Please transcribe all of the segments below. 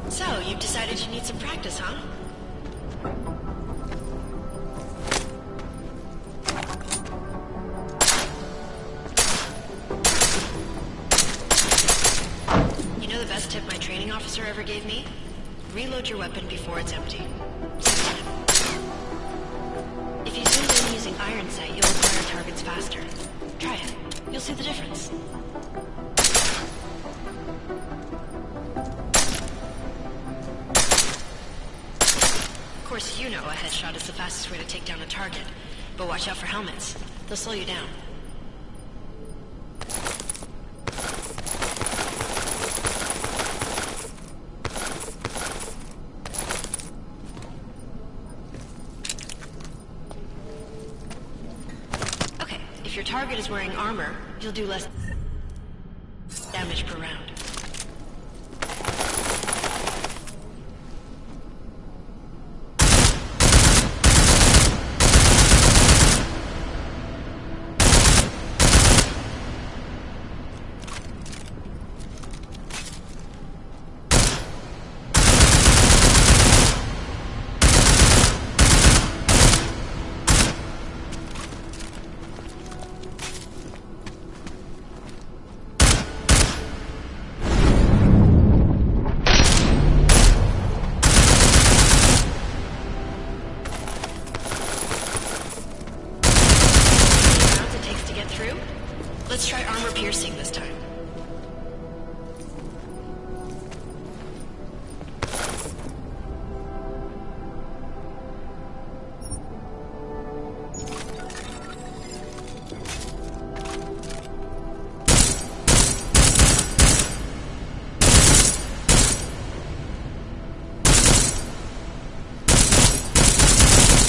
So, you've decided you need some practice, huh? You know the best tip my training officer ever gave me? Reload your weapon before it's empty. If you zoom in using iron sight, you'll acquire targets faster. Try it. You'll see the difference. Of course, you know a headshot is the fastest way to take down a target, but watch out for helmets. They'll slow you down. Okay, if your target is wearing armor, you'll do less damage per round. Let's try armor piercing this time.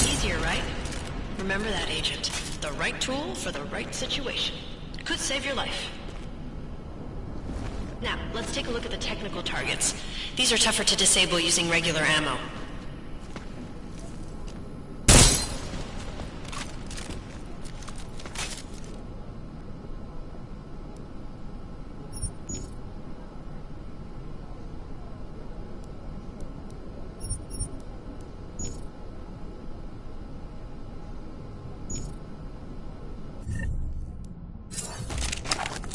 Easier, right? Remember that, Agent. The right tool for the right situation. Could save your life. Now, let's take a look at the technical targets. These are tougher to disable using regular ammo.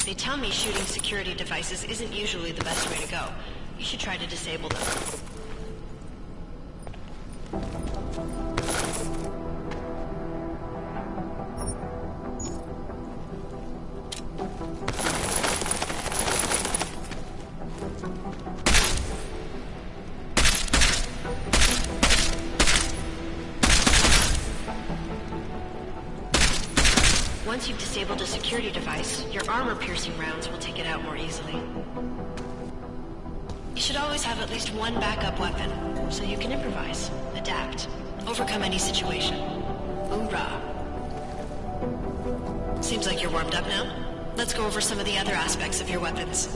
They tell me shooting security devices isn't usually the best way to go. You should try to disable them. Once you've disabled a security device, your armor-piercing rounds will take it out more easily. You should always have at least one backup weapon, so you can improvise, adapt, overcome any situation. Hoorah! Seems like you're warmed up now. Let's go over some of the other aspects of your weapons.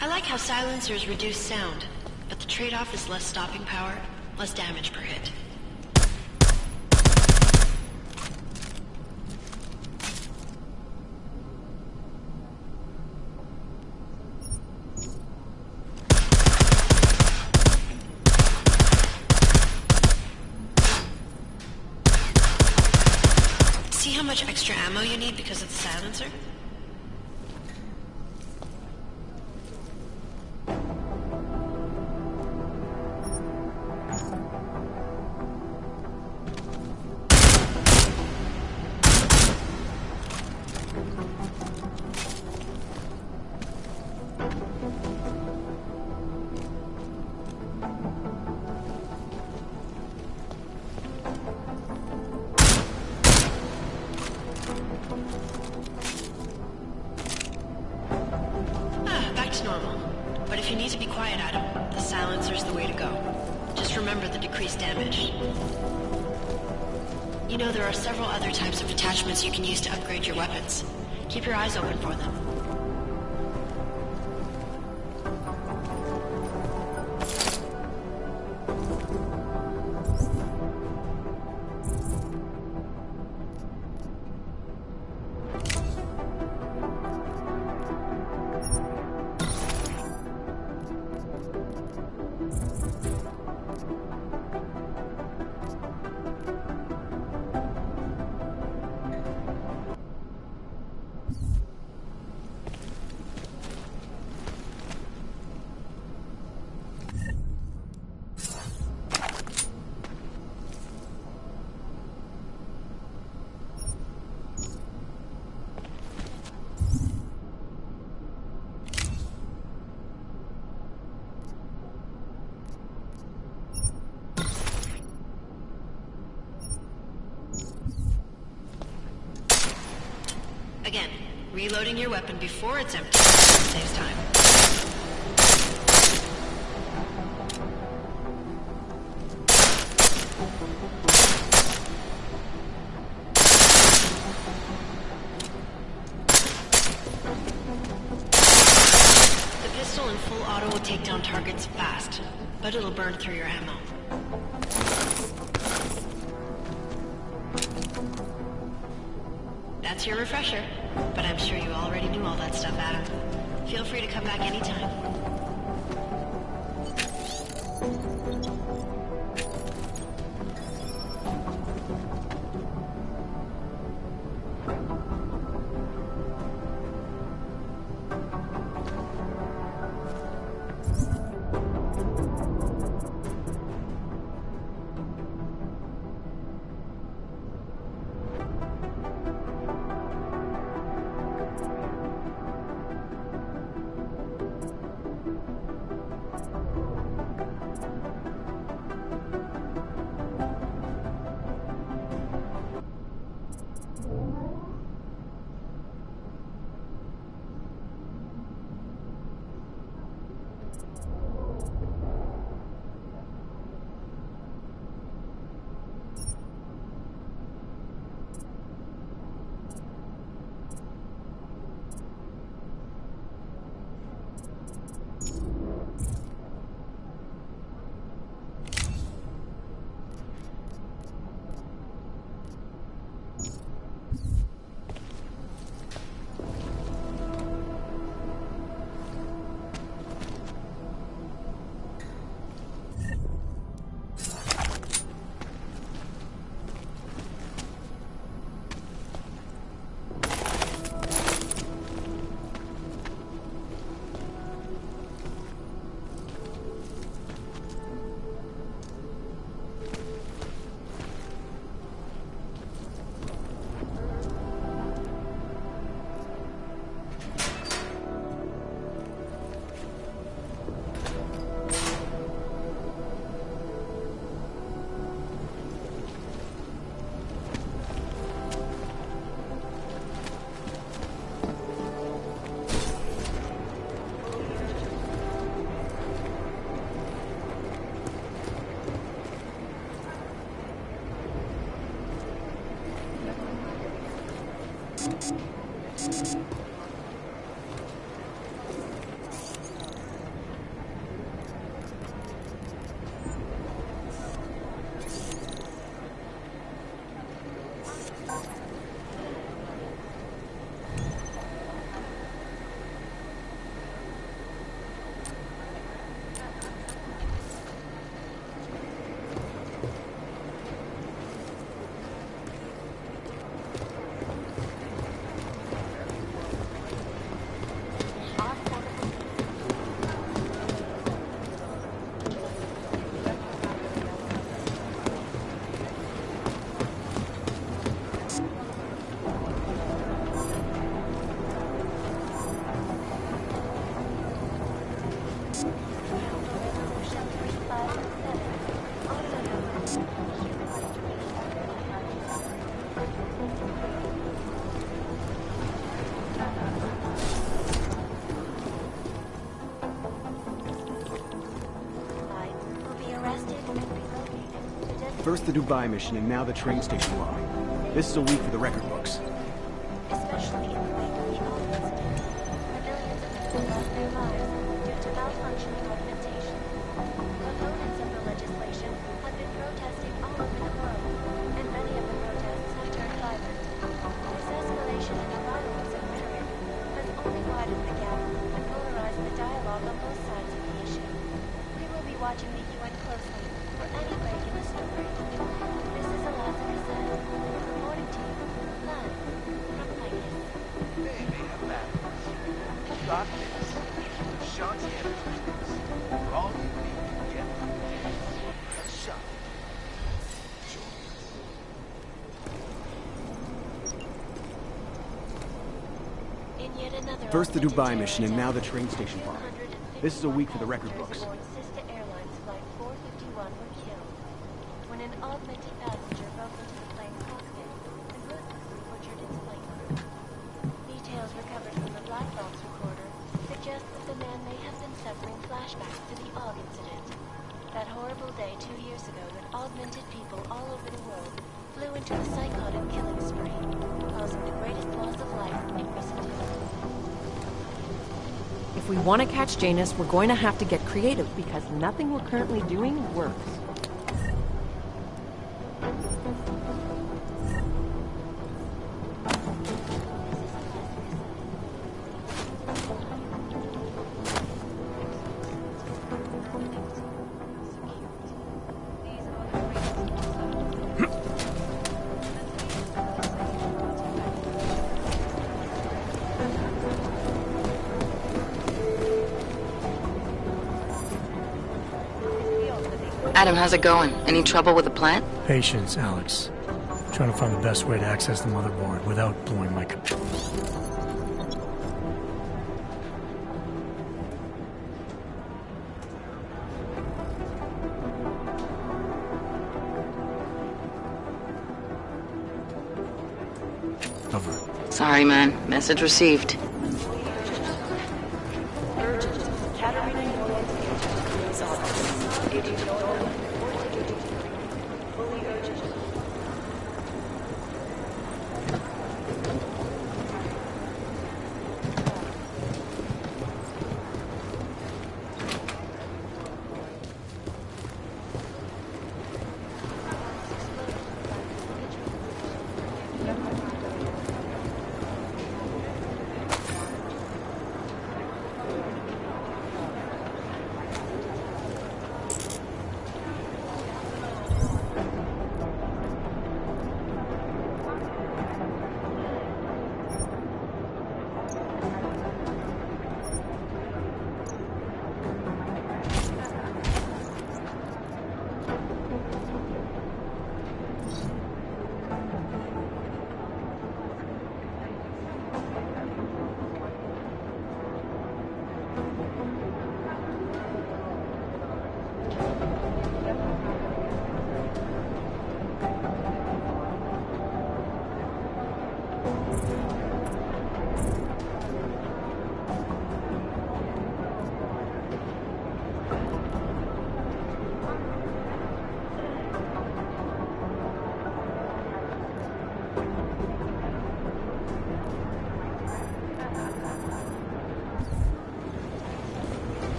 I like how silencers reduce sound, but the trade-off is less stopping power, less damage per hit. See how much extra ammo you need because of the silencer? Back to normal. But if you need to be quiet, Adam, the silencer's the way to go. Just remember the decreased damage. You know, there are several other types of attachments you can use to upgrade your weapons. Keep your eyes open for them. Again, reloading your weapon before it's empty saves time. The pistol in full auto will take down targets fast, but it'll burn through your ammo. That's your refresher, but I'm sure you already knew all that stuff, Adam. Feel free to come back anytime. First the Dubai mission and now the train station bombing. This is a week for the record books. Especially in the wake of the Old incident, where millions of people lost their lives due to malfunctioning augmentation. Proponents of the legislation have been protesting all over the world, and many of the protests have turned violent. This escalation in the violence and rhetoric has only widened the gap and polarized the dialogue on both sides of the issue. We will be watching the UN closely for any break in the story. This is Eliza Cassette, reporting to you, live from Vegas. They may have batteries. God is. Shanti Entertainment. For all you need to get a shot. In yet another First the augmented Dubai terror mission and now the attack, train station bombing. This is a week for the record 251 books. passengers aboard Sister Airlines Flight 451 were killed when an augmented passenger broke into the plane's cockpit and ruthlessly butchered its flight crew. Details recovered from the black box recorder suggest that the man may have been suffering flashbacks to the AUG incident. That horrible day 2 years ago when augmented people all over the world flew into a psychotic killing spree, causing the greatest loss of life in recent history. If we want to catch Janus, we're going to have to get creative because nothing we're currently doing works. Adam, how's it going? Any trouble with the plant? Patience, Alex. Trying to find the best way to access the motherboard without blowing my computer. Over. Sorry, man. Message received.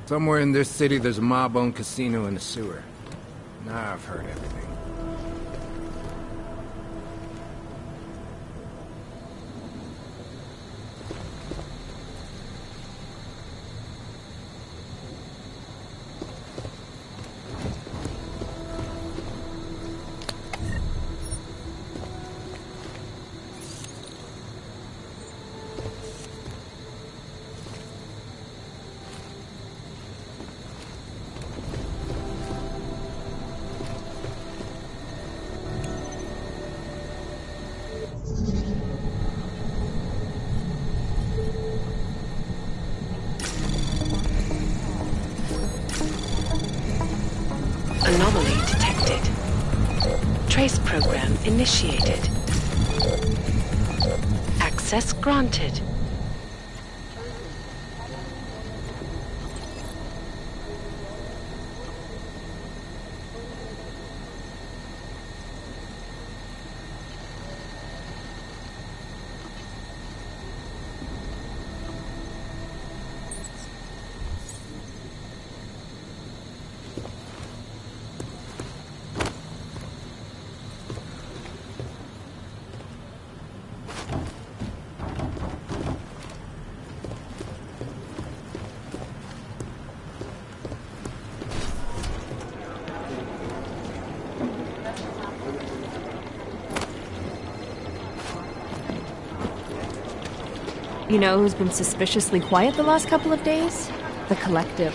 Somewhere in this city, there's a mob-owned casino in the sewer. Now I've heard everything. Trace program initiated. Access granted. You know who's been suspiciously quiet the last couple of days? The Collective.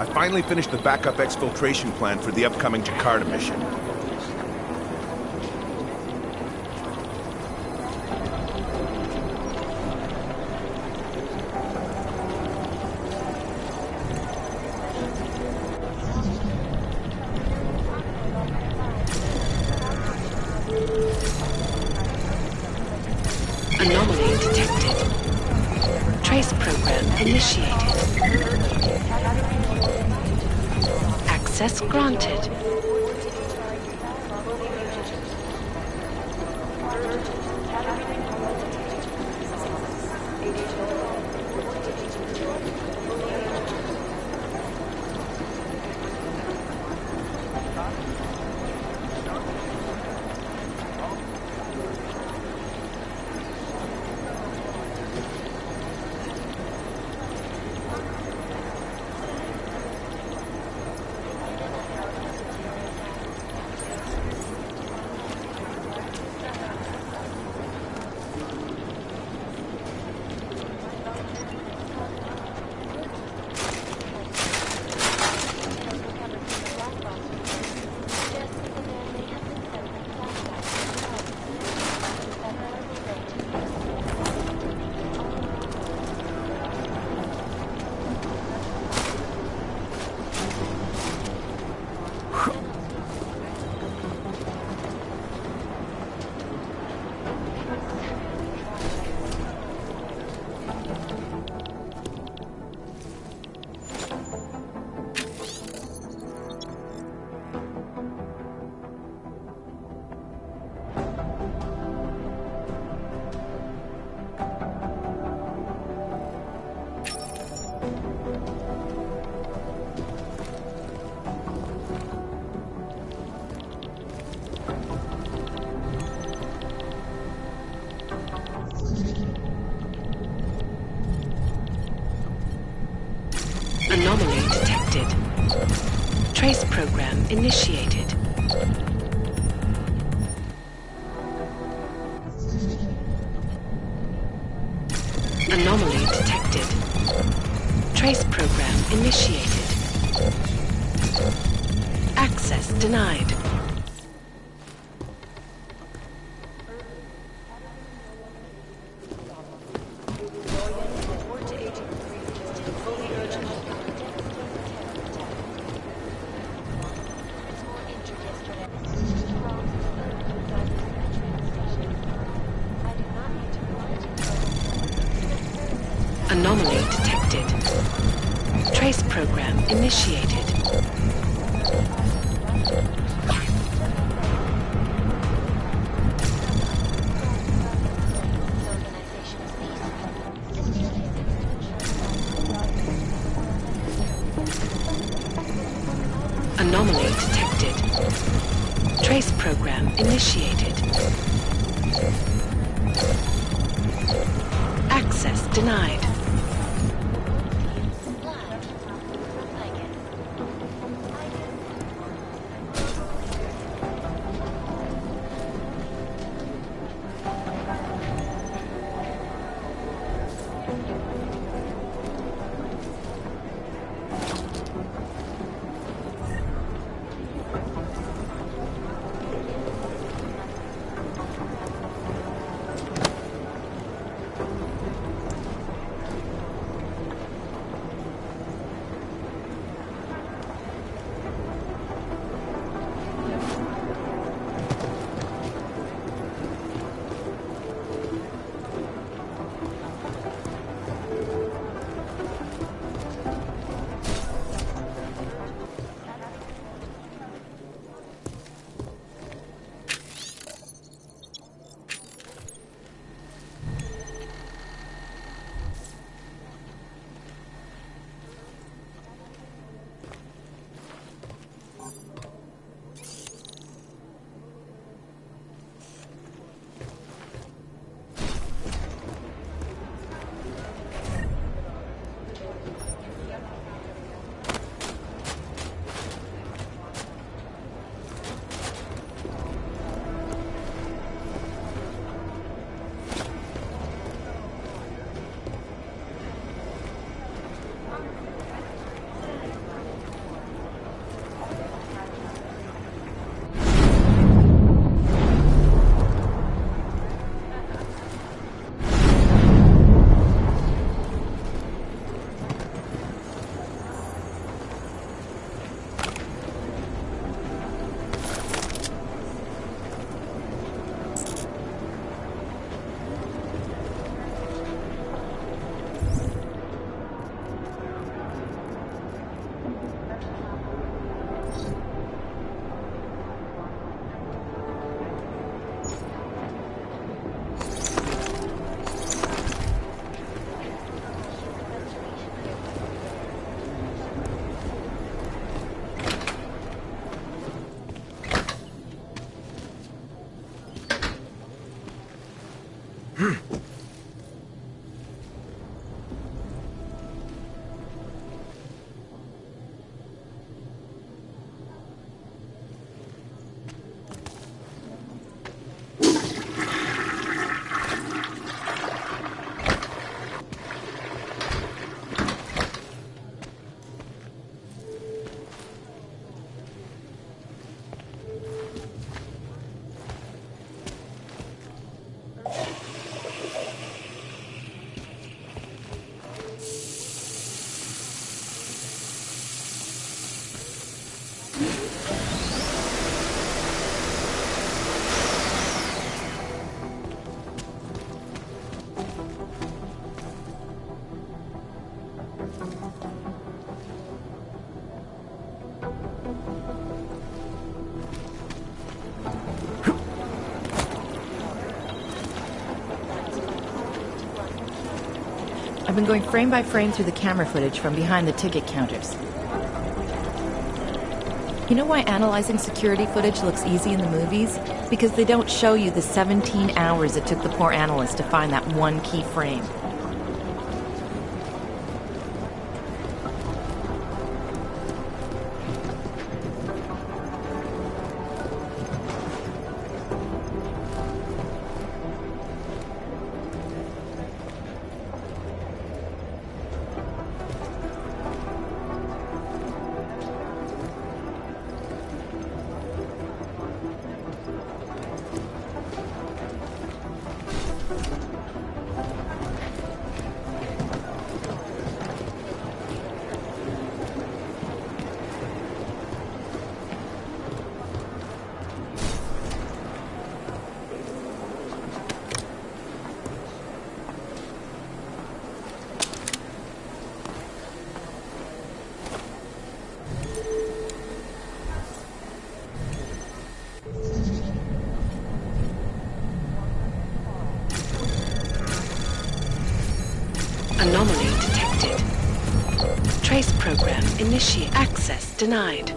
I finally finished the backup exfiltration plan for the upcoming Jakarta mission. Anomaly detected. Trace program initiated. Access granted. Anomaly detected. Trace program initiated. Anomaly detected. Trace program initiated. Access denied. Anomaly detected. Trace program initiated. Anomaly detected. Trace program initiated. Access denied. I've been going frame by frame through the camera footage from behind the ticket counters. You know why analyzing security footage looks easy in the movies? Because they don't show you the 17 hours it took the poor analyst to find that one key frame. Anomaly detected. Trace program initiate. Access denied.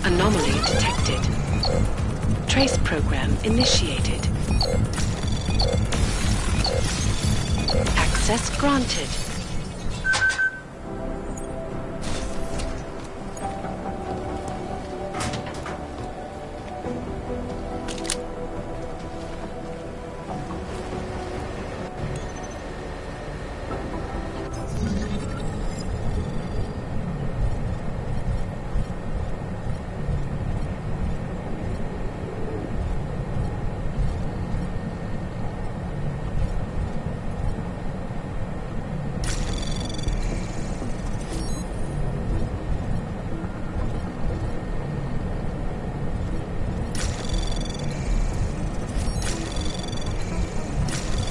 Anomaly detected. Trace program initiated. Access granted.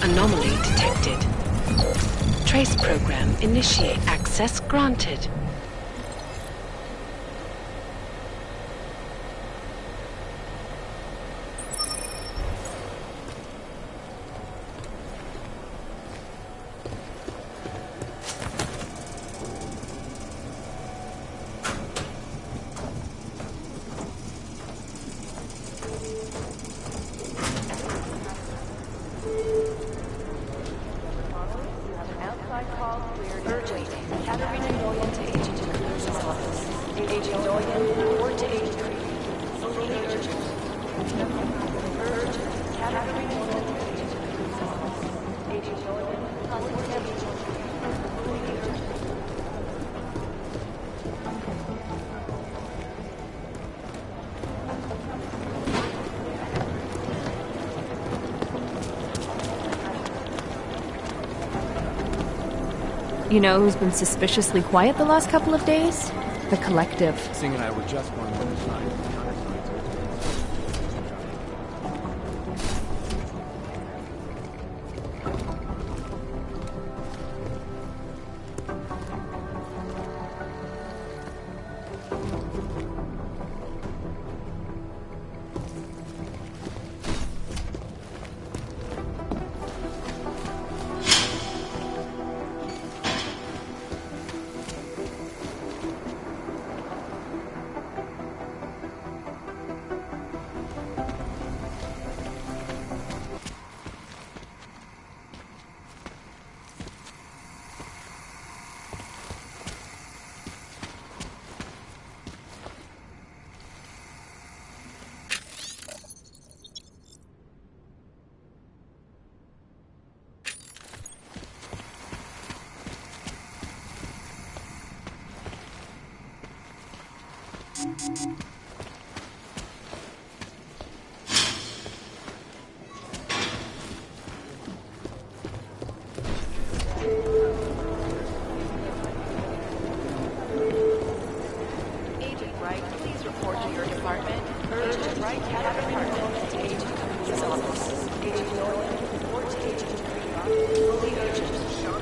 Anomaly detected. Trace program initiate. Access granted. You know who's been suspiciously quiet the last couple of days? The Collective. Singh and I were just going over the science and counter-science.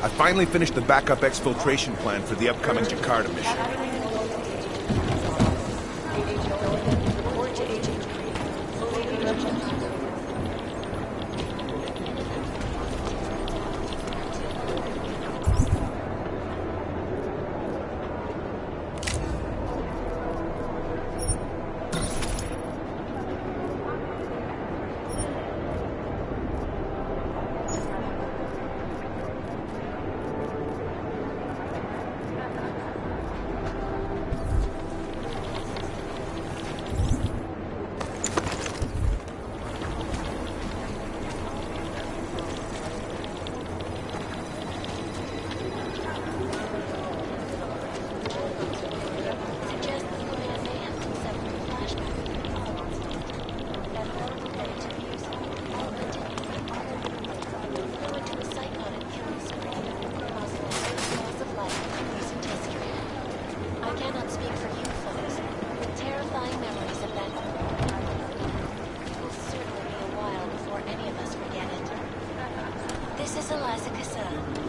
I finally finished the backup exfiltration plan for the upcoming Jakarta mission.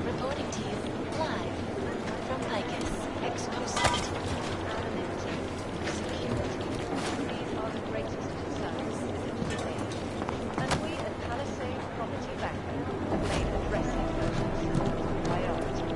Reporting to you live from Picus. Exclusive. These are the greatest concerns today. And we at Palisade Property Bank have made addressing those concerns a priority.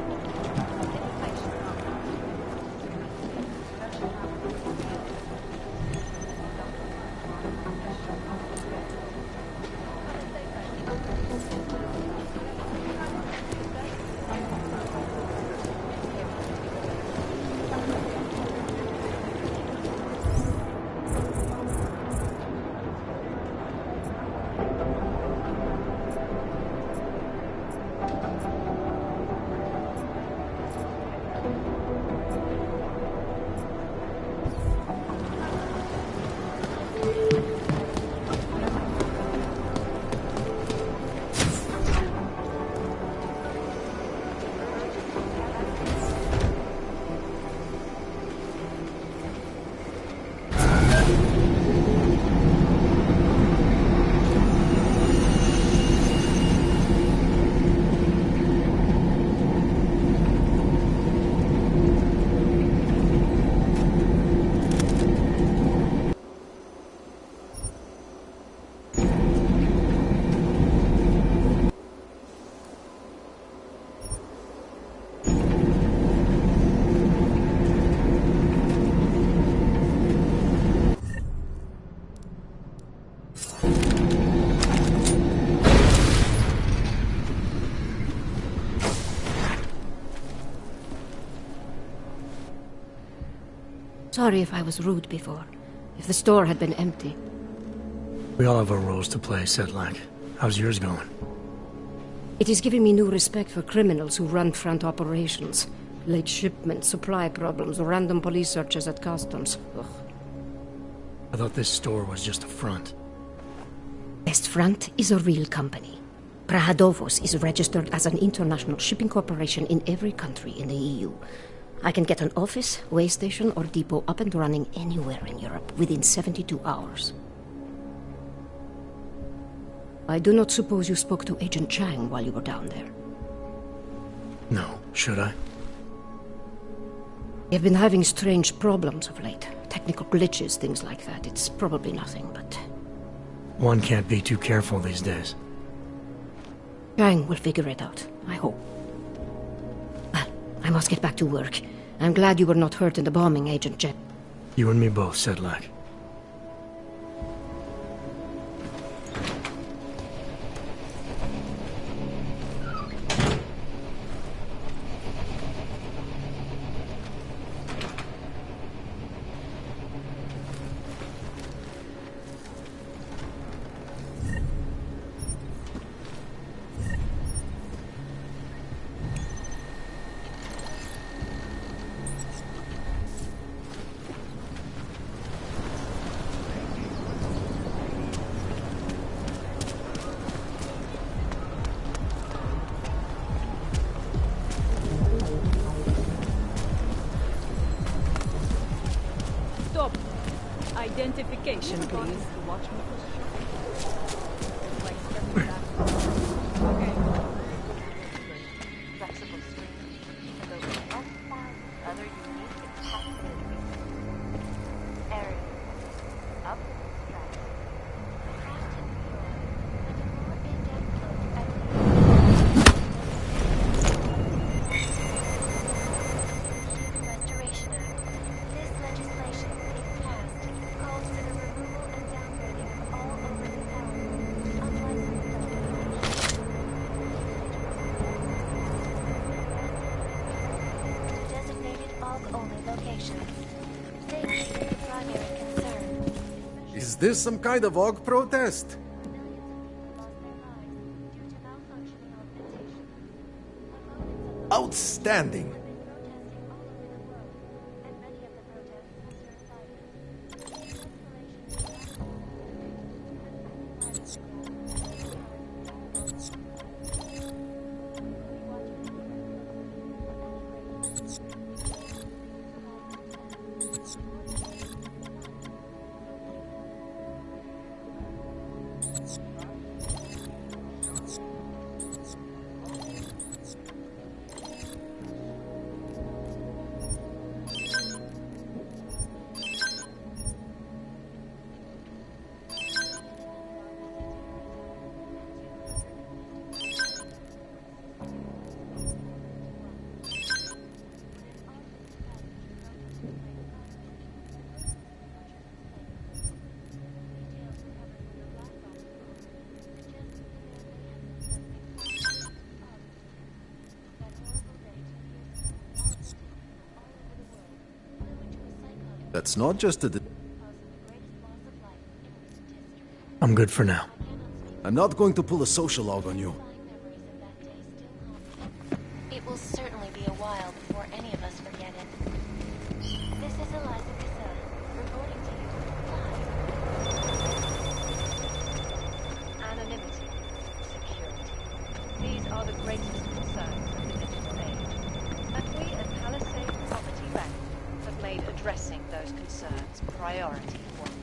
Sorry if I was rude before. If the store had been empty. We all have our roles to play, Sedlak. How's yours going? It is giving me new respect for criminals who run front operations. Late shipments, supply problems, random police searches at customs. Ugh. I thought this store was just a front. Best Front is a real company. Prahadovos is registered as an international shipping corporation in every country in the EU. I can get an office, way station, or depot up and running anywhere in Europe within 72 hours. I do not suppose you spoke to Agent Chang while you were down there. No, should I? You've been having strange problems of late. Technical glitches, things like that. It's probably nothing, but... One can't be too careful these days. Chang will figure it out, I hope. Well, I must get back to work. I'm glad you were not hurt in the bombing, Agent Jet. You and me both, Sedlak. Identification, please. organization. Safety is the primary concern. Is this some kind of org protest? Outstanding! That's not just a... I'm good for now. I'm not going to pull a social log on you. It will certainly be a while before any of us forget it. This is Eliza Casella, reporting to you live. Anonymity, security. These are the greatest concerns of the digital age. And we at Palisade Property Bank have made addressing those concerns priority one.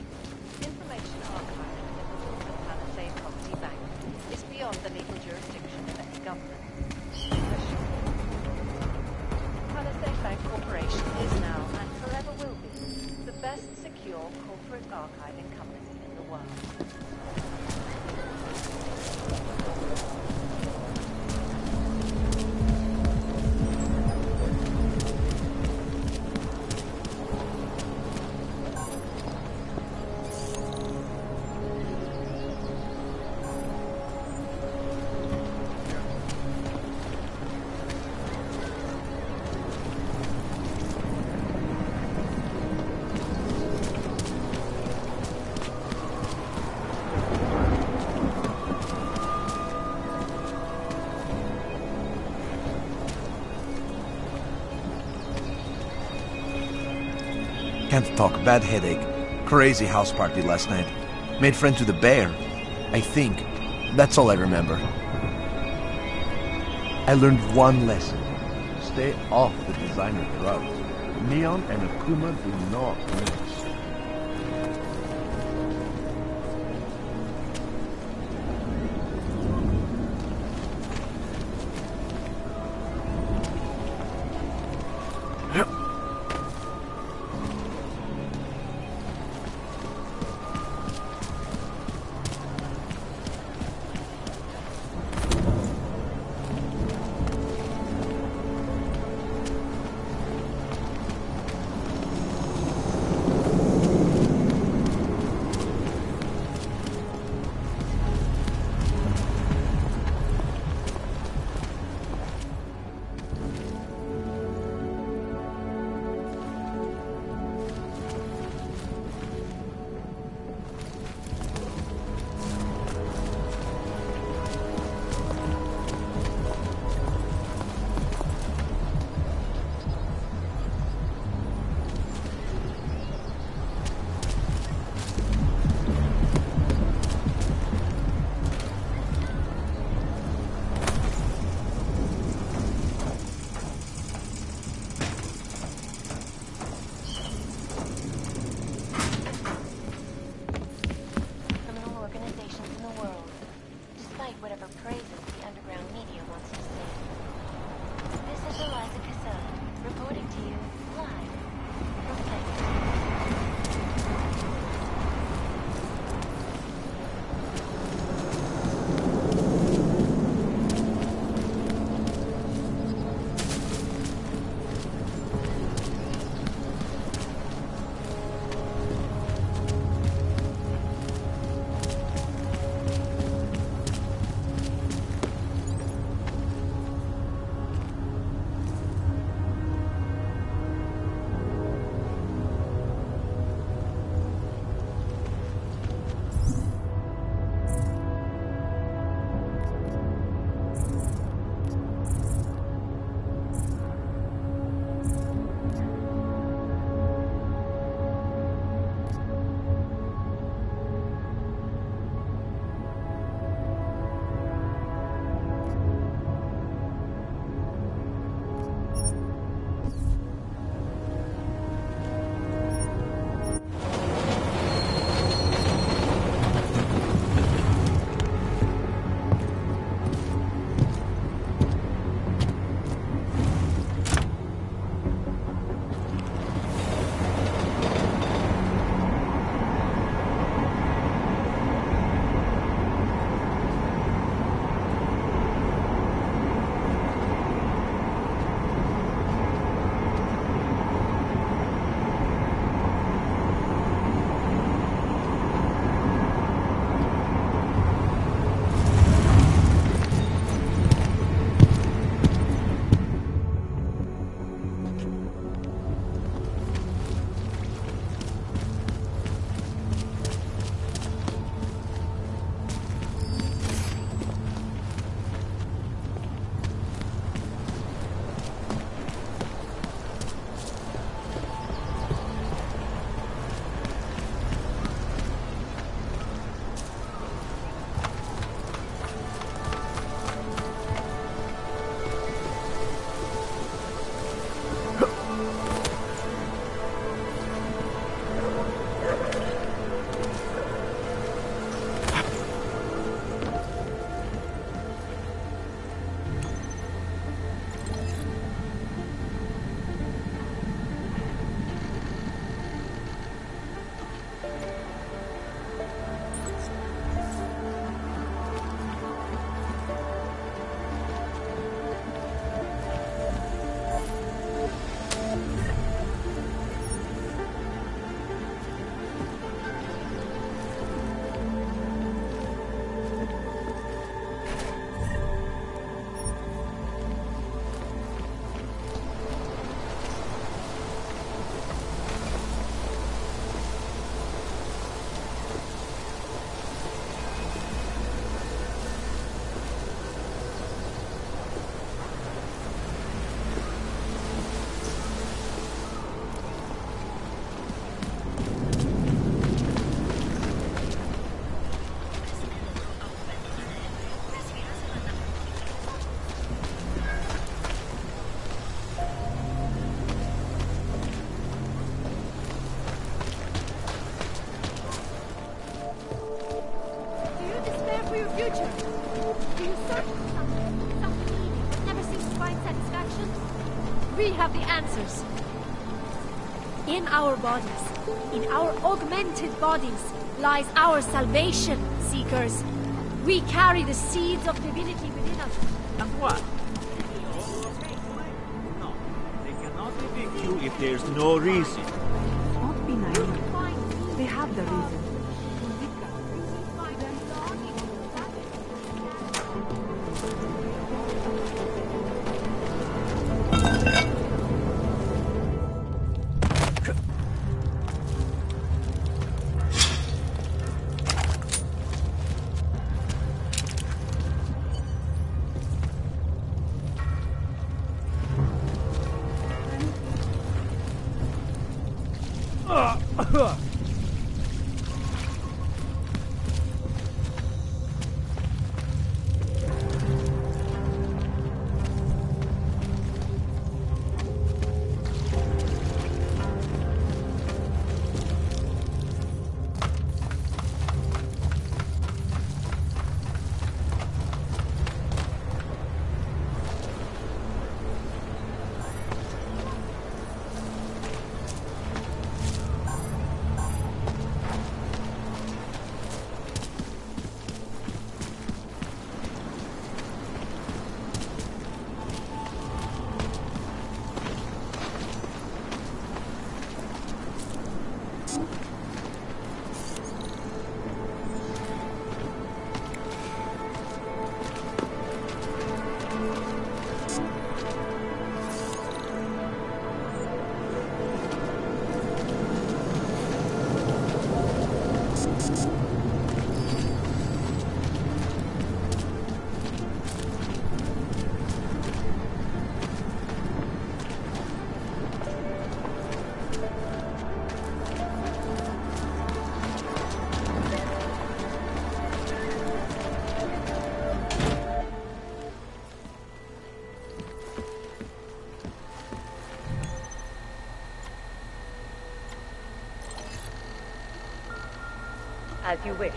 Information archiving at Palisade Property Bank is beyond the legal jurisdiction of any government. Palisade Bank Corporation is now and forever will be the best secure corporate archiving company in the world. Can't talk, bad headache. Crazy house party last night. Made friends with a bear. I think. That's all I remember. I learned one lesson. Stay off the designer crowds. Neon and Akuma do not mix. searching for something meaning, but never seems to find satisfaction? We have the answers. In our bodies, in our augmented bodies, lies our salvation, Seekers. We carry the seeds of divinity within us. And what? No, they cannot evict you if there's no reason. Don't be naive. They have the reason. As you wish.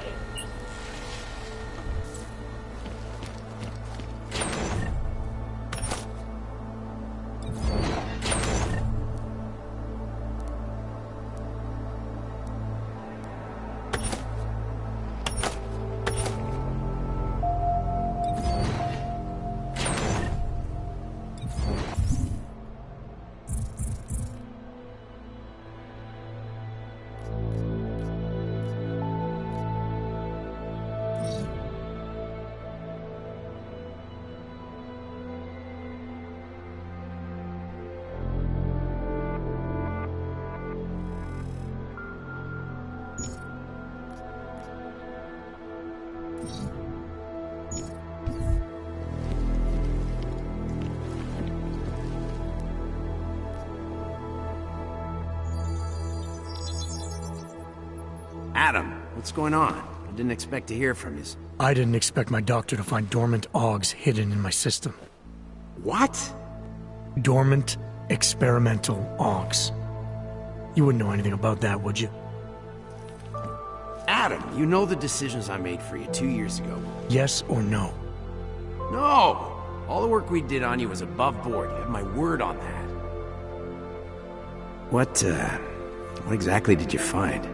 Adam, what's going on? I didn't expect to hear from you. I didn't expect my doctor to find dormant augs hidden in my system. What? Dormant experimental augs. You wouldn't know anything about that, would you? Adam, you know the decisions I made for you 2 years ago. Yes or no? No! All the work we did on you was above board. You have my word on that. What exactly did you find?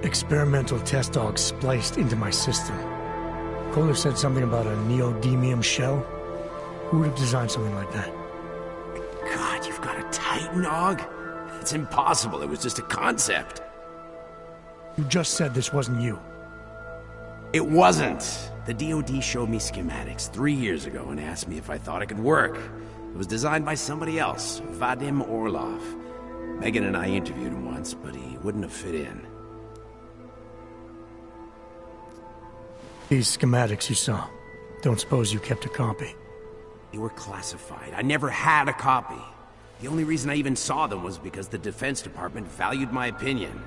Experimental test augs spliced into my system. Kohler said something about a neodymium shell. Who would have designed something like that? God, you've got a Titan aug? It's impossible. It was just a concept. You just said this wasn't you. It wasn't. The DoD showed me schematics 3 years ago and asked me if I thought it could work. It was designed by somebody else, Vadim Orlov. Megan and I interviewed him once, but he wouldn't have fit in. These schematics you saw, don't suppose you kept a copy? They were classified. I never had a copy. The only reason I even saw them was because the Defense Department valued my opinion.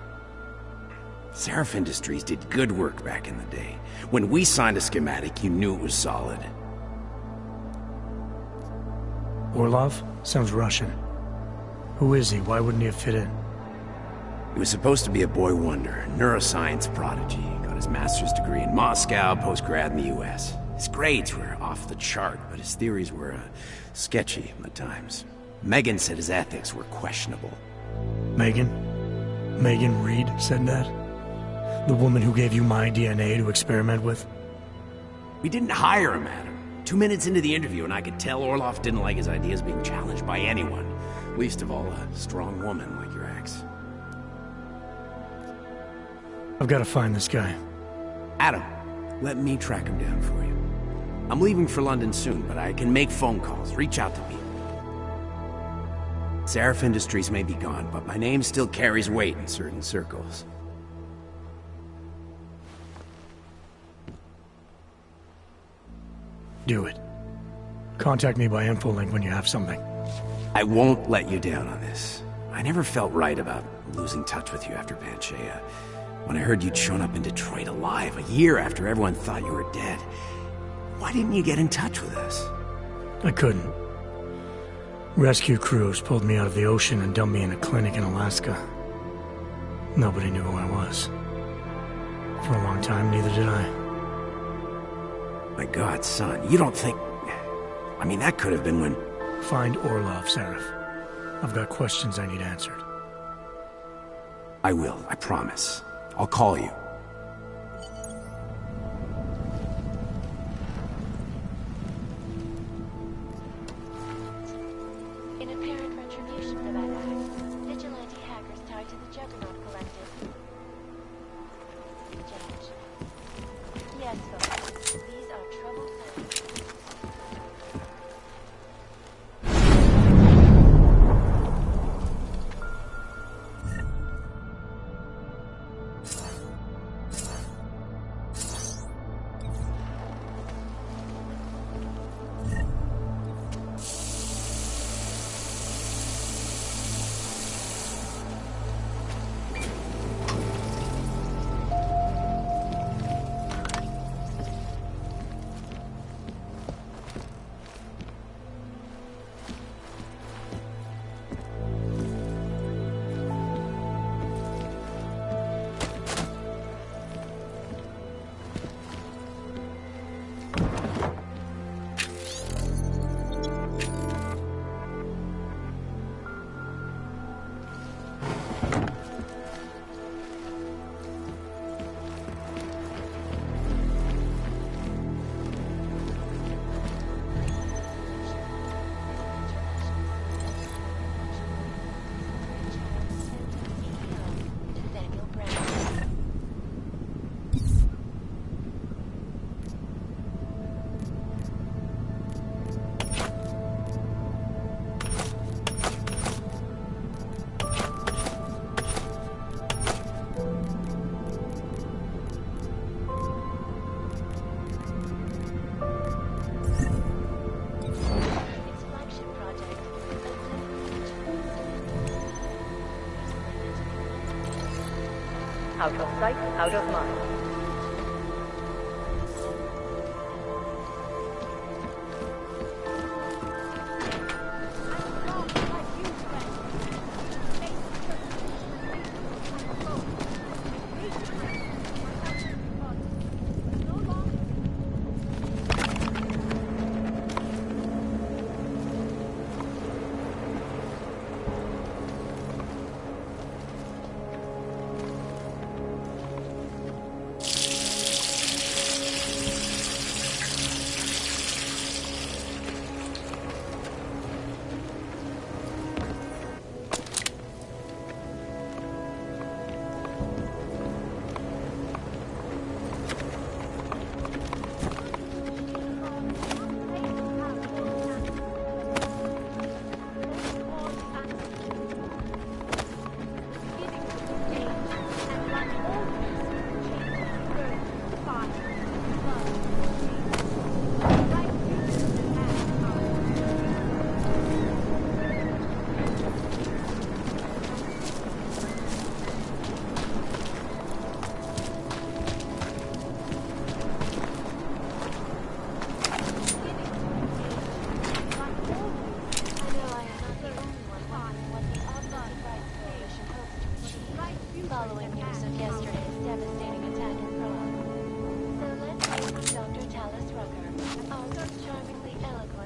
Seraph Industries did good work back in the day. When we signed a schematic, you knew it was solid. Orlov? Sounds Russian. Who is he? Why wouldn't he have fit in? He was supposed to be a boy wonder, neuroscience prodigy. Got his master's degree in Moscow, post-grad in the US. His grades were off the chart, but his theories were sketchy at times. Megan said his ethics were questionable. Megan? Megan Reed said that? The woman who gave you my DNA to experiment with? We didn't hire him, Adam. 2 minutes into the interview, and I could tell Orloff didn't like his ideas being challenged by anyone. Least of all, a strong woman like your ex. I've got to find this guy. Adam, let me track him down for you. I'm leaving for London soon, but I can make phone calls, reach out to people. Seraph Industries may be gone, but my name still carries weight in certain circles. Do it. Contact me by infolink when you have something. I won't let you down on this. I never felt right about losing touch with you after Panchea. When I heard you'd shown up in Detroit alive, a year after everyone thought you were dead. Why didn't you get in touch with us? I couldn't. Rescue crews pulled me out of the ocean and dumped me in a clinic in Alaska. Nobody knew who I was. For a long time, neither did I. My God, son, you don't think... I mean, that could have been when... Find Orlov, Seraph. I've got questions I need answered. I will, I promise. I'll call you. In apparent retribution for that act, vigilante hackers tied to the Juggernaut Collective. Judge. Yes, folks. These are troubled times. Out of sight, out of mind.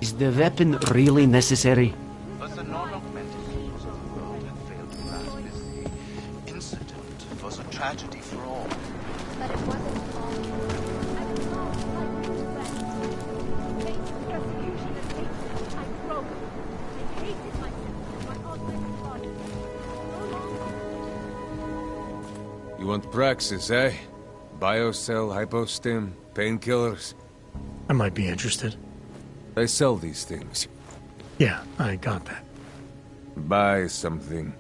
Is the weapon really necessary? But the non-augmented peoples of the world had failed to grasp this. The incident was a tragedy for all. But it wasn't all. I was lost like new friends. Faced with persecution and hatred, I broke. I hated myself and my augmented body. No longer. You want praxis, eh? Biocell, hypostim, painkillers? I might be interested. They sell these things. Yeah, I got that. Buy something.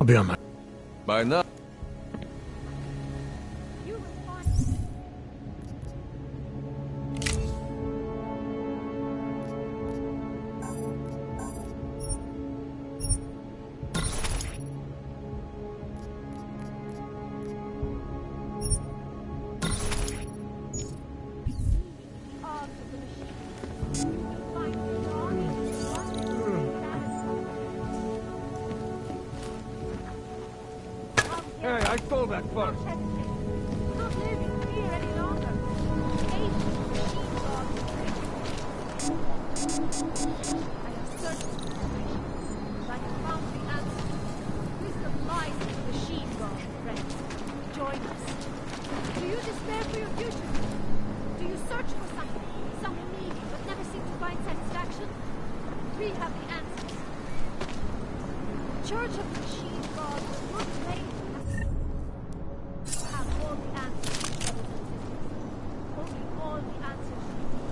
I'll be on my... By now. Hey, I stole that first. Not living here any longer. Ancient machine gods. I have searched for information, but I have found the answer. Wisdom lies in the machine god, friends. Join us. Do you despair for your future? Do you search for something needy, but never seem to find satisfaction? We have the answers. The Church of the Machine God will not claim have all the answers, brothers and sisters. Only all the answers you need.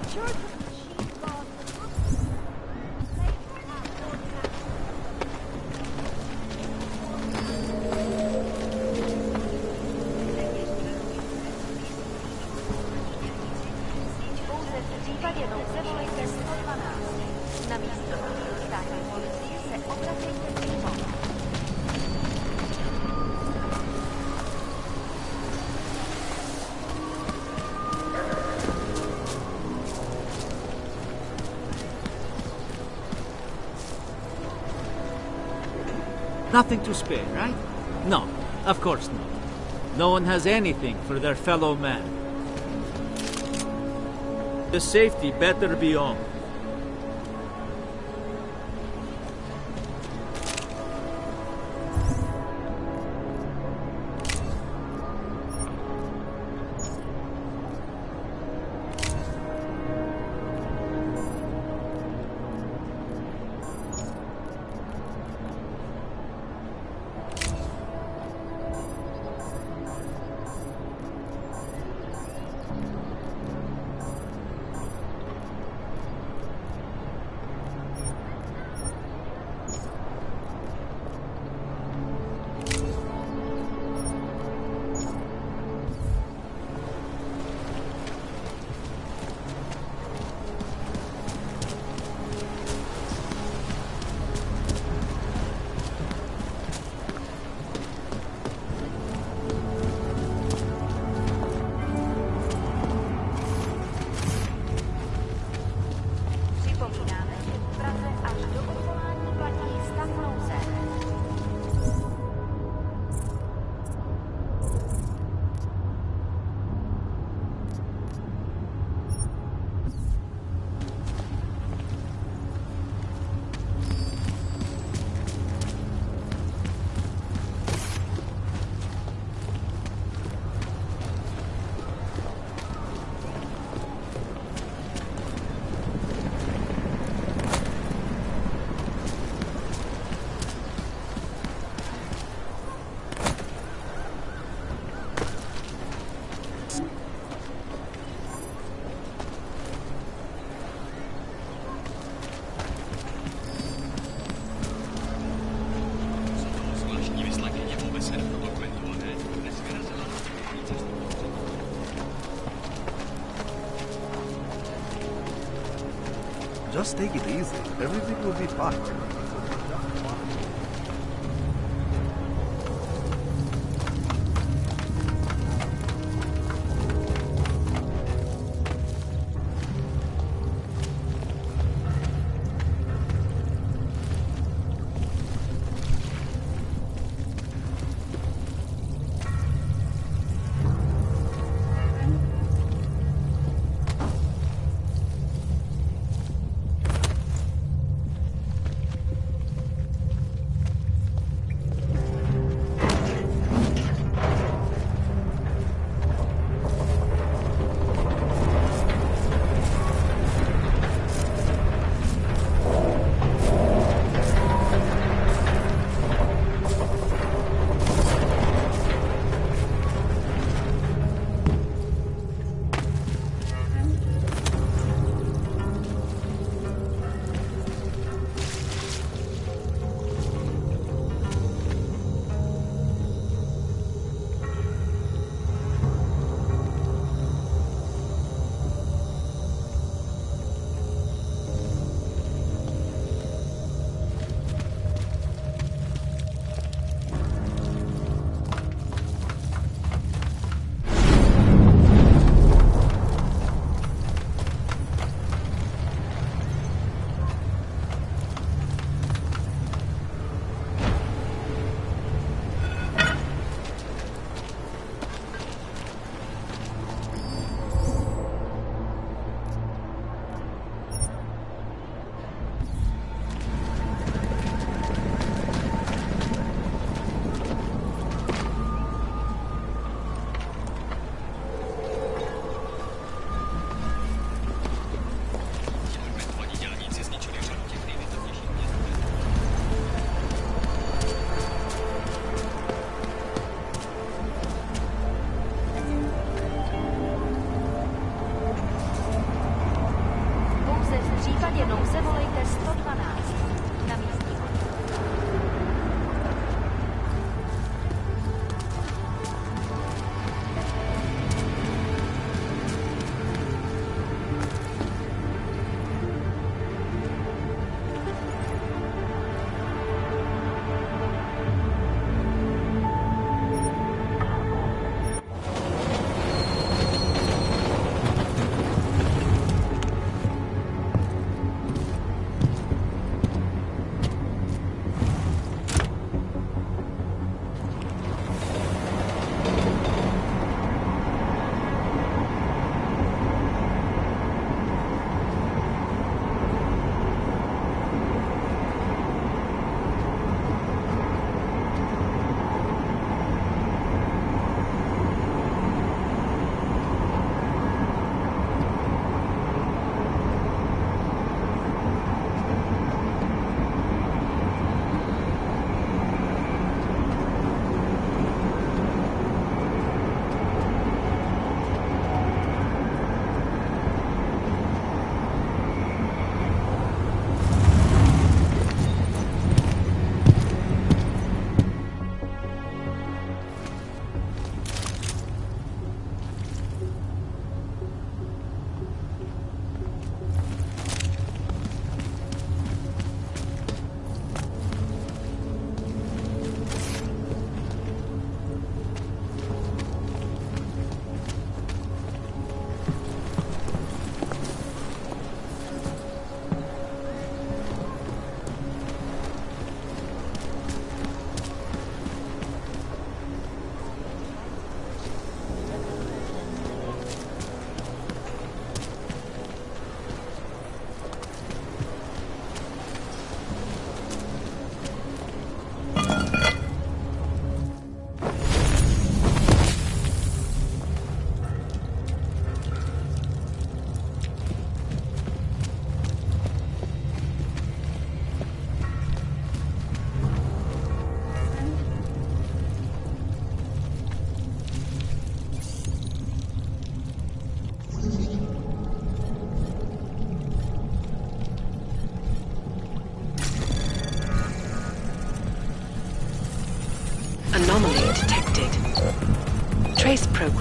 The Church of the Machine God will not claim to have all the Na místo státní policie se obracejte přímo. Nothing to spare, right? No, of course not. No one has anything for their fellow man. The safety better be on. Připomínáme, že v Praze až do odvolání platí stav nouze. Just take it easy. Everything will be fine.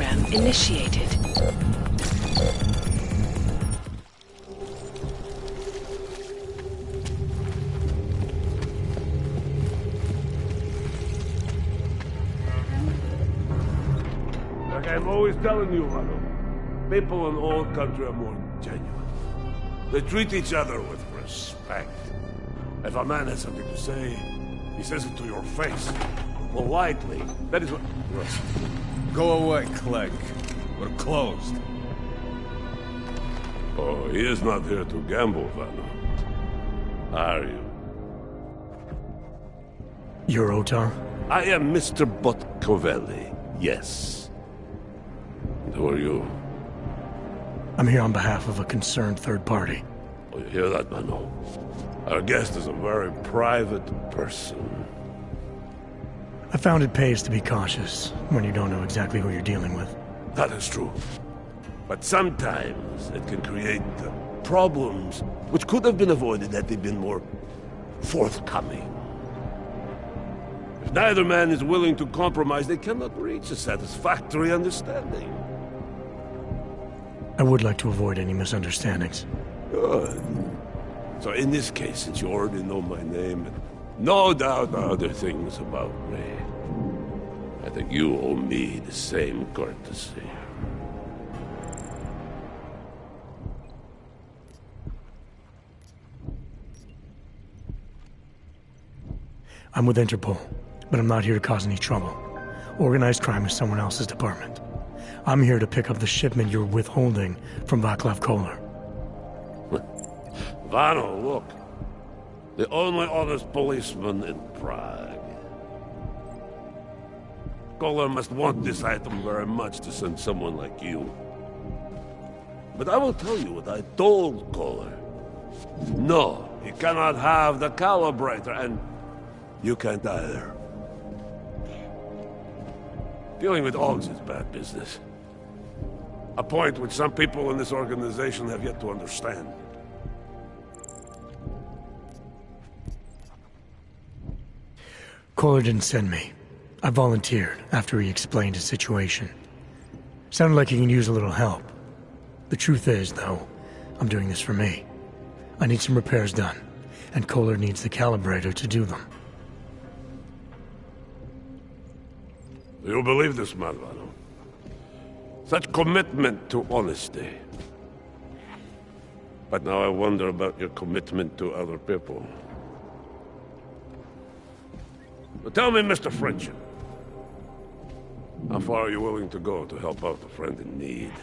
program initiated. Like I'm always telling you, Rado, people in all country are more genuine. They treat each other with respect. If a man has something to say, he says it to your face. Politely. That is what... Listen. Go away, Clegg. We're closed. Oh, he is not here to gamble, Vano. Are you? You're Otar? I am Mr. Botcovelli, yes. And who are you? I'm here on behalf of a concerned third party. Oh, you hear that, Vano? Our guest is a very private person. I found it pays to be cautious when you don't know exactly who you're dealing with. That is true. But sometimes it can create problems which could have been avoided had they been more forthcoming. If neither man is willing to compromise, they cannot reach a satisfactory understanding. I would like to avoid any misunderstandings. Good. So in this case, since you already know my name, and no doubt other things about me, I think you owe me the same courtesy. I'm with Interpol, but I'm not here to cause any trouble. Organized crime is someone else's department. I'm here to pick up the shipment you're withholding from Václav Koller. Vano, look. The only honest policeman in Prague. Koller must want this item very much to send someone like you. But I will tell you what I told Koller. No, he cannot have the calibrator, and you can't either. Dealing with Augs is bad business. A point which some people in this organization have yet to understand. Koller didn't send me. I volunteered after he explained his situation. Sounded like he can use a little help. The truth is, though, I'm doing this for me. I need some repairs done, and Koller needs the calibrator to do them. Do you believe this, Malvano? Such commitment to honesty. But now I wonder about your commitment to other people. But tell me, Mr. Friendship, how far are you willing to go to help out a friend in need?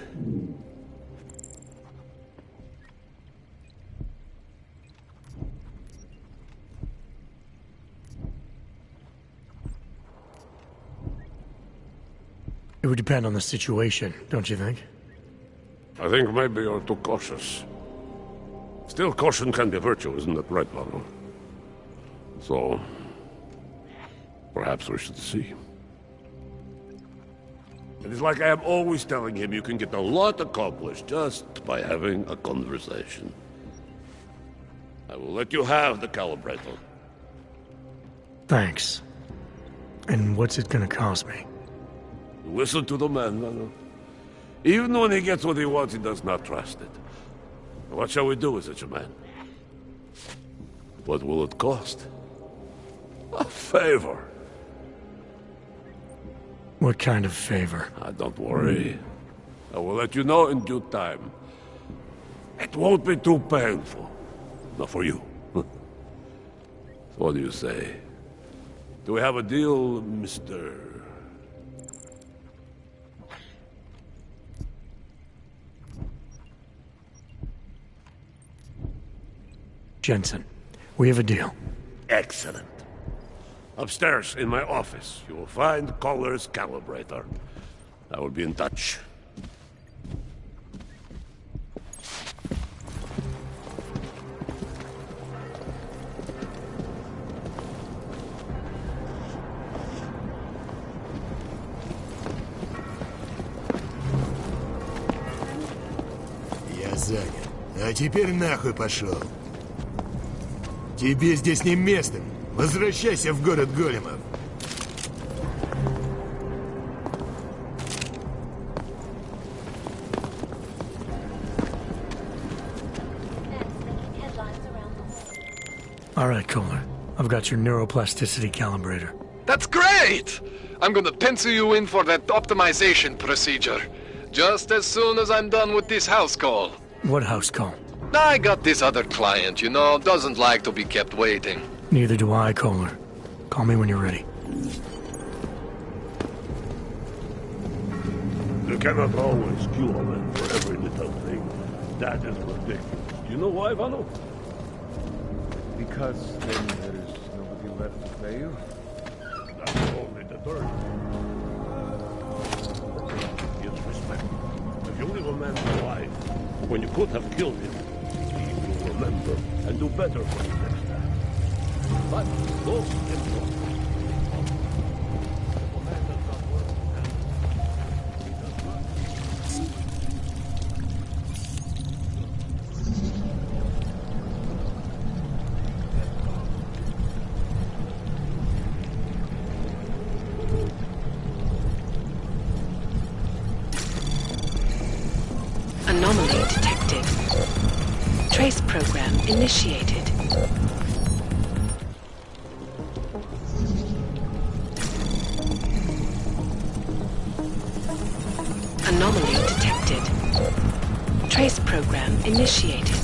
It would depend on the situation, don't you think? I think maybe you're too cautious. Still, caution can be virtue, isn't that right, Vano? So, perhaps we should see. It is like I am always telling him, you can get a lot accomplished just by having a conversation. I will let you have the calibrator. Thanks. And what's it gonna cost me? Listen to the man, Vano. Even when he gets what he wants, he does not trust it. What shall we do with such a man? What will it cost? A favor. What kind of favor? Don't worry. I will let you know in due time. It won't be too painful. Not for you. What do you say? Do we have a deal, Mr. Jensen? We have a deal. Excellent. Upstairs, in my office, you will find Koller's calibrator. I will be in touch. Я занят. А теперь нахуй пошел. Тебе здесь не место. Возвращайся в город големов. All right, Kohler. I've got your neuroplasticity calibrator. That's great! I'm gonna pencil you in for that optimization procedure. Just as soon as I'm done with this house call. What house call? I got this other client, you know, doesn't like to be kept waiting. Neither do I, Kohler. Call me when you're ready. You cannot always cure them for every little thing. That is ridiculous. Do you know why, Valo? Because then there's nobody left to pay you? That's only the third. Gives respect. If you leave a man alive, when you could have killed him, he will remember and do better for you next time. But most important, if a man does not work, he does not. Anomaly detected. Trace program initiated. Anomaly detected. Trace program initiated.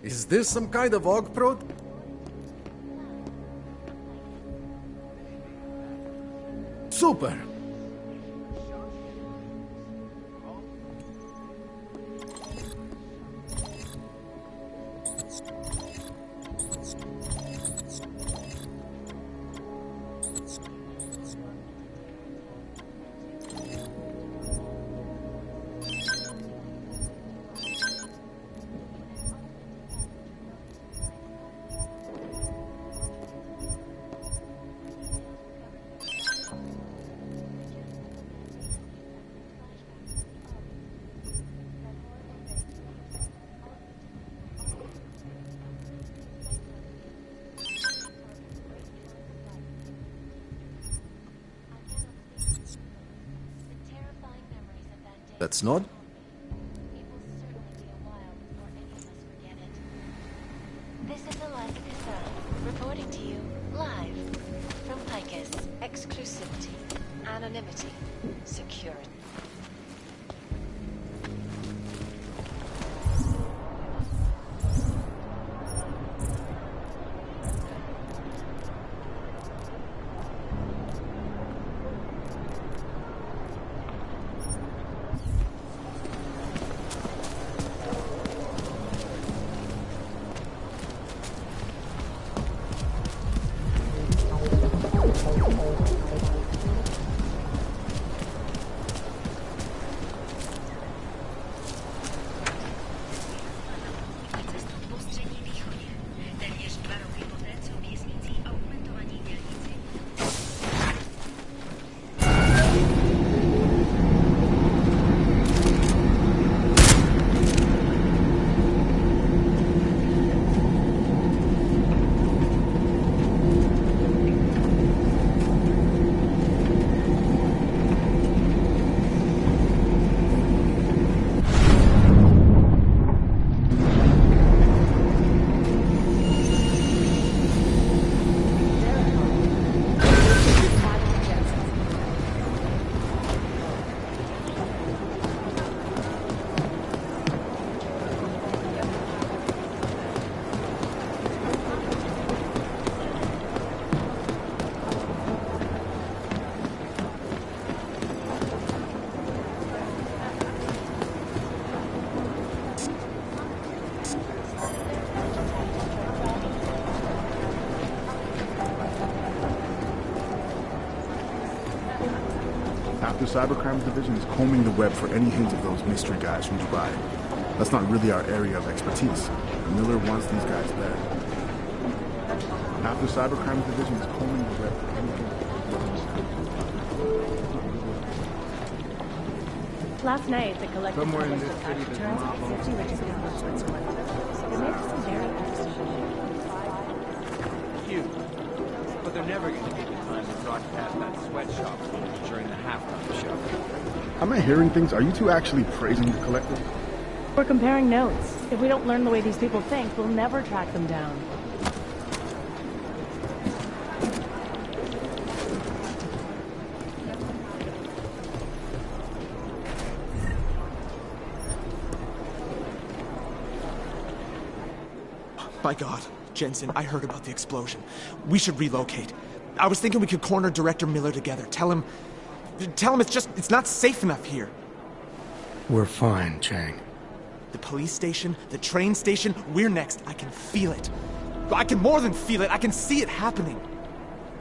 Is this some kind of AUG pro? Super! That's not? This is Eliza Cassell, reporting to you live from Picus. Exclusivity, anonymity, security. Half the Cybercrimes Division is combing the web for any hint of those mystery guys from Dubai. That's not really our area of expertise. Miller wants these guys there. Half the Cybercrimes Division is combing the web for any hint. Last night, the collective Somewhere in published this a tax city, there's returns more of 50 richest people in Switzerland. They made for some very interesting Huge. But they're never going to give you time to broadcast that sweatshop during the halftime show. Am I hearing things? Are you two actually praising the collective? We're comparing notes. If we don't learn the way these people think, we'll never track them down. My God, Jensen, I heard about the explosion. We should relocate. I was thinking we could corner Director Miller together. Tell him it's not safe enough here. We're fine, Chang. The police station, the train station, we're next. I can feel it. I can more than feel it. I can see it happening.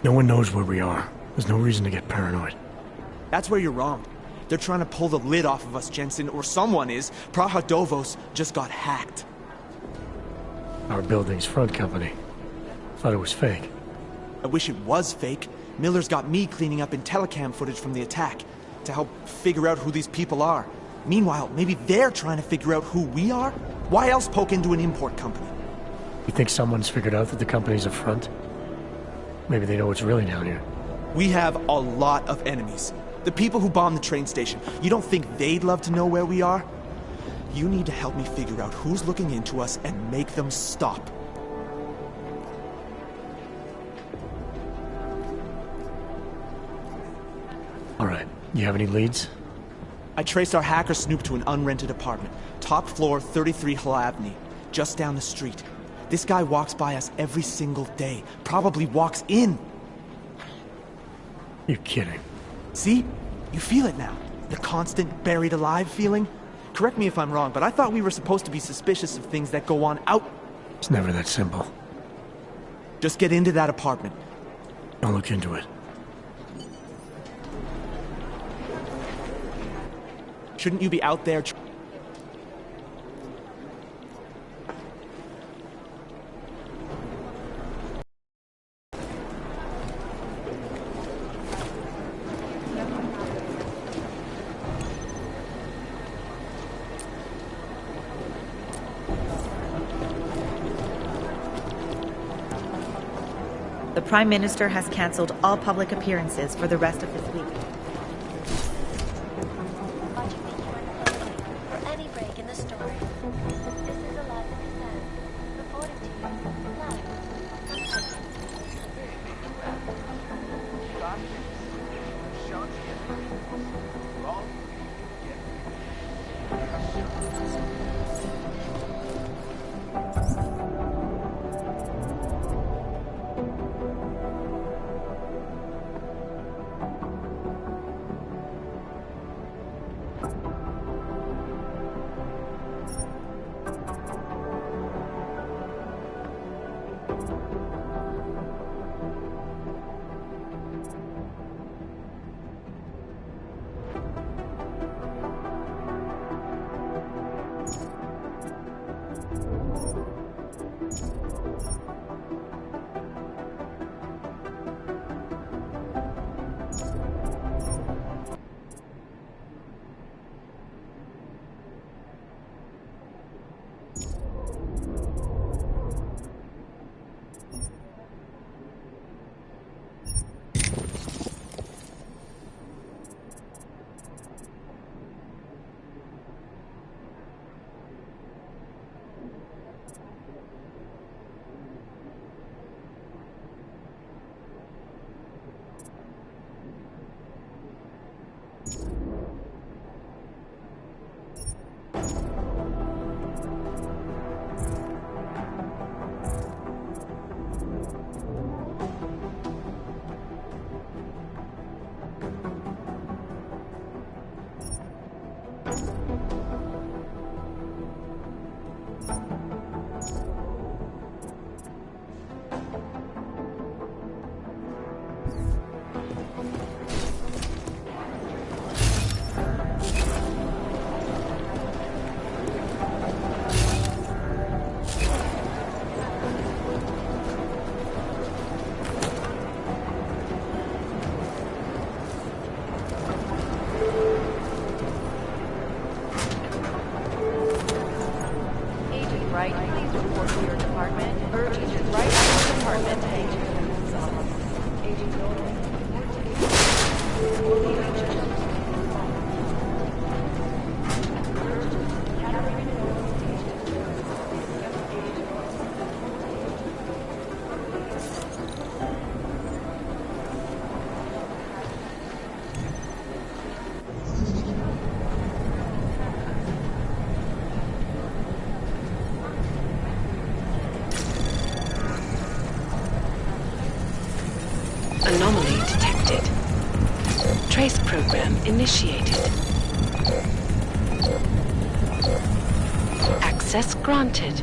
No one knows where we are. There's no reason to get paranoid. That's where you're wrong. They're trying to pull the lid off of us, Jensen, or someone is. Praha just got hacked. Our building's front company. Thought it was fake. I wish it was fake. Miller's got me cleaning up IntelliCam footage from the attack to help figure out who these people are. Meanwhile, maybe they're trying to figure out who we are? Why else poke into an import company? You think someone's figured out that the company's a front? Maybe they know what's really down here. We have a lot of enemies. The people who bombed the train station. You don't think they'd love to know where we are? You need to help me figure out who's looking into us and make them stop. All right. You have any leads? I traced our hacker snoop to an unrented apartment. Top floor, 33 Halavni. Just down the street. This guy walks by us every single day. Probably walks in. You're kidding. See? You feel it now. The constant buried alive feeling. Correct me if I'm wrong, but I thought we were supposed to be suspicious of things that go on out... It's never that simple. Just get into that apartment. I'll look into it. Shouldn't you be out there... The Prime Minister has cancelled all public appearances for the rest of this week. For any break in the story. This is a live exam. Reporting to you live. Trace program initiated. Access granted.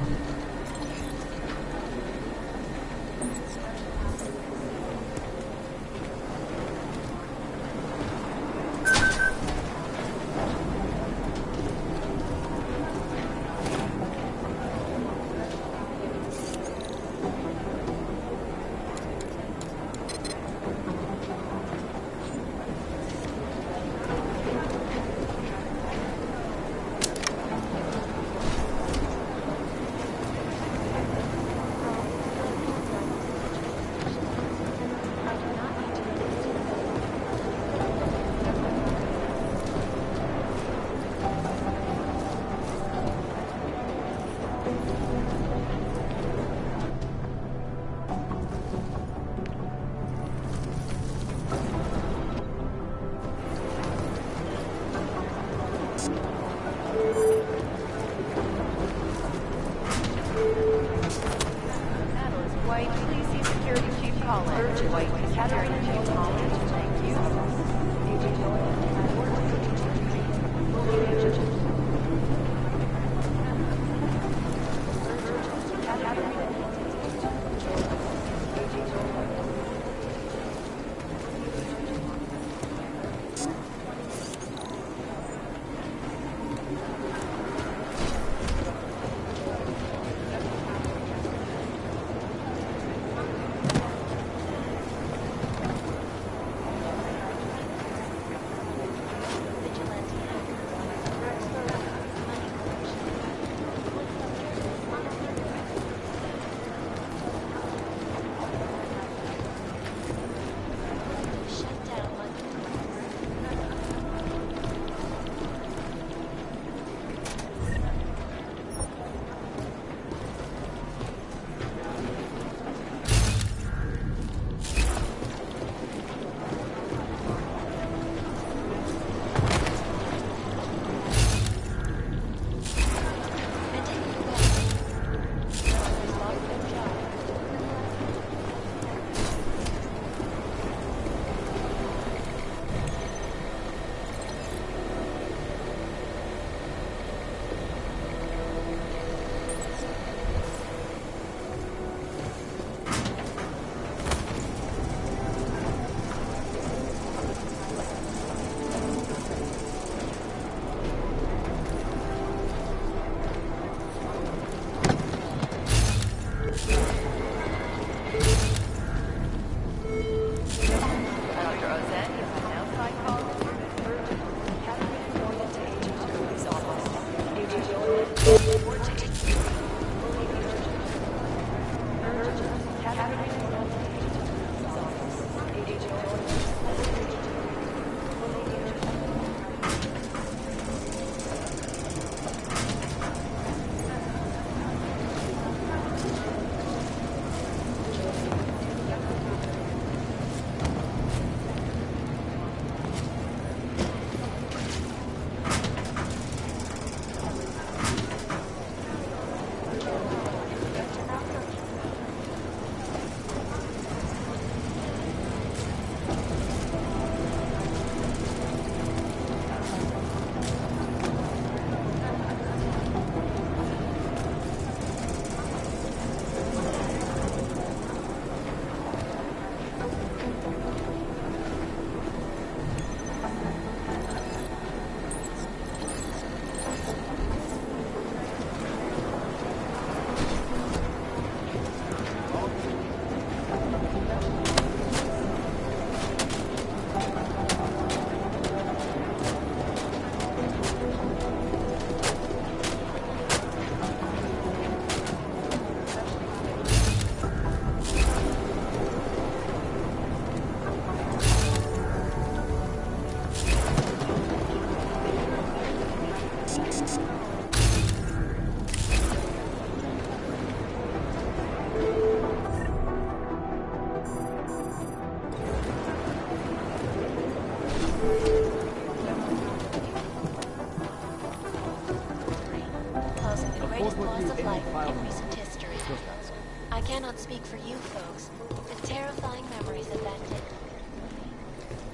I cannot speak for you folks, but terrifying memories of that day.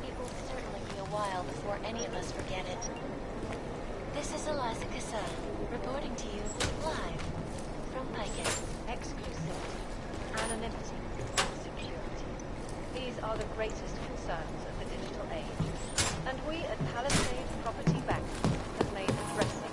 It will certainly be a a while before any of us forget it. This is Alaska Sun, reporting to you live from Piken. Exclusivity, anonymity, security. These are the greatest concerns of the digital age. And we at Palisade Property Bank have made addressing.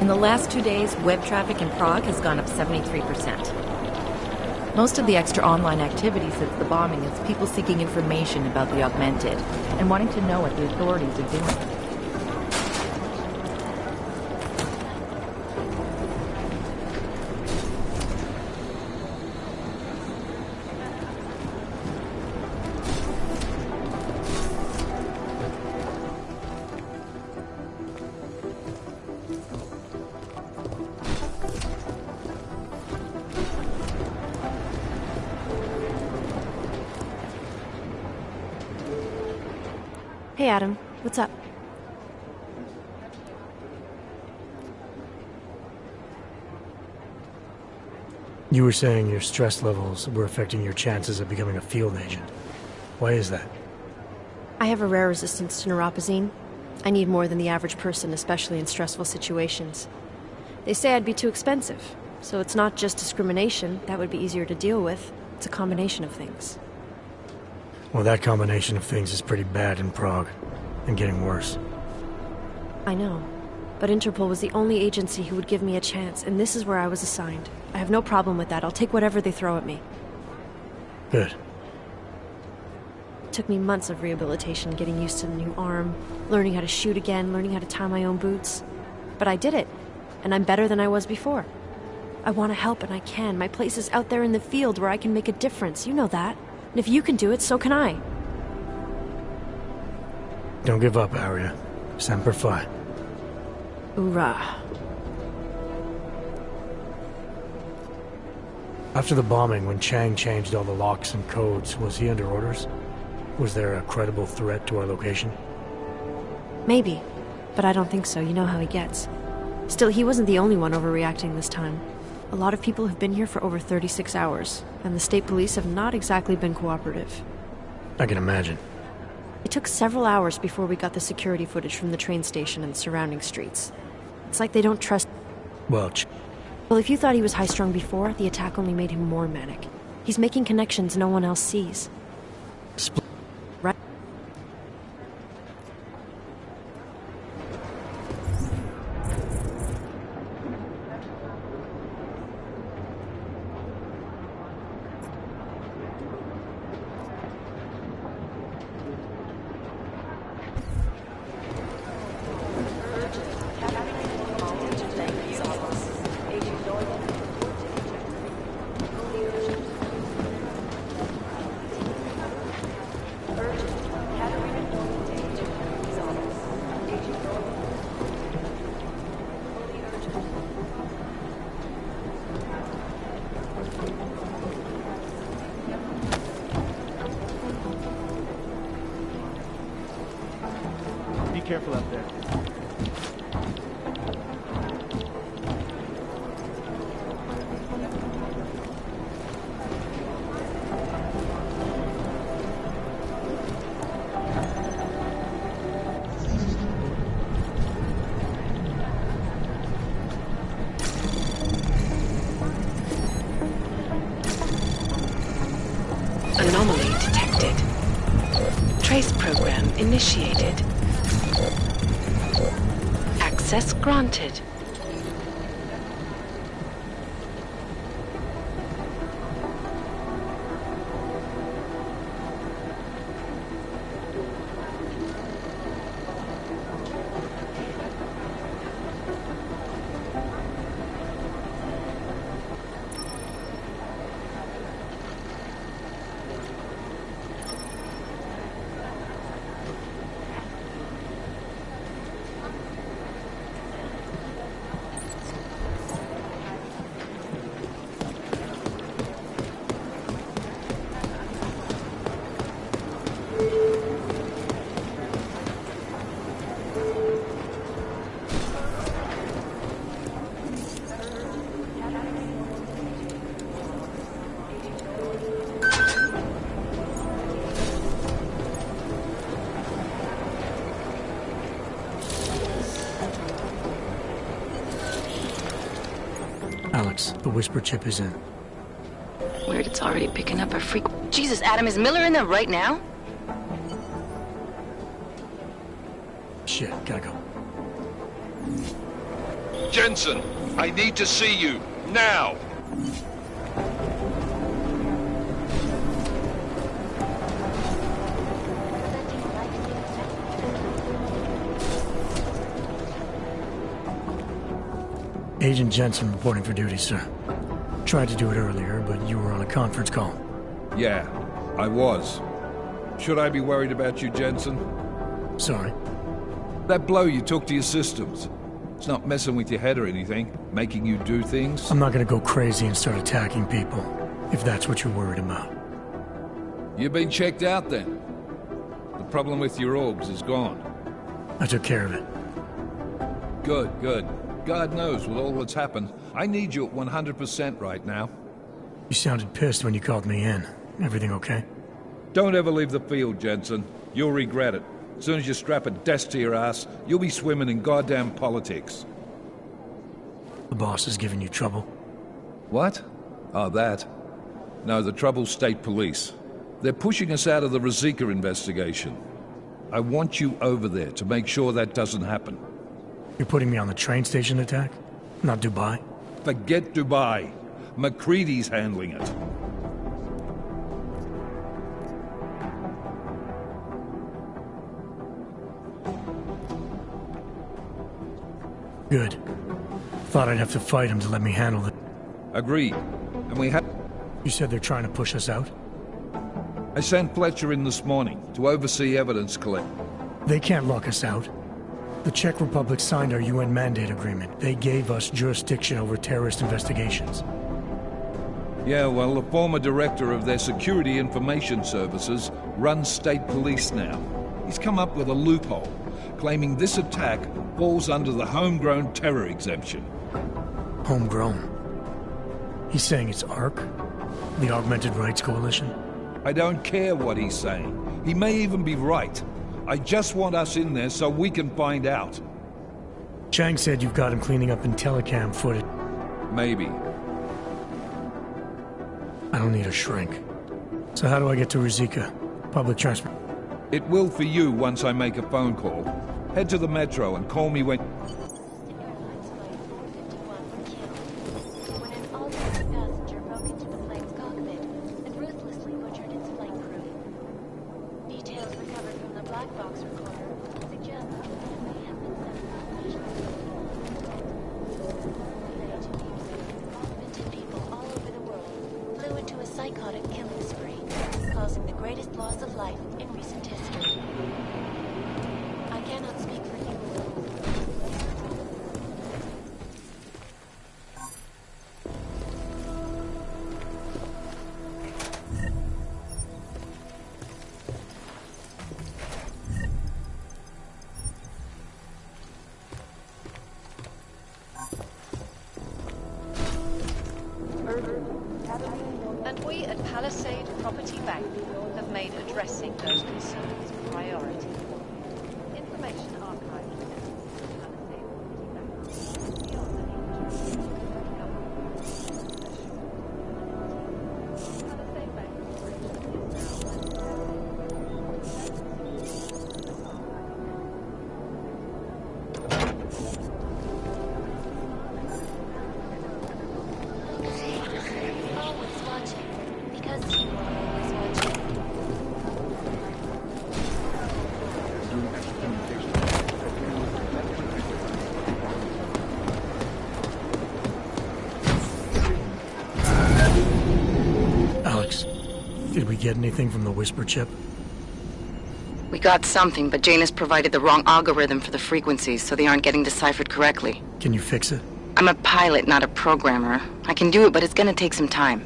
In the last 2 days, web traffic in Prague has gone up 73%. Most of the extra online activity since the bombing is people seeking information about the Augmented and wanting to know what the authorities are doing. Hey, Adam. What's up? You were saying your stress levels were affecting your chances of becoming a field agent. Why is that? I have a rare resistance to neuropozyne. I need more than the average person, especially in stressful situations. They say I'd be too expensive, so it's not just discrimination. That would be easier to deal with. It's a combination of things. Well, that combination of things is pretty bad in Prague, and getting worse. I know, but Interpol was the only agency who would give me a chance, and this is where I was assigned. I have no problem with that. I'll take whatever they throw at me. Good. It took me months of rehabilitation, getting used to the new arm, learning how to shoot again, learning how to tie my own boots. But I did it, and I'm better than I was before. I want to help, and I can. My place is out there in the field where I can make a difference. You know that. And if you can do it, so can I. Don't give up, Arya. Semper Fi. Hoorah. After the bombing, when Chang changed all the locks and codes, was he under orders? Was there a credible threat to our location? Maybe, but I don't think so. You know how he gets. Still, he wasn't the only one overreacting this time. A lot of people have been here for over 36 hours, and the state police have not exactly been cooperative. I can imagine. It took several hours before we got the security footage from the train station and the surrounding streets. It's like they don't trust... Welch. Well, if you thought he was high-strung before, the attack only made him more manic. He's making connections no one else sees. Right? Be careful up there. Anomaly detected. Trace program initiated. Access granted. Alex, the whisper chip is in. Weird, it's already picking up a freak. Jesus, Adam, is Miller in there right now? Shit, gotta go. Jensen, I need to see you, now! Agent Jensen reporting for duty, sir. Tried to do it earlier, but you were on a conference call. Yeah, I was. Should I be worried about you, Jensen? Sorry. That blow you took to your systems. It's not messing with your head or anything, making you do things. I'm not gonna go crazy and start attacking people, if that's what you're worried about. You've been checked out then. The problem with your orgs is gone. I took care of it. Good, good. God knows with all that's happened, I need you at 100% right now. You sounded pissed when you called me in. Everything okay? Don't ever leave the field, Jensen. You'll regret it. As soon as you strap a desk to your ass, you'll be swimming in goddamn politics. The boss is giving you trouble? What? Oh, that. No, the trouble's state police. They're pushing us out of the Rosika investigation. I want you over there to make sure that doesn't happen. You're putting me on the train station attack? Not Dubai? Forget Dubai. McCready's handling it. Good. Thought I'd have to fight him to let me handle it. Agreed. And we have... You said they're trying to push us out? I sent Fletcher in this morning to oversee evidence collect. They can't lock us out. The Czech Republic signed our UN mandate agreement. They gave us jurisdiction over terrorist investigations. Yeah, well, the former director of their security information services runs state police now. He's come up with a loophole, claiming this attack falls under the homegrown terror exemption. Homegrown? He's saying it's ARC? The Augmented Rights Coalition? I don't care what he's saying. He may even be right. I just want us in there so we can find out. Chang said you've got him cleaning up in telecam footage. Maybe. I don't need a shrink. So how do I get to Rizika? Public transport? It will for you once I make a phone call. Head to the metro and call me when... When an all-dressed passenger broke into the plane's cockpit and ruthlessly butchered its flight crew. Details recovered from the black box recorder suggest that it may have been Augmented people all over the world flew into a psychotic killing spree, causing the greatest loss of life in recent history. I cannot speak for you. And we at Palisade Property Bank have made addressing those concerns a priority. Information archived within Palisade Property Bank. Beyond the Palisade Bank Always watching, because you are always watching. Alex, did we get anything from the Whisper chip? We got something, but Jane has provided the wrong algorithm for the frequencies, so they aren't getting deciphered correctly. Can you fix it? I'm a pilot, not a programmer. I can do it, but it's gonna take some time.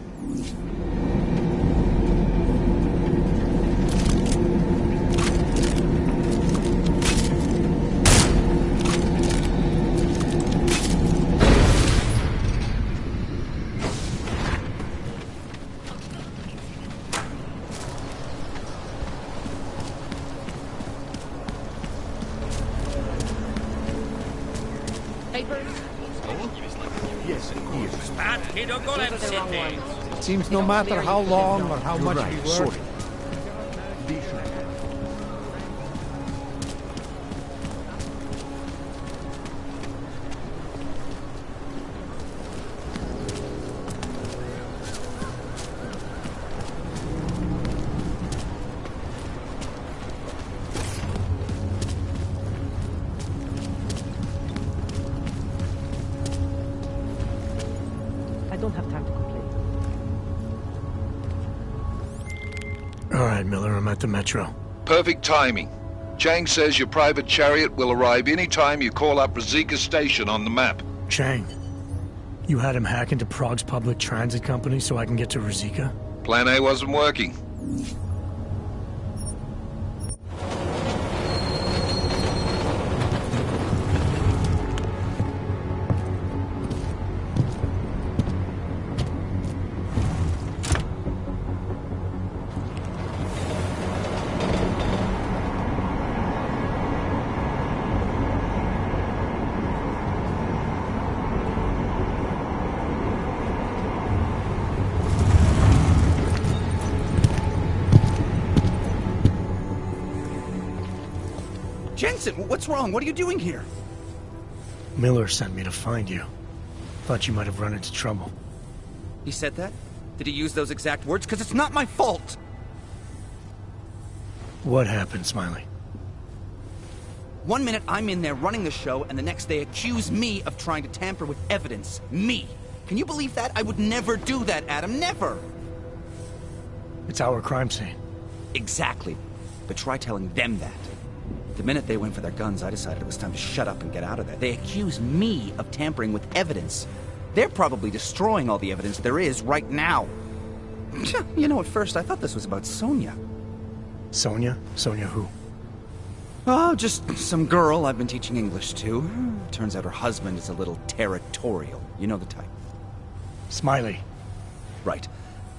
It seems no matter how long or how much we work, I don't have time to complain. All right, Miller, I'm at the metro. Perfect timing. Chang says your private chariot will arrive any time you call up Rizika Station on the map. Chang, you had him hack into Prague's public transit company so I can get to Rizika? Plan A wasn't working. Jensen, what's wrong? What are you doing here? Miller sent me to find you. Thought you might have run into trouble. He said that? Did he use those exact words? Because it's not my fault! What happened, Smiley? One minute I'm in there running the show, and the next they accuse me of trying to tamper with evidence. Me! Can you believe that? I would never do that, Adam. Never! It's our crime scene. Exactly. But try telling them that. The minute they went for their guns, I decided it was time to shut up and get out of there. They accuse me of tampering with evidence. They're probably destroying all the evidence there is right now. You know, at first I thought this was about Sonia. Sonia? Sonia who? Oh, just some girl I've been teaching English to. Turns out her husband is a little territorial. You know the type. Smiley. Right.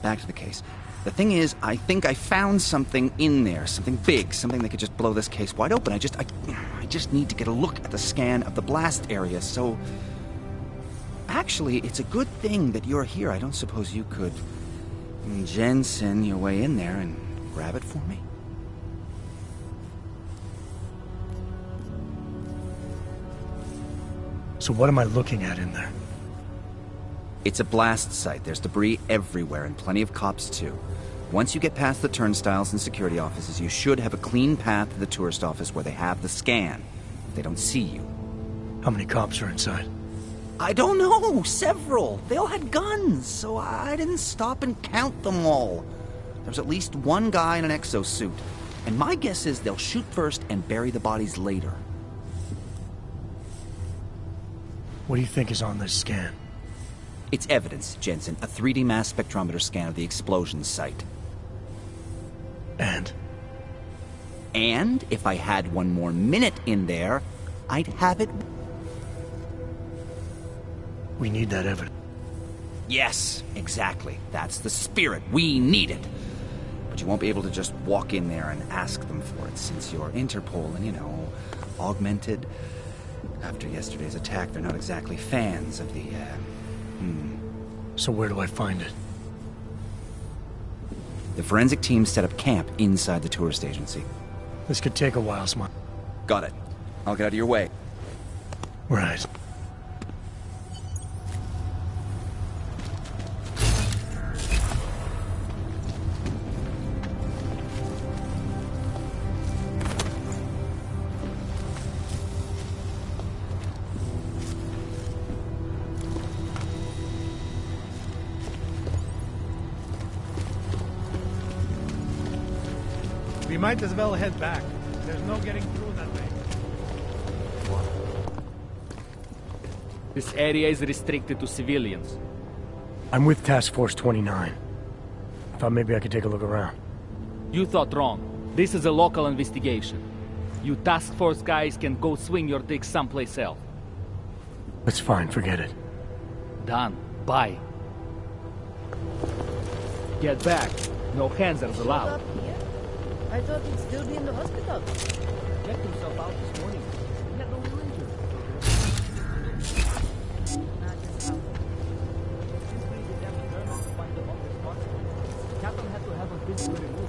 Back to the case. The thing is, I think I found something in there. Something big. Something that could just blow this case wide open. I just need to get a look at the scan of the blast area, so... Actually, it's a good thing that you're here. I don't suppose you could... Jensen your way in there and grab it for me? So what am I looking at in there? It's a blast site. There's debris everywhere, and plenty of cops, too. Once you get past the turnstiles and security offices, you should have a clean path to the tourist office where they have the scan. They don't see you. How many cops are inside? I don't know. Several. They all had guns, so I didn't stop and count them all. There's at least one guy in an exosuit. And my guess is they'll shoot first and bury the bodies later. What do you think is on this scan? It's evidence, Jensen. A 3D mass spectrometer scan of the explosion site. And? And if I had one more minute in there, I'd have it... We need that evidence. Yes, exactly. That's the spirit. We need it. But you won't be able to just walk in there and ask them for it, since you're Interpol and, you know, augmented. After yesterday's attack, they're not exactly fans of the, So where do I find it? The forensic team set up camp inside the tourist agency. This could take a while, Smart. Got it. I'll get out of your way. Right. We might as well head back. There's no getting through that way. This area is restricted to civilians. I'm with Task Force 29. I thought maybe I could take a look around. You thought wrong. This is a local investigation. You task force guys can go swing your dick someplace else. That's fine, forget it. Done. Bye. Get back. No hands are allowed. I thought he'd still be in the hospital. Checked himself out this morning. He had no real injury. Captain had to have a physical removal.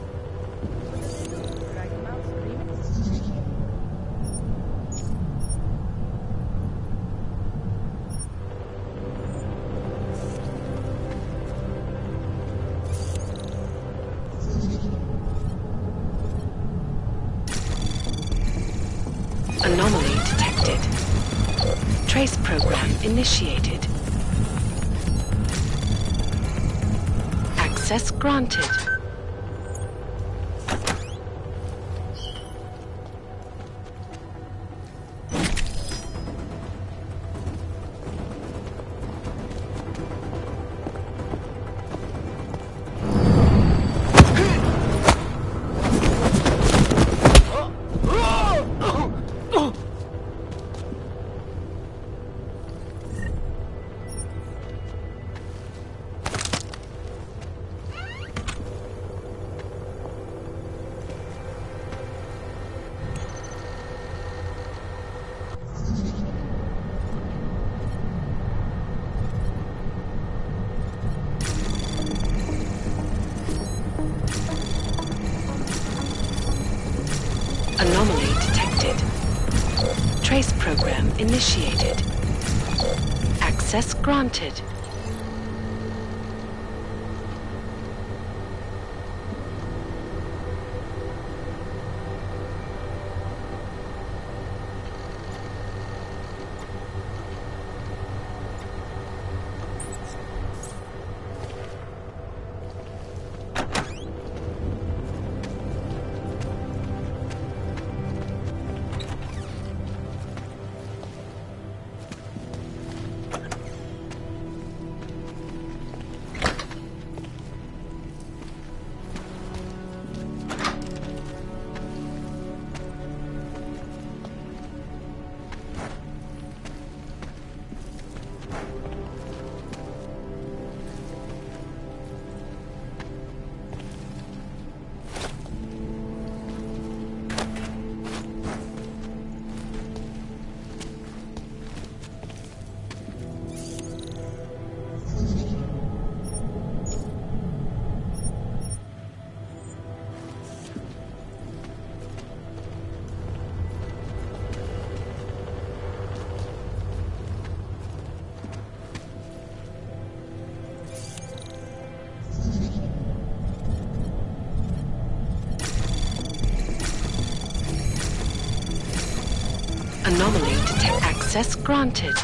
Drag him out, scream. Anomaly detected. Trace program initiated. Access granted. Anomaly detected. Trace program initiated. Access granted. Anomaly detect. Access granted.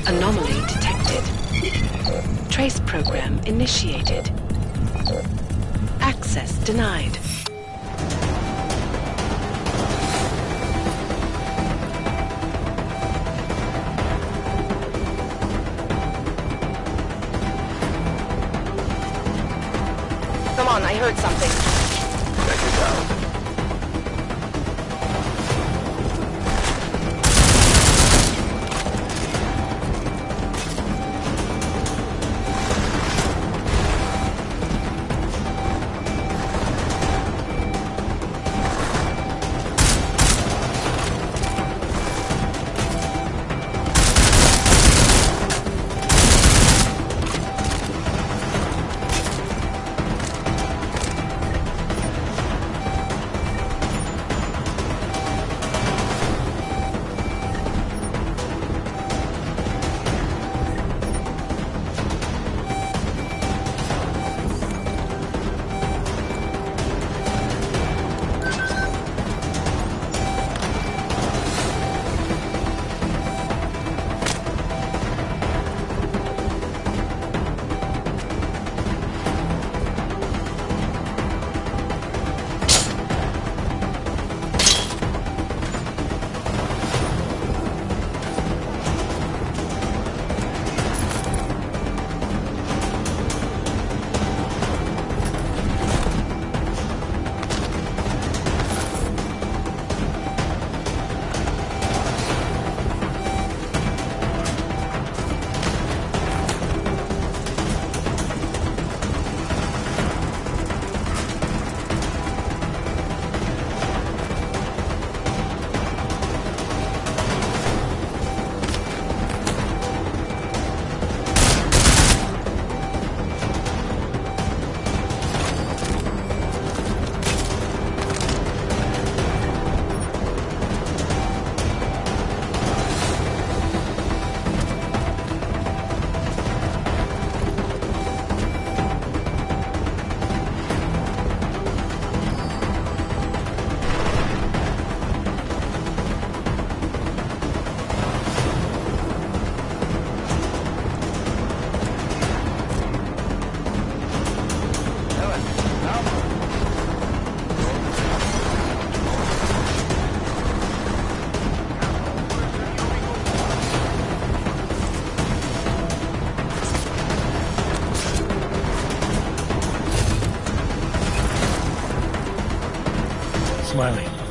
Anomaly detected. Trace program initiated. Access denied. Come on, I heard something. Check it out.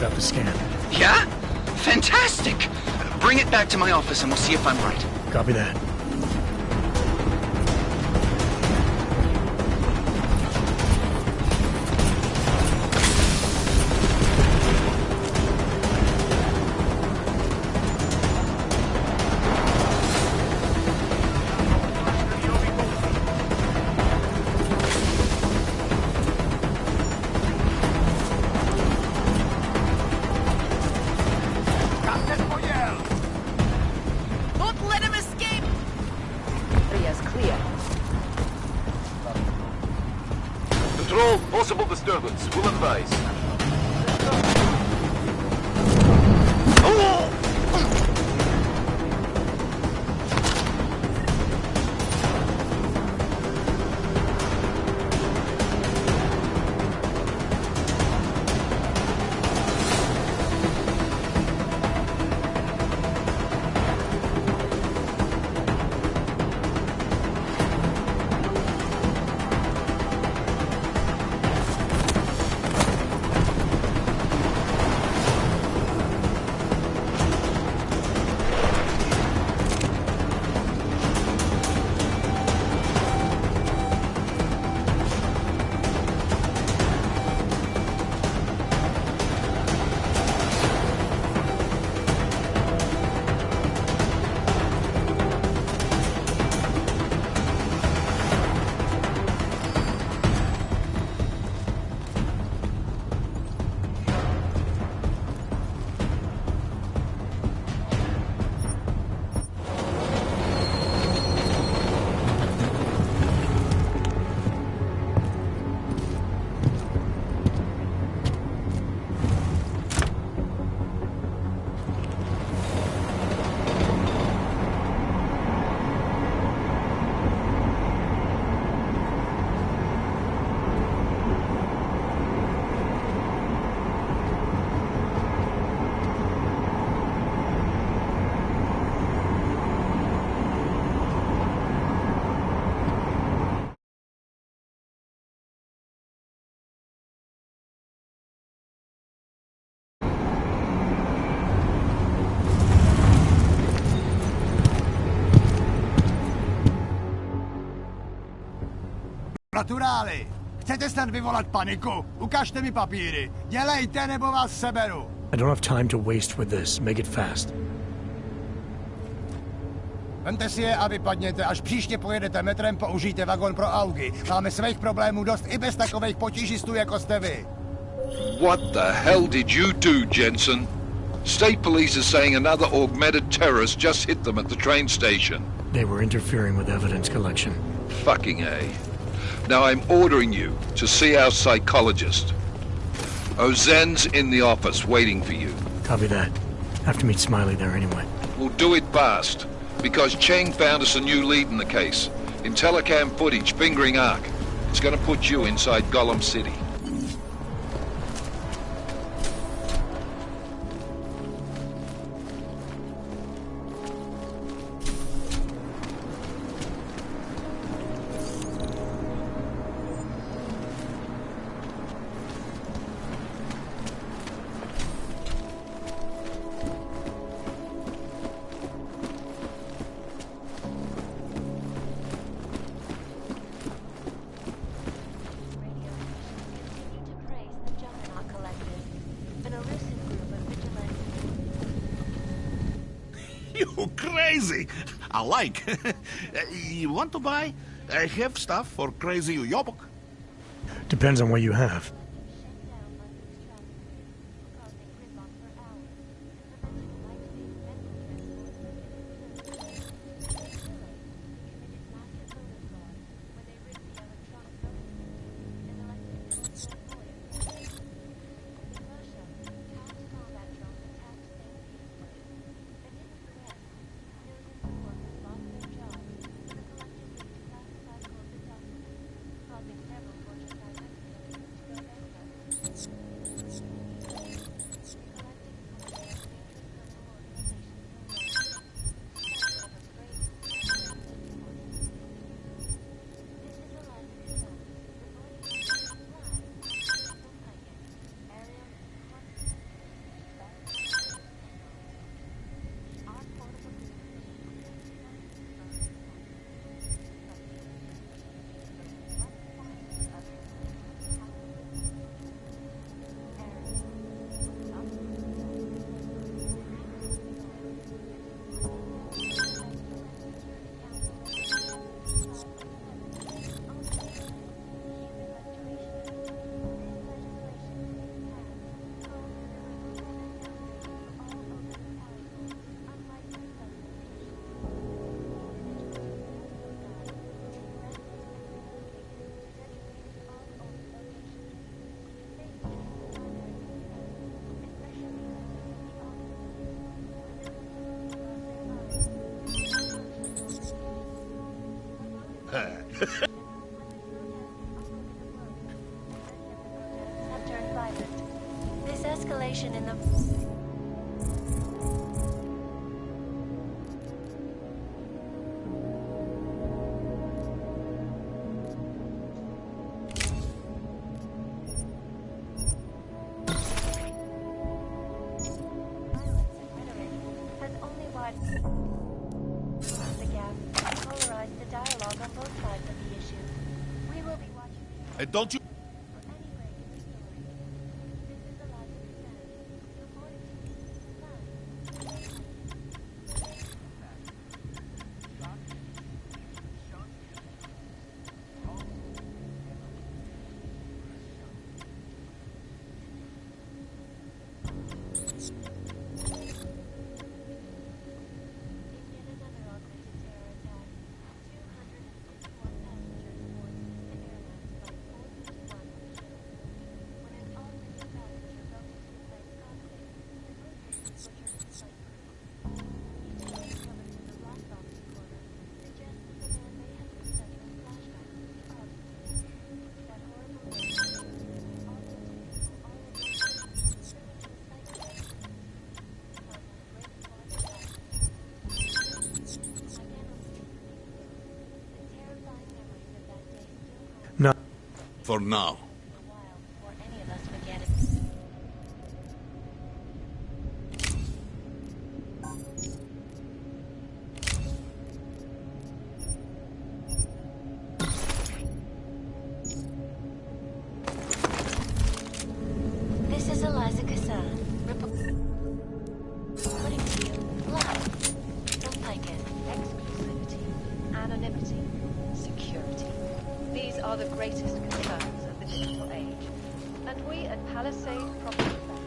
got the scan. Yeah? Fantastic! Bring it back to my office and we'll see if I'm right. Copy that. Don't let him escape! Area's clear. Control, possible disturbance. Will advise. Naturáli, chcete snad vyvolat paniku? Ukažte mi papíry. Dělejte, nebo vás seberu. I don't have time to waste with this. Make it fast. Vemte si je a vypadněte. Až příště pojedete metrem, použijte vagon pro augy. Máme svých problémů dost i bez takových potížistů, jako jste vy. What the hell did you do, Jensen? State police is saying another augmented terrorist just hit them at the train station. They were interfering with evidence collection. Fucking A. Now I'm ordering you to see our psychologist. Ozen's in the office waiting for you. Copy that. Have to meet Smiley there anyway. We'll do it fast, because Cheng found us a new lead in the case. In telecam footage fingering Ark. It's gonna put you inside Gollum City. You crazy! I like. You want to buy? I have stuff for crazy Yobok. Depends on what you have. Have turned violent. This escalation in the... has only widened the gap and polarized the dialogue on both sides of the issue. We will be watching... And don't you... No. For now. This is Eliza Kassan. Reporting to you live from Piken. Exclusivity, anonymity, security. These are the greatest concerns of the digital age. And we at Palisade Property Bank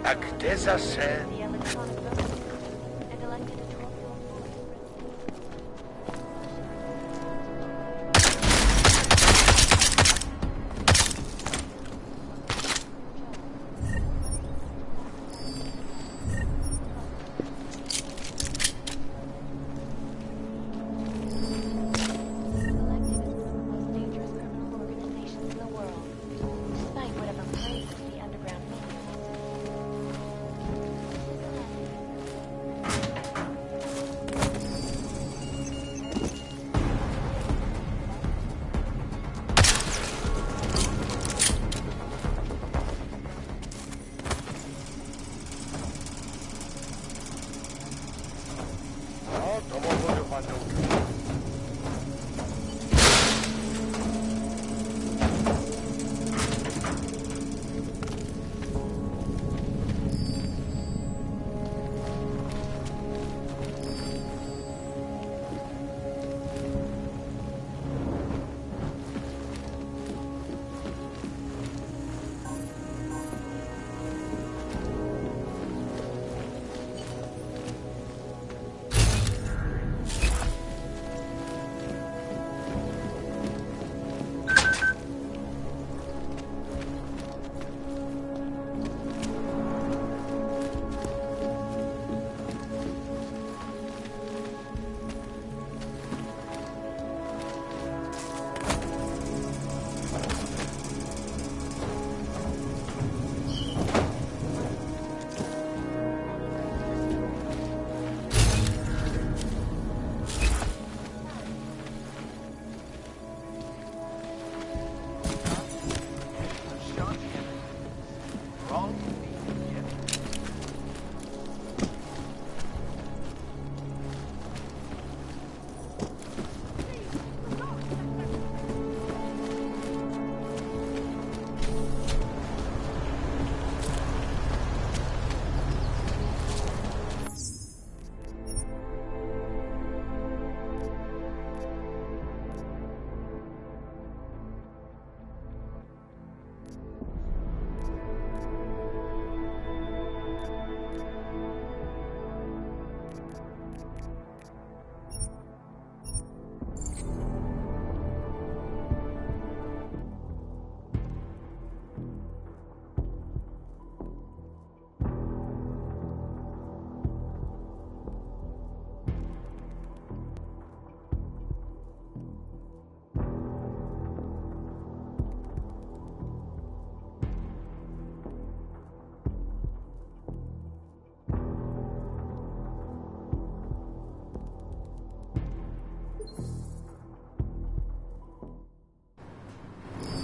Acteza said.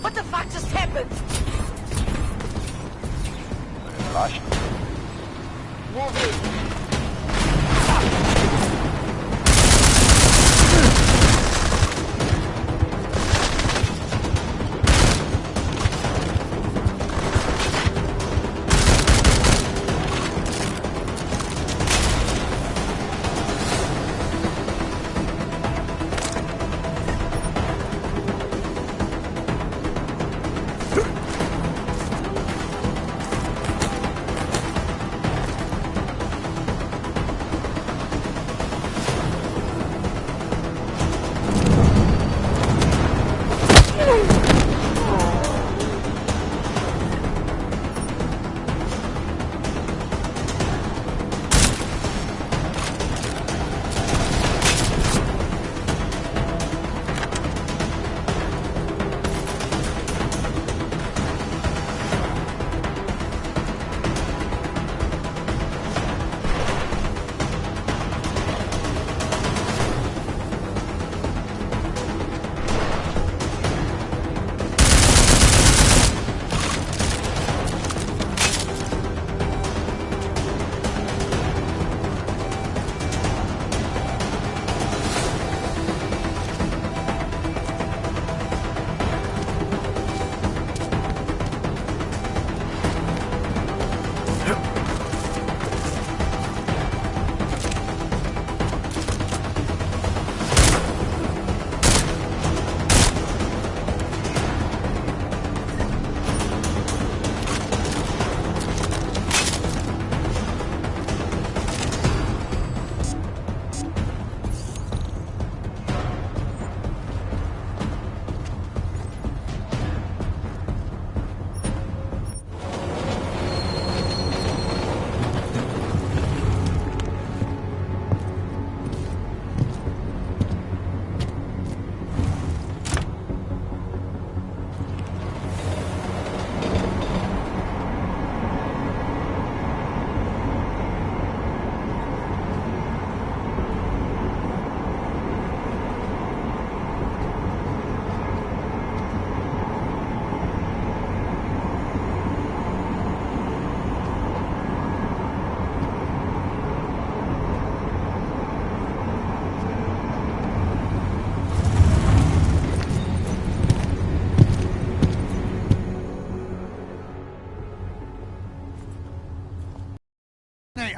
What the fuck just happened? Flash. Move it.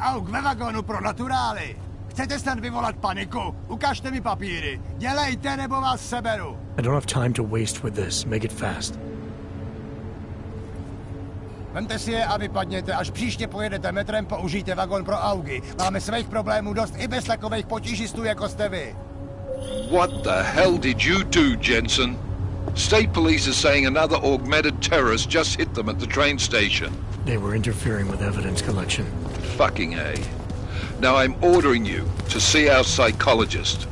auk ve vagonu pro naturály. Chcete snad vyvolat paniku? Ukažte mi papíry. Dělejte, nebo vás seberu. I don't have time to waste with this. Make it fast. Vemte si je a vypadněte. Až příště pojedete metrem, použijte vagon pro augy. Máme svých problémů dost i bez takových potížistů, jako jste vy. What the hell did you do, Jensen? State police are saying another augmented terrorist just hit them at the train station. They were interfering with evidence collection. Fucking A. Now I'm ordering you to see our psychologist.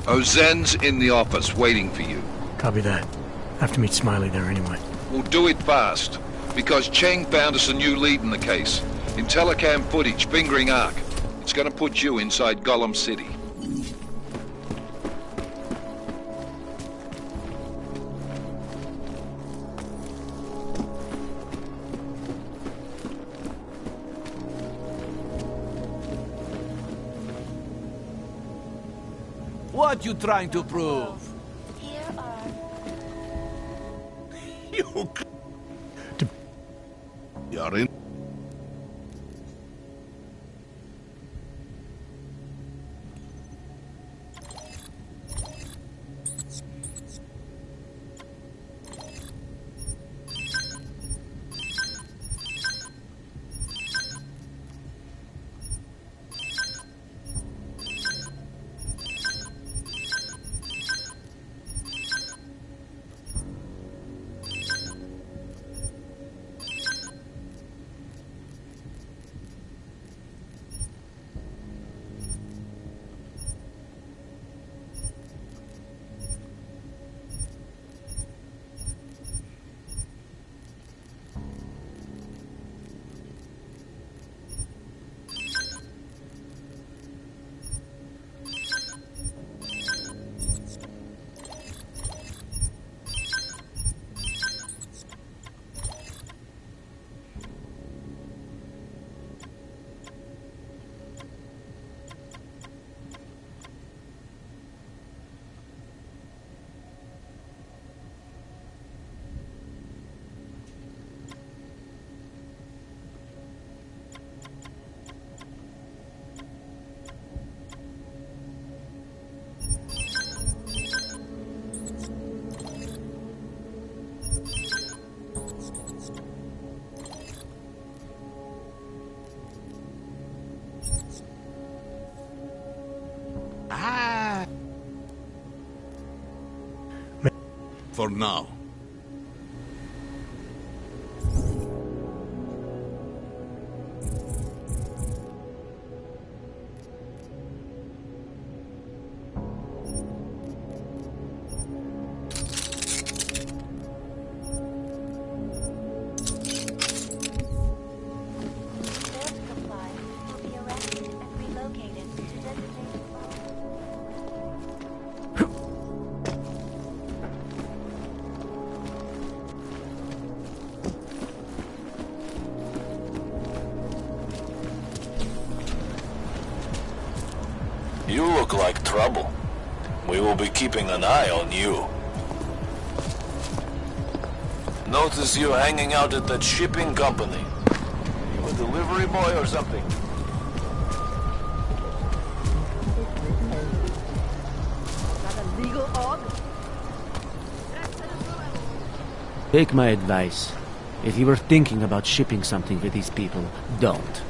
Ozen's in the office waiting for you. Copy that. Have to meet Smiley there anyway. We'll do it fast, because Cheng found us a new lead in the case. In telecam footage fingering Ark. It's gonna put you inside Gollum City. What you trying to prove? Here are... You're in. For now. You look like trouble. We will be keeping an eye on you. Notice you hanging out at that shipping company. You a delivery boy or something? Take my advice. If you were thinking about shipping something for these people, don't.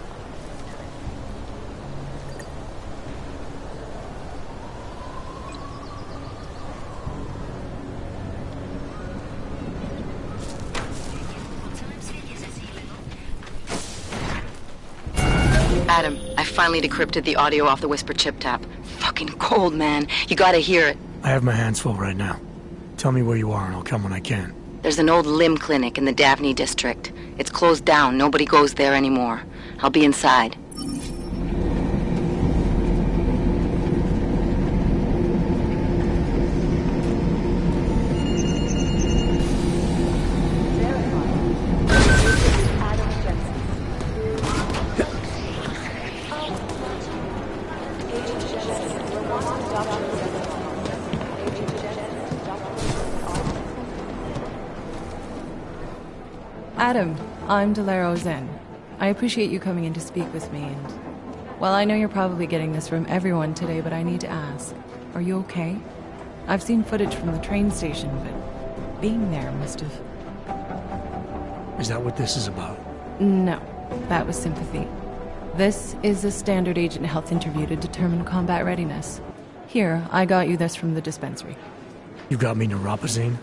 Adam, I finally decrypted the audio off the Whisper chip tap. Fucking cold, man. You gotta hear it. I have my hands full right now. Tell me where you are and I'll come when I can. There's an old limb clinic in the Daphne district. It's closed down. Nobody goes there anymore. I'll be inside. Adam, I'm Delaro Zen. I appreciate you coming in to speak with me, and... Well, I know you're probably getting this from everyone today, but I need to ask. Are you okay? I've seen footage from the train station, but being there must have... Is that what this is about? No, that was sympathy. This is a standard agent health interview to determine combat readiness. Here, I got you this from the dispensary. You got me neuropazine?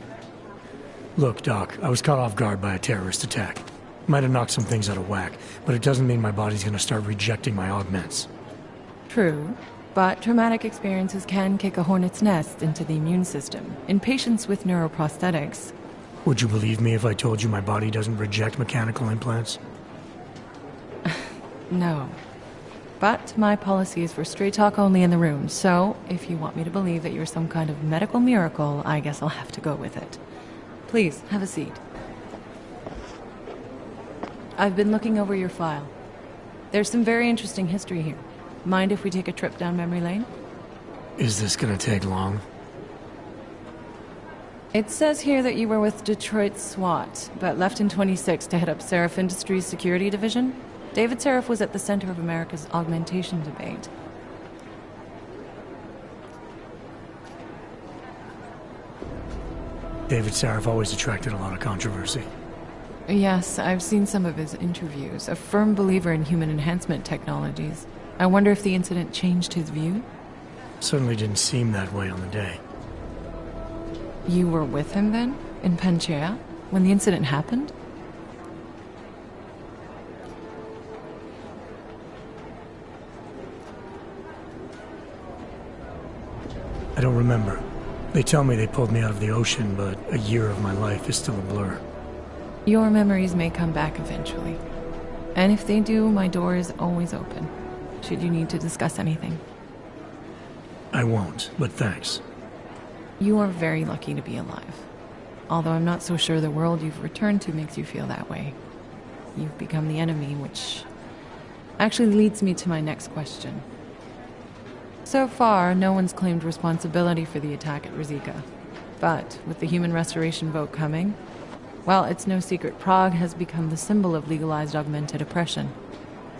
Look, Doc, I was caught off guard by a terrorist attack. Might have knocked some things out of whack, but it doesn't mean my body's gonna start rejecting my augments. True, but traumatic experiences can kick a hornet's nest into the immune system. In patients with neuroprosthetics... Would you believe me if I told you my body doesn't reject mechanical implants? No. But my policy is for straight talk only in the room, so if you want me to believe that you're some kind of medical miracle, I guess I'll have to go with it. Please, have a seat. I've been looking over your file. There's some very interesting history here. Mind if we take a trip down memory lane? Is this gonna take long? It says here that you were with Detroit SWAT, but left in 26 to head up Seraph Industries' security division. David Seraph was at the center of America's augmentation debate. David Seraph always attracted a lot of controversy. Yes, I've seen some of his interviews. A firm believer in human enhancement technologies. I wonder if the incident changed his view? Certainly didn't seem that way on the day. You were with him then? In Panchea? When the incident happened? I don't remember. They tell me they pulled me out of the ocean, but a year of my life is still a blur. Your memories may come back eventually. And if they do, my door is always open, should you need to discuss anything. I won't, but thanks. You are very lucky to be alive. Although I'm not so sure the world you've returned to makes you feel that way. You've become the enemy, which actually leads me to my next question. So far, no one's claimed responsibility for the attack at Rizika. But with the human restoration vote coming, well, it's no secret Prague has become the symbol of legalized augmented oppression.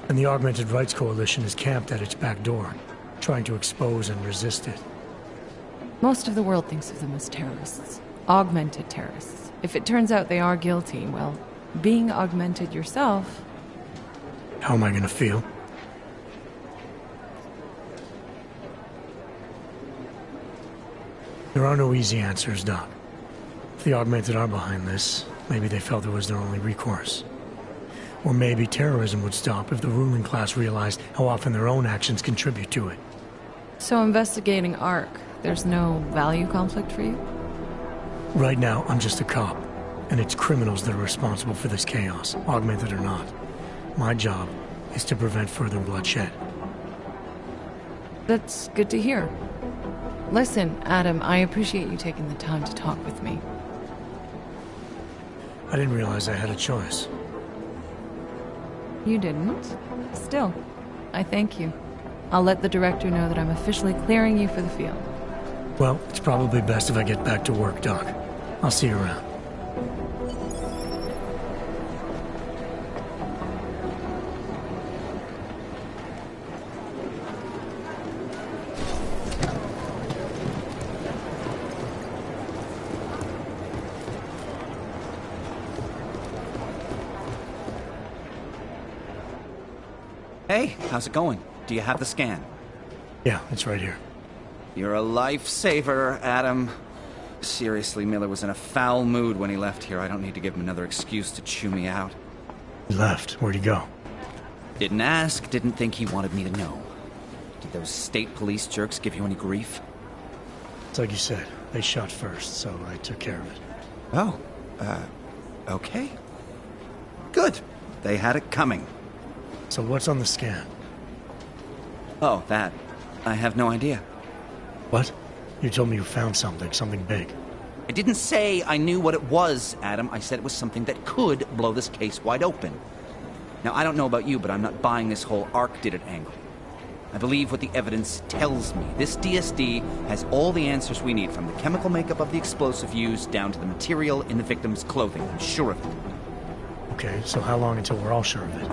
And the Augmented Rights Coalition is camped at its back door, trying to expose and resist it. Most of the world thinks of them as terrorists. Augmented terrorists. If it turns out they are guilty, well, being augmented yourself... How am I gonna feel? There are no easy answers, Doc. If the Augmented are behind this, maybe they felt it was their only recourse. Or maybe terrorism would stop if the ruling class realized how often their own actions contribute to it. So investigating ARC, there's no value conflict for you? Right now, I'm just a cop, and it's criminals that are responsible for this chaos, augmented or not. My job is to prevent further bloodshed. That's good to hear. Listen, Adam, I appreciate you taking the time to talk with me. I didn't realize I had a choice. You didn't? Still, I thank you. I'll let the director know that I'm officially clearing you for the field. Well, it's probably best if I get back to work, Doc. I'll see you around. Hey, how's it going? Do you have the scan? Yeah, it's right here. You're a lifesaver, Adam. Seriously, Miller was in a foul mood when he left here. I don't need to give him another excuse to chew me out. He left. Where'd he go? Didn't ask, didn't think he wanted me to know. Did those state police jerks give you any grief? It's like you said. They shot first, so I took care of it. Oh, okay. Good. They had it coming. So what's on the scan? Oh, that. I have no idea. What? You told me you found something big. I didn't say I knew what it was, Adam. I said it was something that could blow this case wide open. Now, I don't know about you, but I'm not buying this whole ARC did it angle. I believe what the evidence tells me. This DSD has all the answers we need, from the chemical makeup of the explosive used down to the material in the victim's clothing. I'm sure of it. Okay, so how long until we're all sure of it?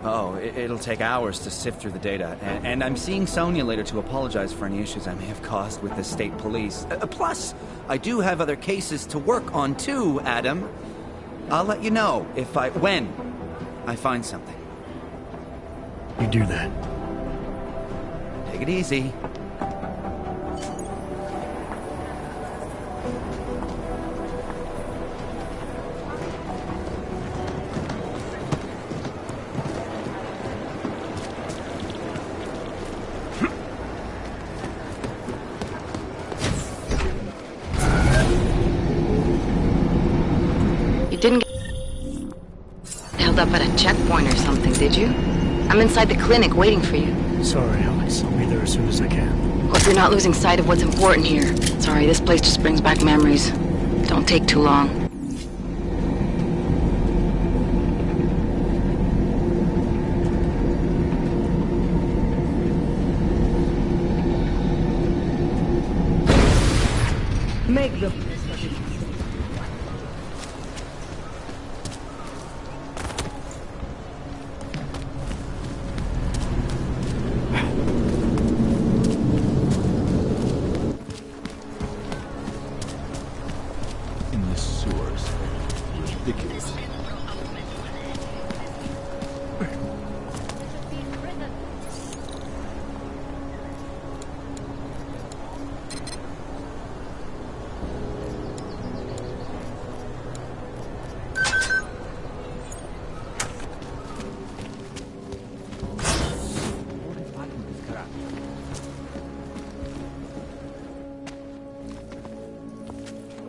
Oh, it'll take hours to sift through the data, and I'm seeing Sonia later to apologize for any issues I may have caused with the state police. Plus, I do have other cases to work on too, Adam. I'll let you know when I find something. You do that. Take it easy. You didn't get held up at a checkpoint or something, did you? I'm inside the clinic waiting for you. Sorry, Alex. I'll be there as soon as I can. Hope you're not losing sight of what's important here. Sorry, this place just brings back memories. Don't take too long. Make them. In the sewers. Ridiculous.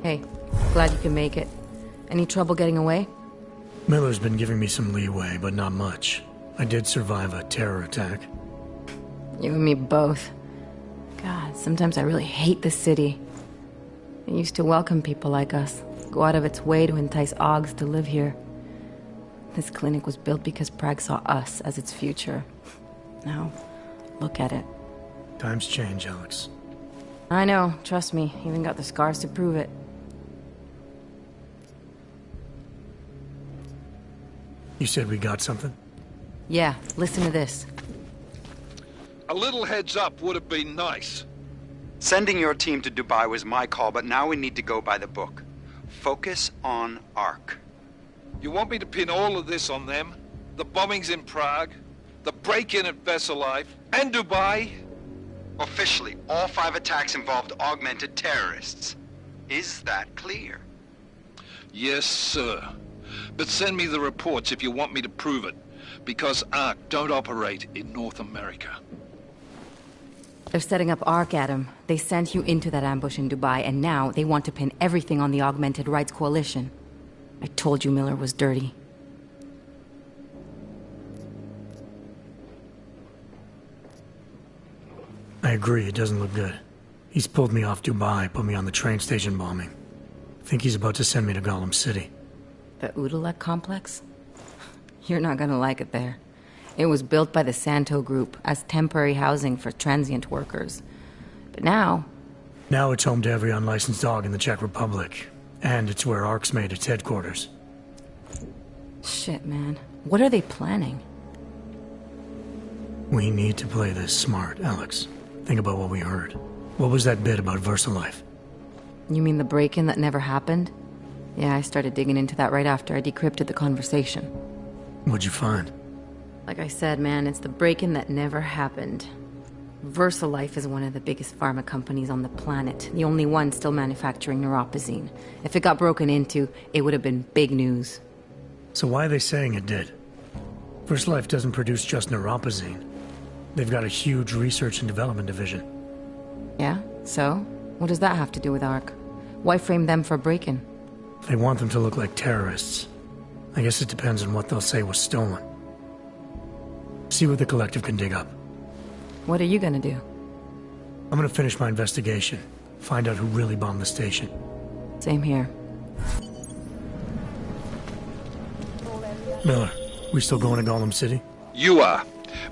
Hey, glad you can make it. Any trouble getting away? Miller's been giving me some leeway, but not much. I did survive a terror attack. You and me both. God, sometimes I really hate this city. It used to welcome people like us, go out of its way to entice Augs to live here. This clinic was built because Prague saw us as its future. Now, look at it. Times change, Alex. I know, trust me, even got the scars to prove it. You said we got something? Yeah, listen to this. A little heads up would have been nice. Sending your team to Dubai was my call, but now we need to go by the book. Focus on Ark. You want me to pin all of this on them? The bombings in Prague, the break-in at Vesellife, and Dubai? Officially, all 5 attacks involved augmented terrorists. Is that clear? Yes, sir. But send me the reports if you want me to prove it, because Ark don't operate in North America. They're setting up Ark, Adam. They sent you into that ambush in Dubai, and now they want to pin everything on the Augmented Rights Coalition. I told you Miller was dirty. I agree, it doesn't look good. He's pulled me off Dubai, put me on the train station bombing. I think he's about to send me to Gollum City. The Udalek complex? You're not gonna like it there. It was built by the Santo Group as temporary housing for transient workers. But now... Now it's home to every unlicensed dog in the Czech Republic. And it's where Ark's made its headquarters. Shit, man. What are they planning? We need to play this smart, Alex. Think about what we heard. What was that bit about Versalife? You mean the break-in that never happened? Yeah, I started digging into that right after I decrypted the conversation. What'd you find? Like I said, man, it's the break-in that never happened. Versalife is one of the biggest pharma companies on the planet, the only one still manufacturing neuropozyne. If it got broken into, it would have been big news. So why are they saying it did? Versalife doesn't produce just neuropozyne. They've got a huge research and development division. Yeah? So? What does that have to do with Ark? Why frame them for break-in? They want them to look like terrorists. I guess it depends on what they'll say was stolen. See what the collective can dig up. What are you gonna do? I'm gonna finish my investigation. Find out who really bombed the station. Same here. Miller, we still going to Gollum City? You are.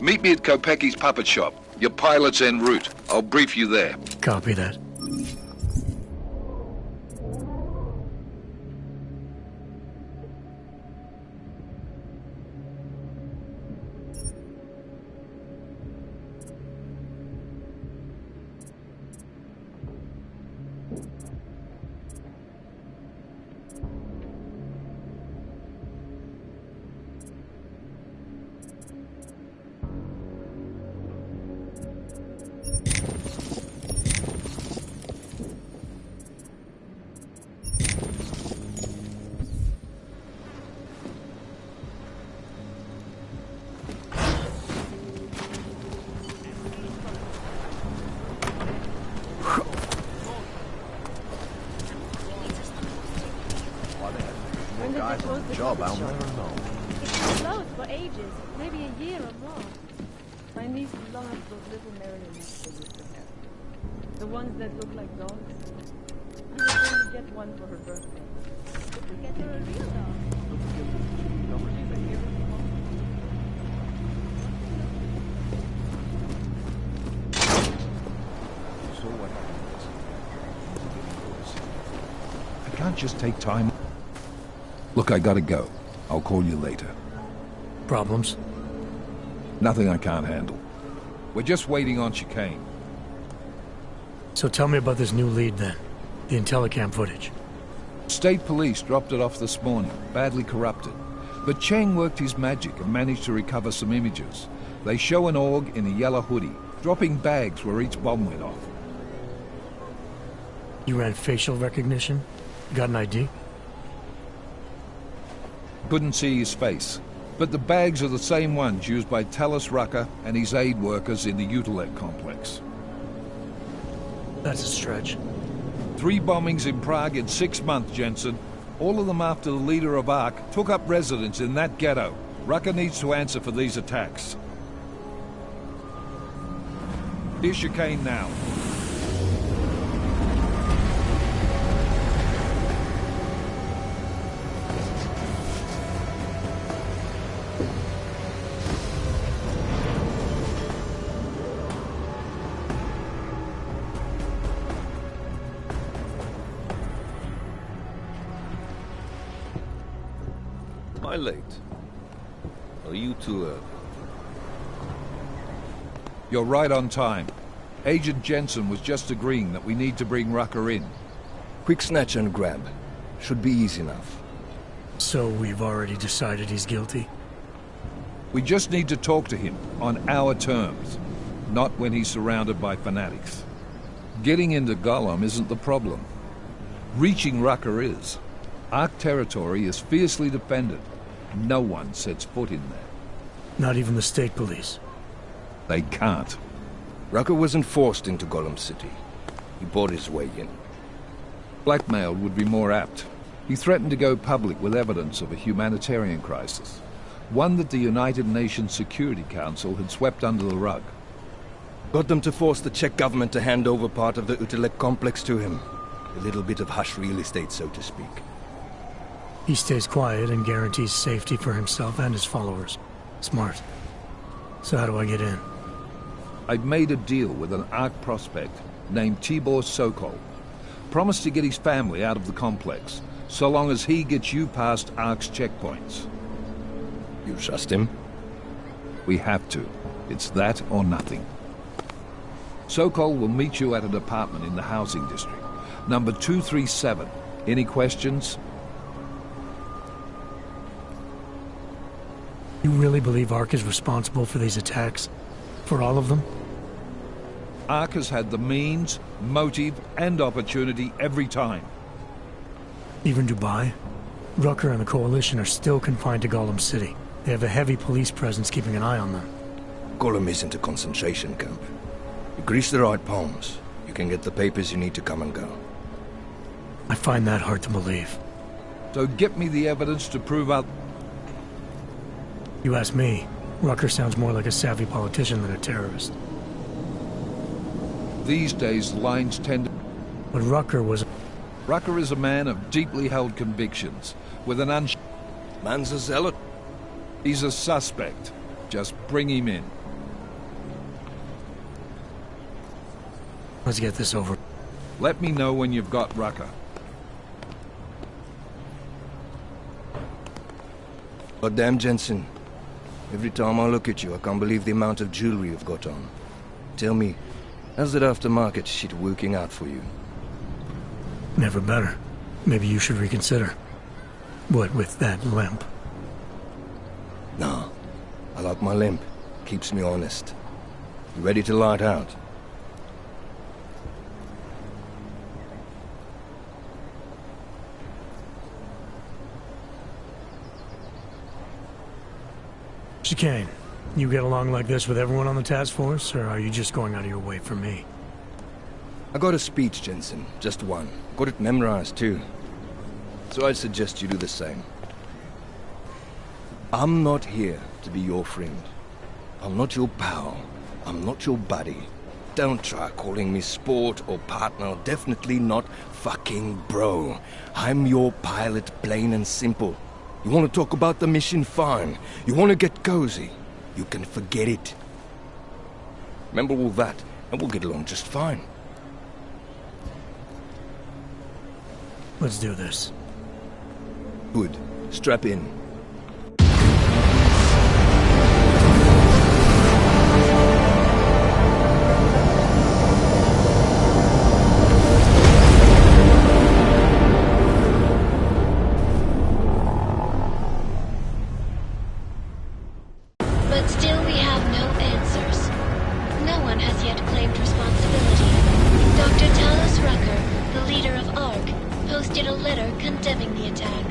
Meet me at Kopecki's puppet shop. Your pilot's en route. I'll brief you there. Copy that. job, I'll never know. It's been closed for ages, maybe a year or more. My niece loves those little marionettes they used to have. The ones that look like dogs. I'm going to get one for her birthday. We get her a real dog. So what happens? I can't just take time. Look, I gotta go. I'll call you later. Problems? Nothing I can't handle. We're just waiting on chicane. So tell me about this new lead then. The Intellicam footage. State police dropped it off this morning, badly corrupted. But Cheng worked his magic and managed to recover some images. They show an org in a yellow hoodie, dropping bags where each bomb went off. You ran facial recognition? Got an ID? Couldn't see his face, but the bags are the same ones used by Talos Rucker and his aid workers in the Utilec complex. That's a stretch. 3 bombings in Prague in 6 months, Jensen. All of them after the leader of ARC took up residence in that ghetto. Rucker needs to answer for these attacks. Here's chicane now. Am I late? Are you too early? You're right on time. Agent Jensen was just agreeing that we need to bring Rucker in. Quick snatch and grab. Should be easy enough. So we've already decided he's guilty? We just need to talk to him on our terms, not when he's surrounded by fanatics. Getting into Gollum isn't the problem. Reaching Rucker is. ARC territory is fiercely defended. No one sets foot in there. Not even the state police? They can't. Rucker wasn't forced into Gollum City. He bought his way in. Blackmailed would be more apt. He threatened to go public with evidence of a humanitarian crisis. One that the United Nations Security Council had swept under the rug. Got them to force the Czech government to hand over part of the Utilec complex to him. A little bit of hush real estate, so to speak. He stays quiet and guarantees safety for himself and his followers. Smart. So how do I get in? I've made a deal with an ARC prospect named Tibor Sokol. Promised to get his family out of the complex, so long as he gets you past ARC's checkpoints. You trust him? We have to. It's that or nothing. Sokol will meet you at an apartment in the housing district. Number 237. Any questions? You really believe ARC is responsible for these attacks? For all of them? ARC has had the means, motive, and opportunity every time. Even Dubai? Rucker and the Coalition are still confined to Gollum City. They have a heavy police presence keeping an eye on them. Gollum isn't a concentration camp. You grease the right palms, you can get the papers you need to come and go. I find that hard to believe. So get me the evidence to prove out... You ask me, Rucker sounds more like a savvy politician than a terrorist. These days, lines tend to... But Rucker was... Rucker is a man of deeply held convictions, with an Man's a zealot. He's a suspect. Just bring him in. Let's get this over. Let me know when you've got Rucker. But damn, Jensen. Every time I look at you, I can't believe the amount of jewelry you've got on. Tell me, how's that aftermarket shit working out for you? Never better. Maybe you should reconsider. What with that limp? No. I like my limp. Keeps me honest. You ready to light out? Chicane, you get along like this with everyone on the task force, or are you just going out of your way for me? I got a speech, Jensen. Just one. Got it memorized, too. So I'd suggest you do the same. I'm not here to be your friend. I'm not your pal. I'm not your buddy. Don't try calling me sport or partner. Definitely not fucking bro. I'm your pilot, plain and simple. You want to talk about the mission? Fine. You want to get cozy? You can forget it. Remember all that, and we'll get along just fine. Let's do this. Good. Strap in. But still we have no answers. No one has yet claimed responsibility. Dr. Talos Rucker, the leader of ARC, posted a letter condemning the attack.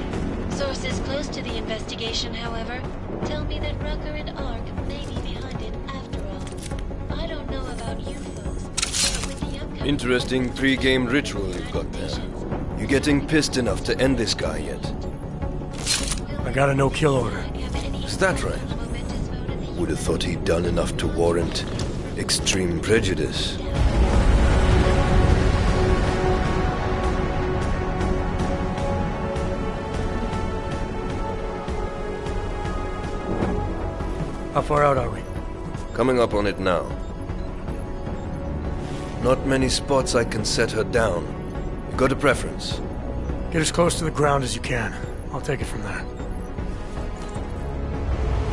Sources close to the investigation, however, tell me that Rucker and ARC may be behind it after all. I don't know about you folks, but with the upcoming... Interesting pre-game ritual you've got there. You getting pissed enough to end this guy yet? I got a no-kill order. Is that right? Would have thought he'd done enough to warrant extreme prejudice. How far out are we? Coming up on it now. Not many spots I can set her down. You got a preference? Get as close to the ground as you can. I'll take it from there.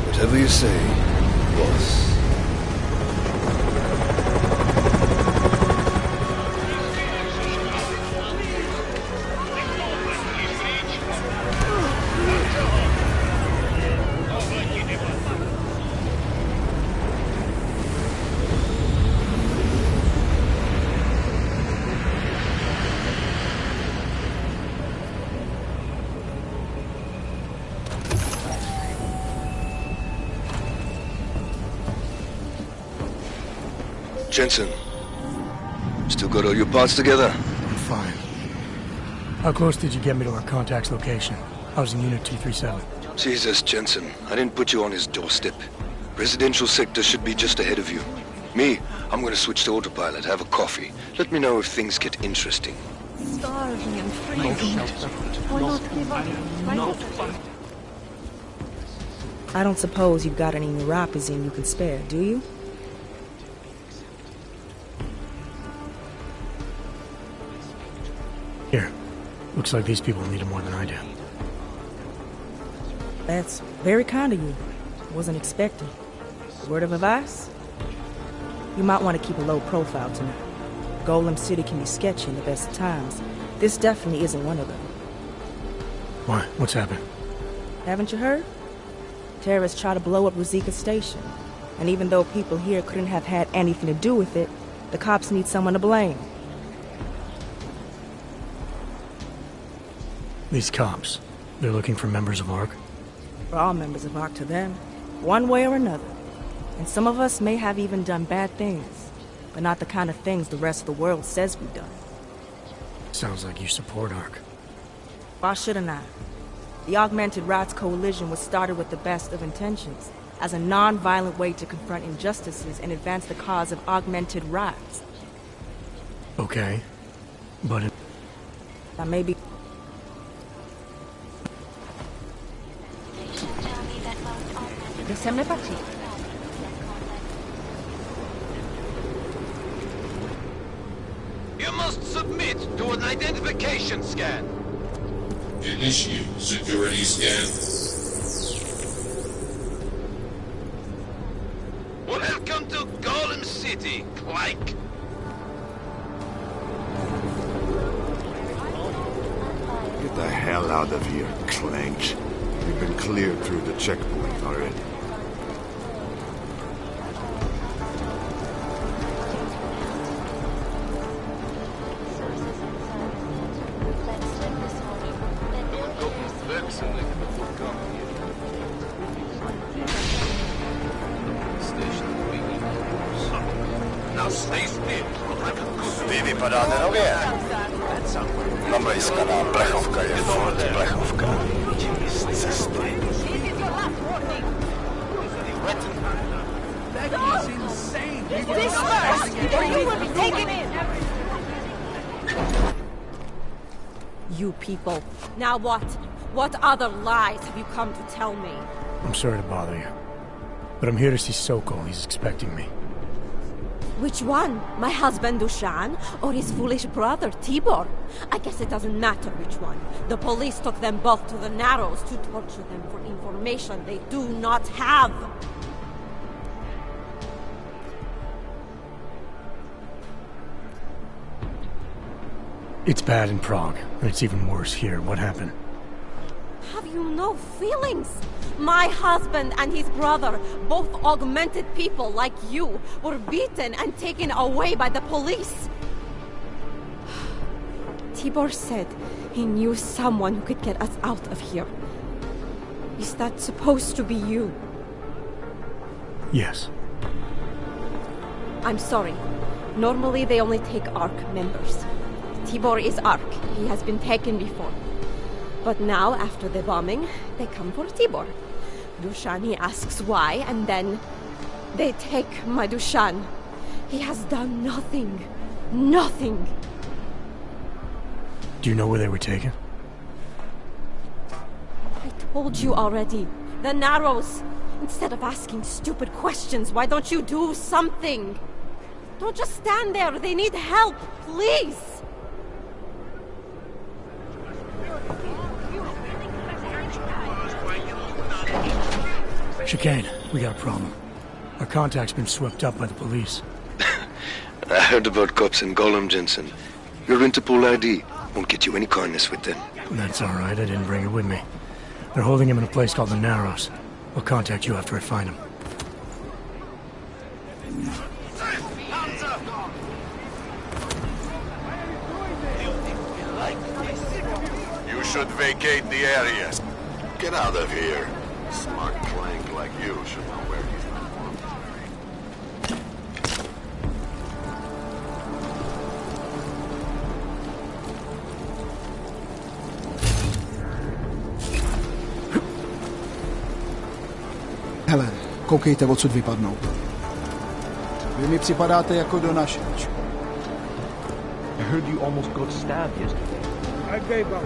Whatever you say, boss. Jensen, still got all your parts together? I'm fine. How close did you get me to our contact's location? I was in Unit 237. Jesus, Jensen, I didn't put you on his doorstep. Residential sector should be just ahead of you. Me, I'm gonna switch to autopilot, have a coffee. Let me know if things get interesting. Starving and freezing. Why not give up? I don't suppose you've got any neuropazine you can spare, do you? Here. Looks like these people need it more than I do. That's very kind of you. Wasn't expecting. Word of advice? You might want to keep a low profile tonight. Golem City can be sketchy in the best of times. This definitely isn't one of them. Why? What's happened? Haven't you heard? Terrorists try to blow up Ruzika Station. And even though people here couldn't have had anything to do with it, the cops need someone to blame. These cops, they're looking for members of ARC? We're all members of ARC to them, one way or another. And some of us may have even done bad things, but not the kind of things the rest of the world says we've done. Sounds like you support ARC. Why shouldn't I? The Augmented Rights Coalition was started with the best of intentions, as a non-violent way to confront injustices and advance the cause of augmented rights. Okay, but... That may be... You must submit to an identification scan. Initiate security scan. Welcome to Golem City, Clank. Get the hell out of here, Clank. We've been cleared through the checkpoint already. Vy vypadáte nově. Nablejskaná plechovka je furt plechovka. Z cesty. That is insane. Disperse, or you will be taken in. You people. Now what? What other lies have you come to tell me? I'm sorry to bother you, but I'm here to see Sokol. He's expecting me. Which one? My husband Dushan, or his foolish brother Tibor? I guess it doesn't matter which one. The police took them both to the Narrows to torture them for information they do not have. It's bad in Prague, and it's even worse here. What happened? Have you no feelings? My husband and his brother, both augmented people like you, were beaten and taken away by the police. Tibor said he knew someone who could get us out of here. Is that supposed to be you? Yes. I'm sorry. Normally they only take ARC members. Tibor is ARC. He has been taken before. But now, after the bombing, they come for Tibor. Dushan, he asks why, and then they take my Dushan. He has done nothing. Nothing. Do you know where they were taken? I told you already. The Narrows. Instead of asking stupid questions, why don't you do something? Don't just stand there. They need help. Please. Chicane, we got a problem. Our contact's been swept up by the police. I heard about cops in Golem, Jensen. Your Interpol ID won't get you any kindness with them. That's all right. I didn't bring it with me. They're holding him in a place called the Narrows. I'll contact you after I find him. You should vacate the area. Get out of here. Smart clank like you should know where he's from. Hele, koukejte odsud vypadnout. Vy mi připadáte jako donašeč. I heard you almost got stabbed yesterday. I gave up.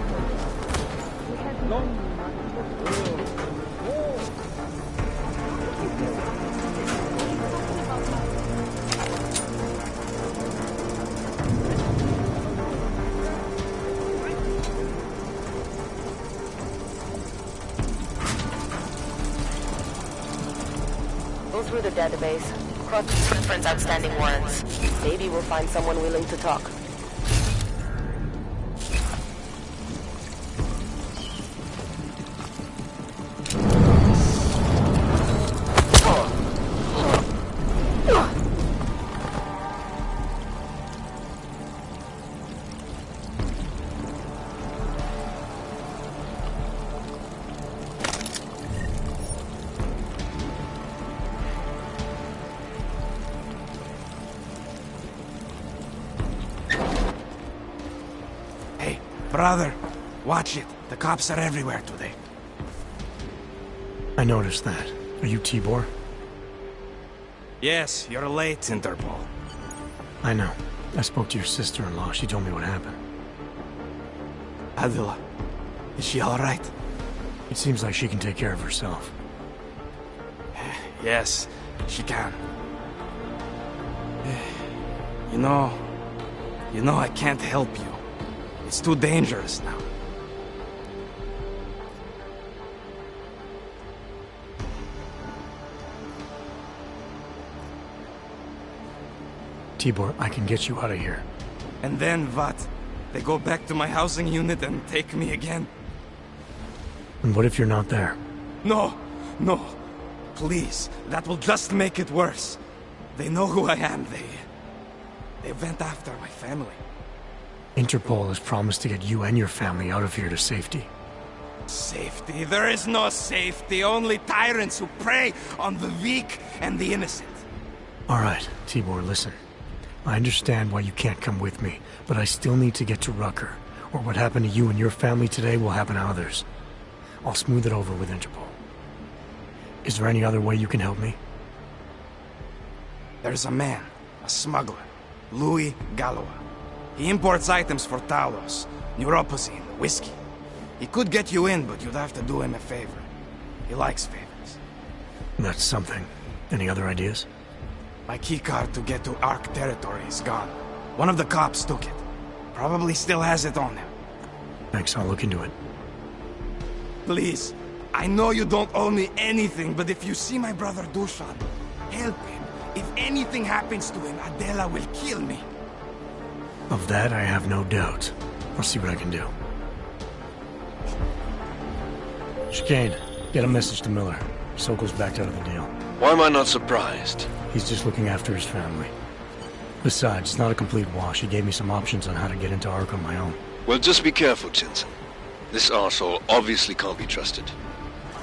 Go through the database. Cross-reference outstanding warrants. Maybe we'll find someone willing to talk. Brother, watch it. The cops are everywhere today. I noticed that. Are you Tibor? Yes, you're late, Interpol. I know. I spoke to your sister-in-law. She told me what happened. Adila, is she all right? It seems like she can take care of herself. Yes, she can. You know, I can't help you. It's too dangerous now. Tibor, I can get you out of here. And then what? They go back to my housing unit and take me again? And what if you're not there? No. Please, that will just make it worse. They know who I am. They went after my family. Interpol has promised to get you and your family out of here to safety. Safety? There is no safety. Only tyrants who prey on the weak and the innocent. All right, Tibor, listen. I understand why you can't come with me, but I still need to get to Rucker, or what happened to you and your family today will happen to others. I'll smooth it over with Interpol. Is there any other way you can help me? There's a man, a smuggler, Louis Galois. He imports items for Talos, neuropozyne, whiskey. He could get you in, but you'd have to do him a favor. He likes favors. That's something. Any other ideas? My keycard to get to Ark territory is gone. One of the cops took it. Probably still has it on him. Thanks, I'll look into it. Please, I know you don't owe me anything, but if you see my brother Dushan, help him. If anything happens to him, Adela will kill me. Of that, I have no doubt. I'll see what I can do. Chicane, get a message to Miller. Sokol's backed out of the deal. Why am I not surprised? He's just looking after his family. Besides, it's not a complete wash. He gave me some options on how to get into Ark on my own. Well, just be careful, Jensen. This arsehole obviously can't be trusted.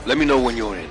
Let me know when you're in.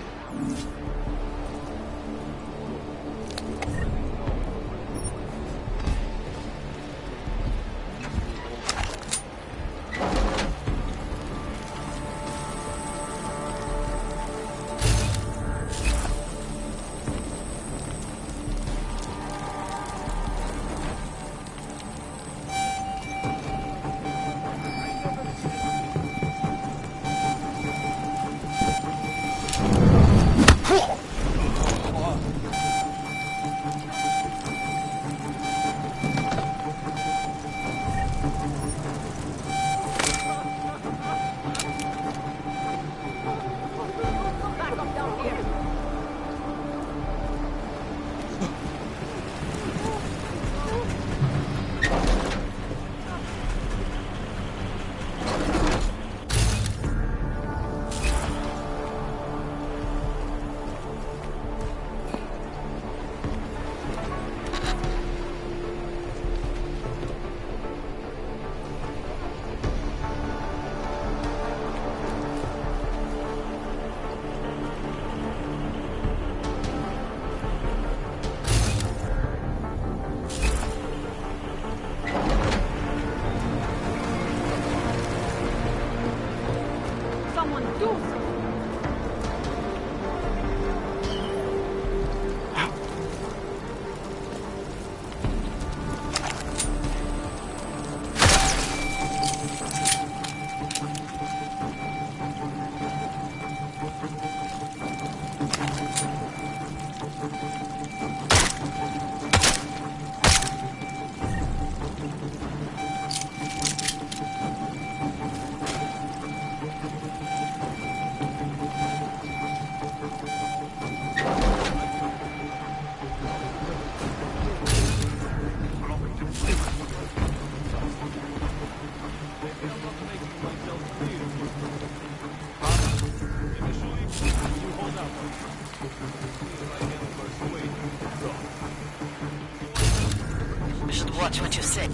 Watch what you say.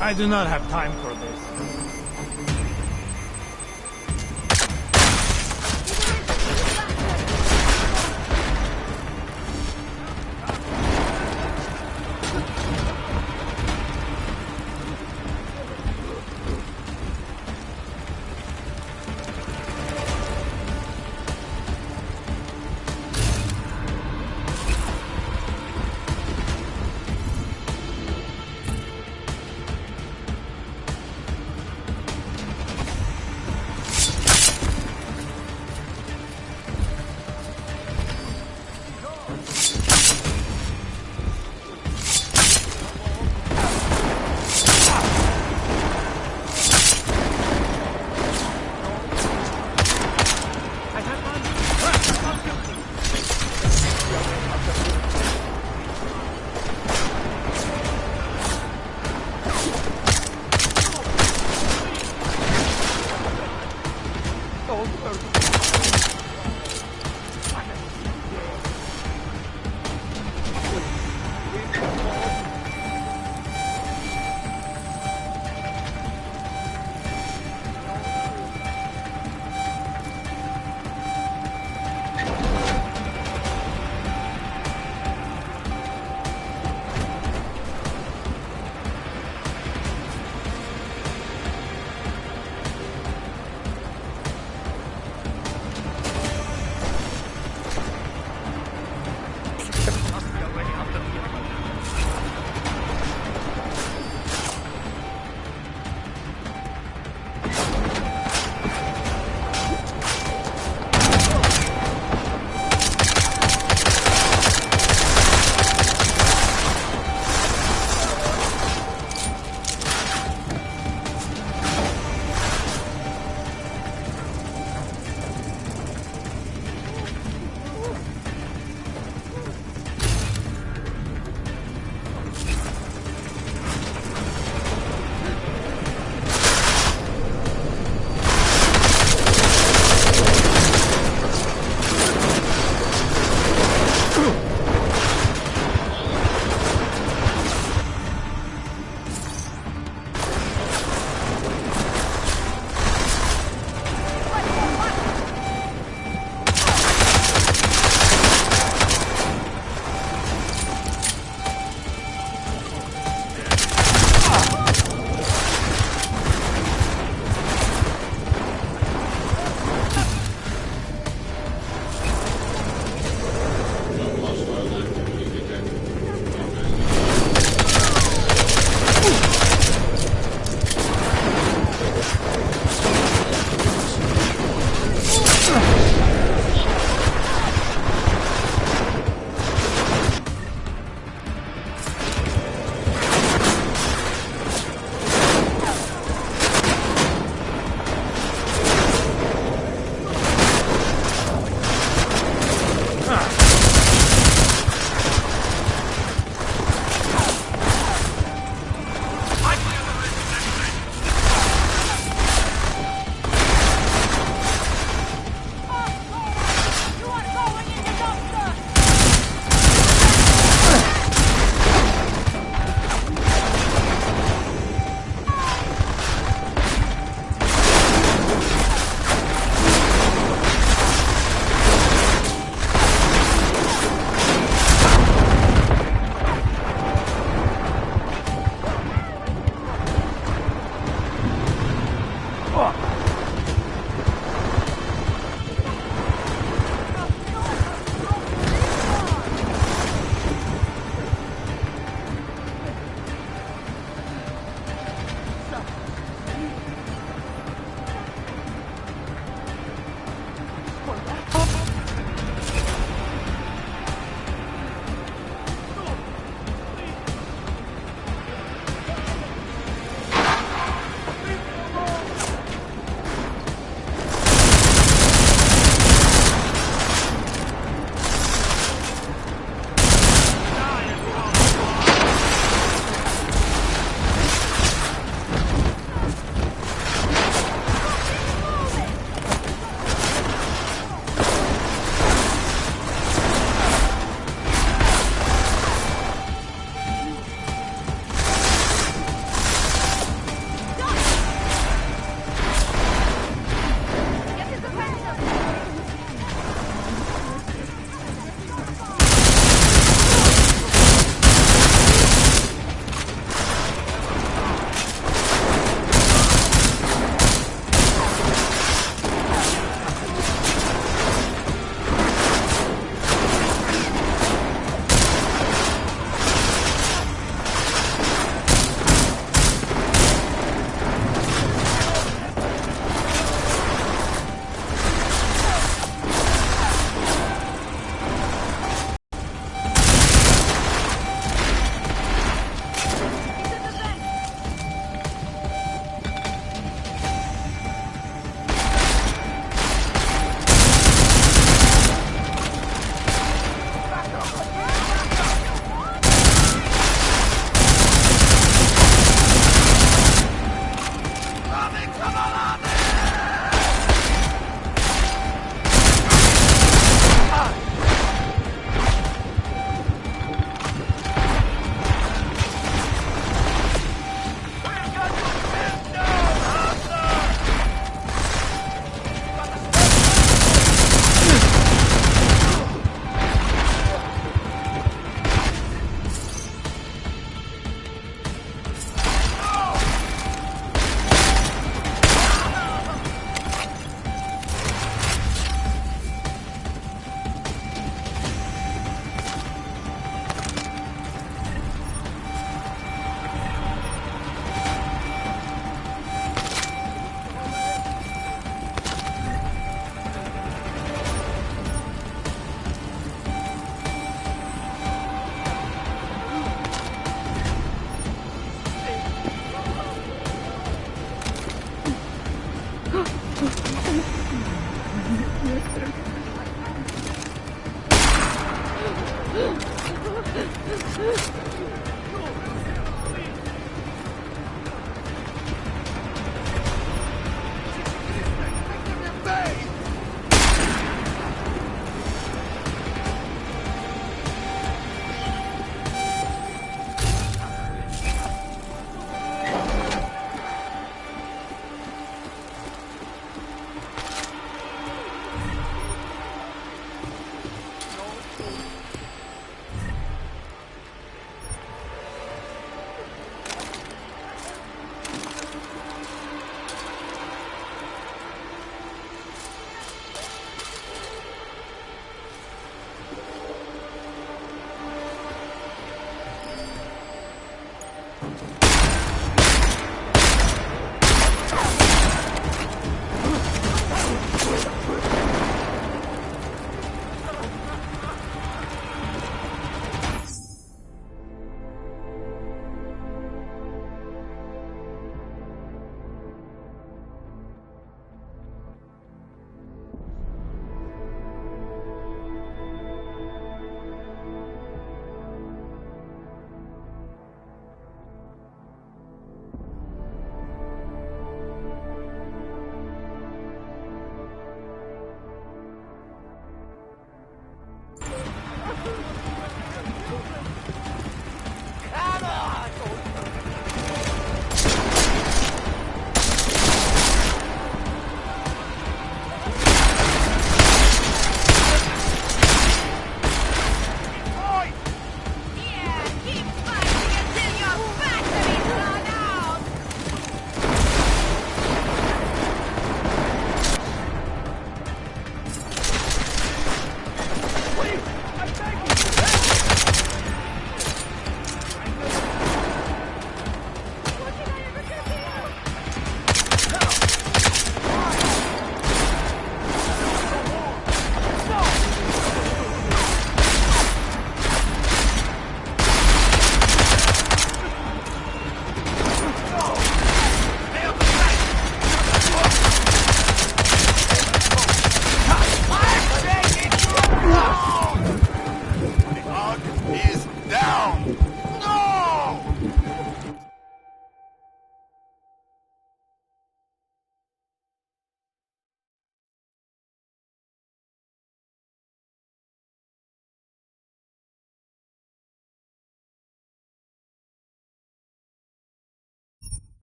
I do not have time for this.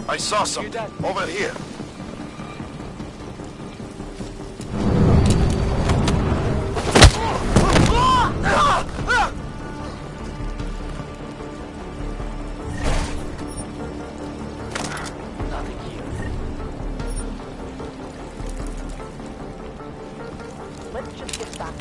I saw something. Over here. Nothing here. Let's just get back.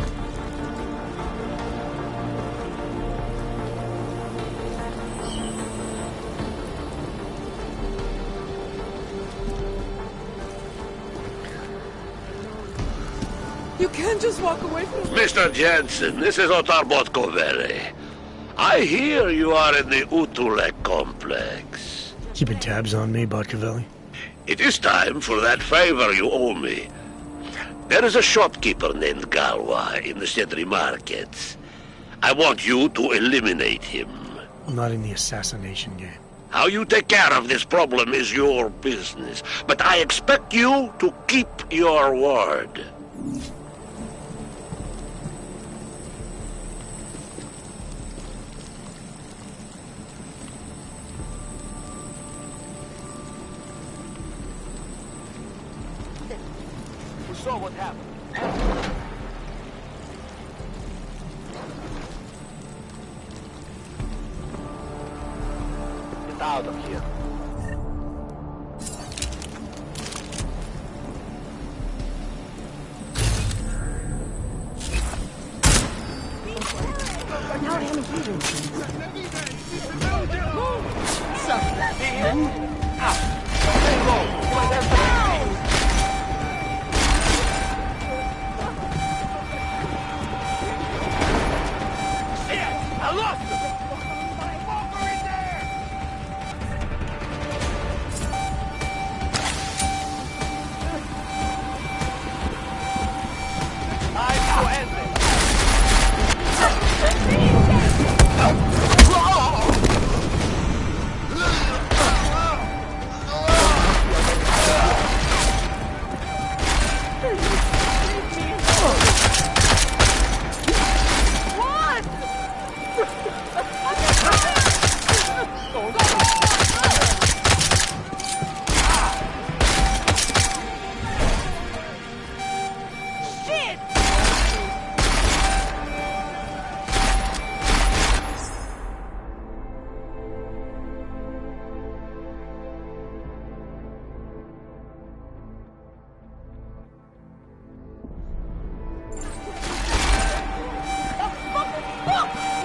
You can't just walk away from me. Mr. Jensen, this is stuff.But. I hear you are in the Utulek complex. Keeping tabs on me, Botcavelli? It is time for that favor you owe me. There is a shopkeeper named Galwa in the Cedri markets. I want you to eliminate him. I'm not in the assassination game. How you take care of this problem is your business, but I expect you to keep your word. We saw what happened. Get out of here. I lost him!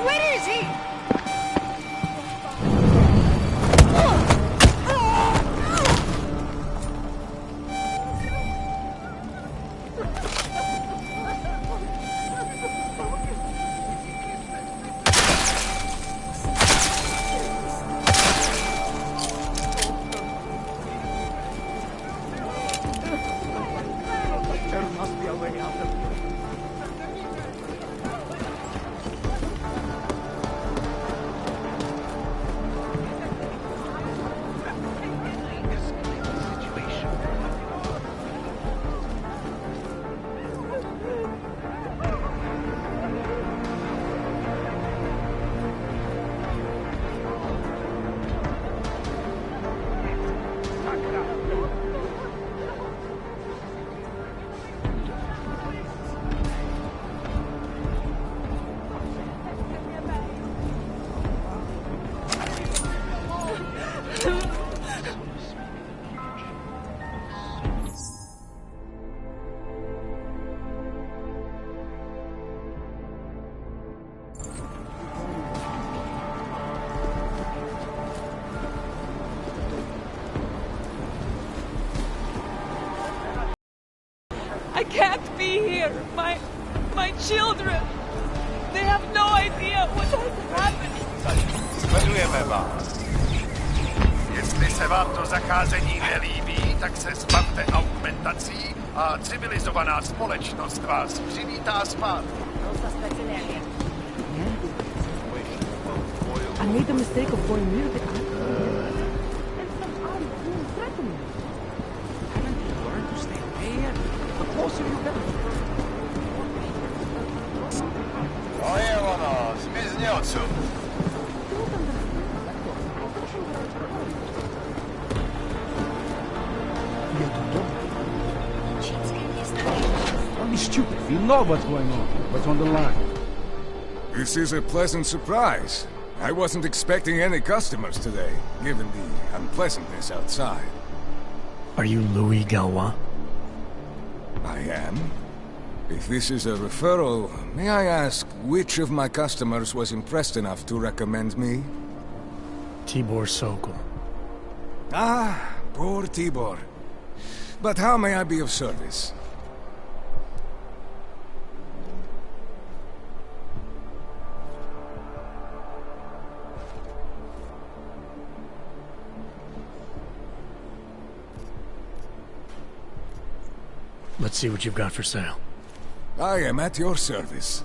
Where is he? There must be a way out of here. I can't be here. My children. They have no idea what has happened. Sledujeme vás. Jestli se vám to zacházení nelíbí, tak se zbavte augmentací a civilizovaná společnost vás přivítá zpátky. I made the mistake of going near the To je ono, zmizni odsud. stupid. You know what's going on. What's on the line. This is a pleasant surprise. I wasn't expecting any customers today, given the unpleasantness outside. Are you Louis Galois? I am. If this is a referral, may I ask which of my customers was impressed enough to recommend me? Tibor Sokol. Ah, poor Tibor. But how may I be of service? Let's see what you've got for sale. I am at your service.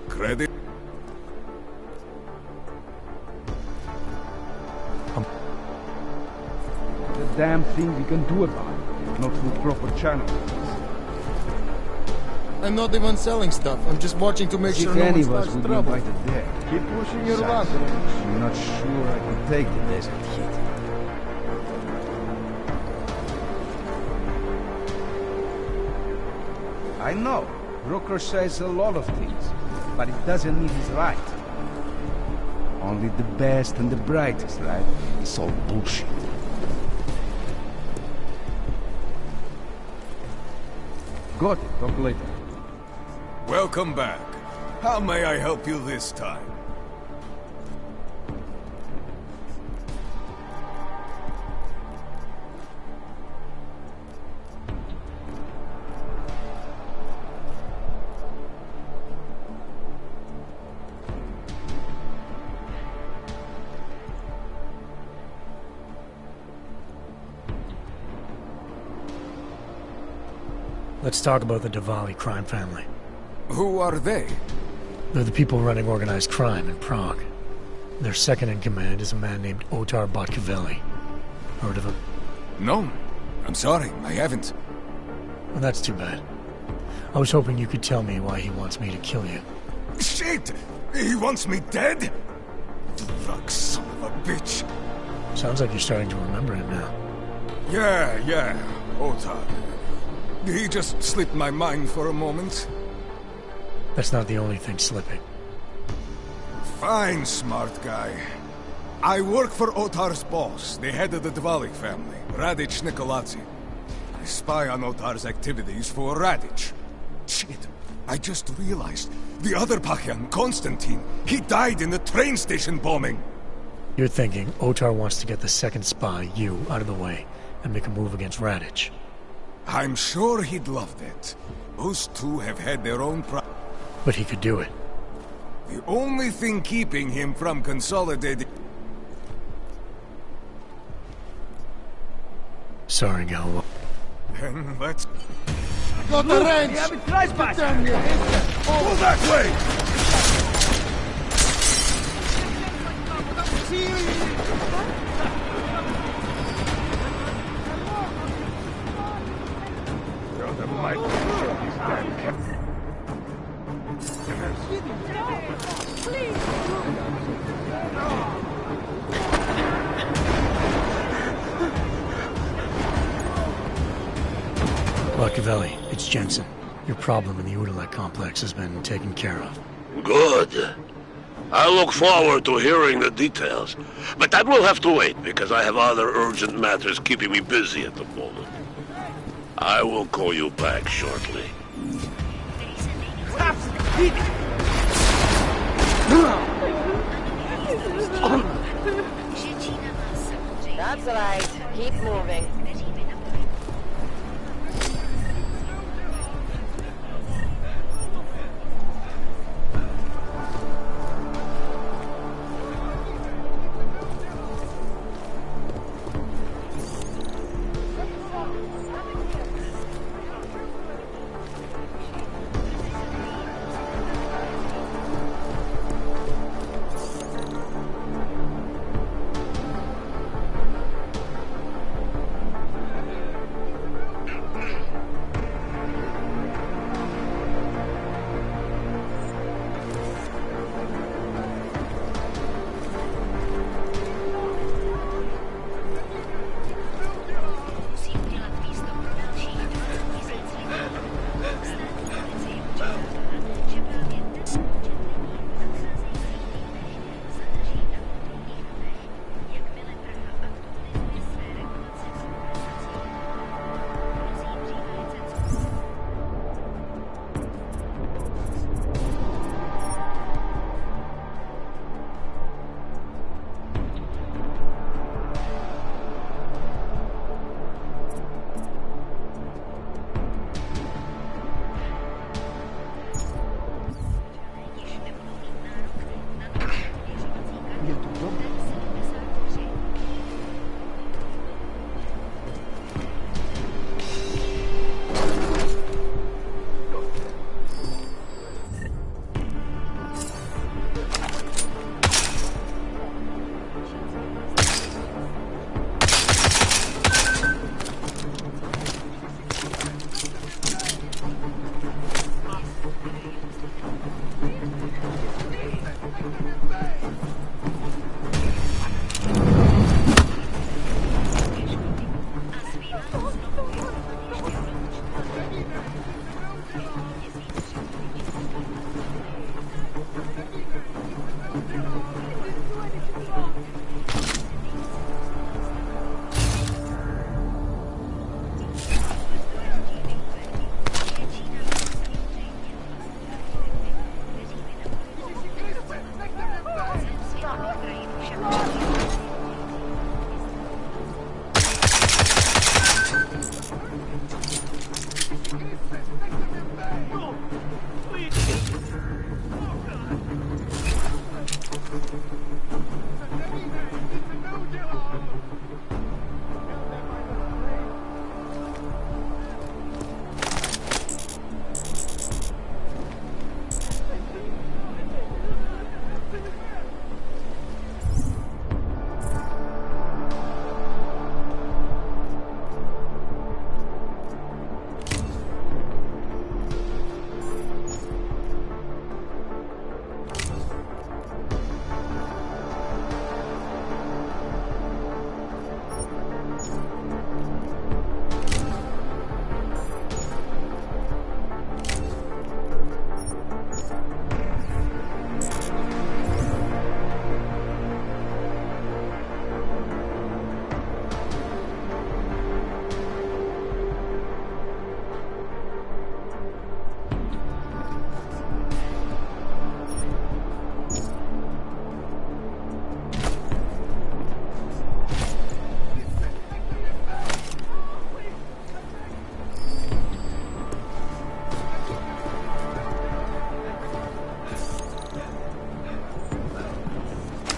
Credit? The damn thing we can do about it. Not through proper channels. I'm not even selling stuff. I'm just watching to make sure no one starts trouble. If any of us would be invited there. Keep pushing your luck. I'm not sure I can take the desert heat. I know. Brooker says a lot of things, but it doesn't mean he's right. Only the best and the brightest, right? It's all bullshit. Got it. Talk later. Welcome back. How may I help you this time? Let's talk about the Diwali crime family. Who are they? They're the people running organized crime in Prague. Their second in command is a man named But. Heard of him? No. I'm sorry, I haven't. Well, that's too bad. I was hoping you could tell me why he wants me to kill you. Shit! He wants me dead? Drug son of a bitch. Sounds like you're starting to remember him now. Yeah. Otar. He just slipped my mind for a moment. That's not the only thing slipping. Fine, smart guy. I work for Otar's boss, the head of the Diwali family, Radic Nikoladze. I spy on Otar's activities for Radic. Shit, I just realized. The other Pakyan, Konstantin, he died in the train station bombing. You're thinking Otar wants to get the second spy, you, out of the way, and make a move against Radic. I'm sure he'd love that. Those two have had their own But he could do it. The only thing keeping him from consolidating... Sorry, Galois. Then let's... Got the range! Go that way! Machiavelli, it's Jensen. Your problem in the Udalek complex has been taken care of. Good. I look forward to hearing the details. But that will have to wait, because I have other urgent matters keeping me busy at the moment. I will call you back shortly. That's right. Keep moving.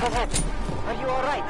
ahead. Are you all right?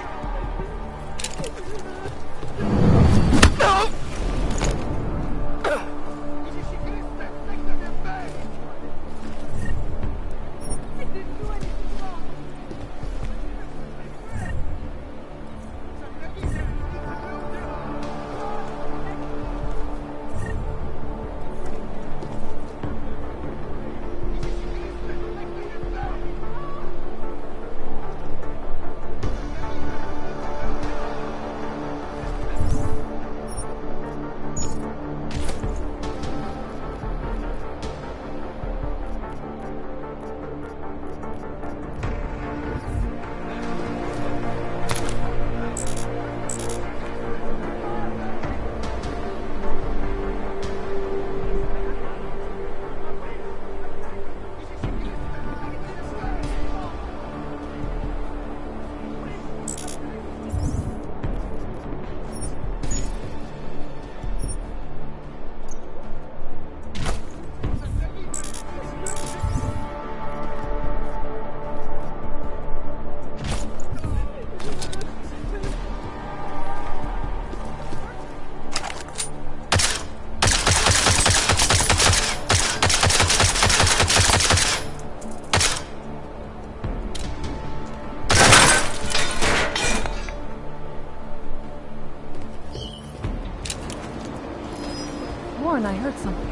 I heard something.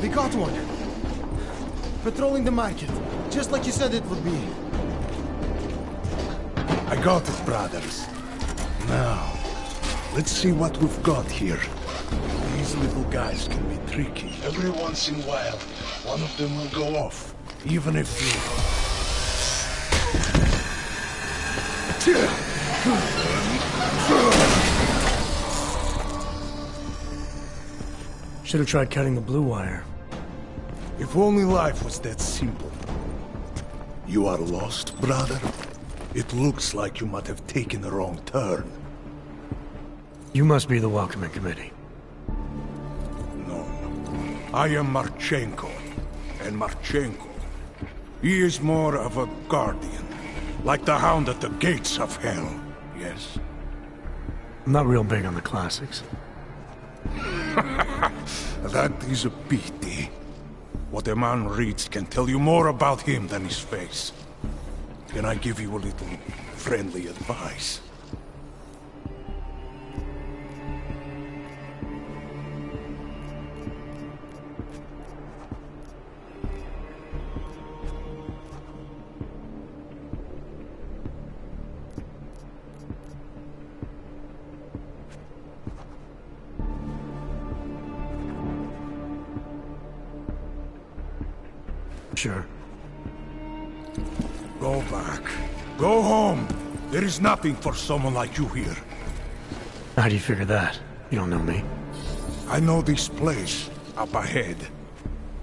We got one. Patrolling the market, just like you said it would be. I got it, brothers. Now, let's see what we've got here. These little guys can be tricky. Every once in a while, one of them will go off, even if Should have tried cutting the blue wire. If only life was that simple. You are lost, brother? It looks like you might have taken a wrong turn. You must be the welcoming committee. No. I am Marchenko. And Marchenko, he is more of a guardian. Like the hound at the gates of hell, yes? I'm not real big on the classics. That is a pity. What a man reads can tell you more about him than his face. Can I give you a little friendly advice? Sure. Go back. Go home. There is nothing for someone like you here. How do you figure that? You don't know me. I know this place, up ahead.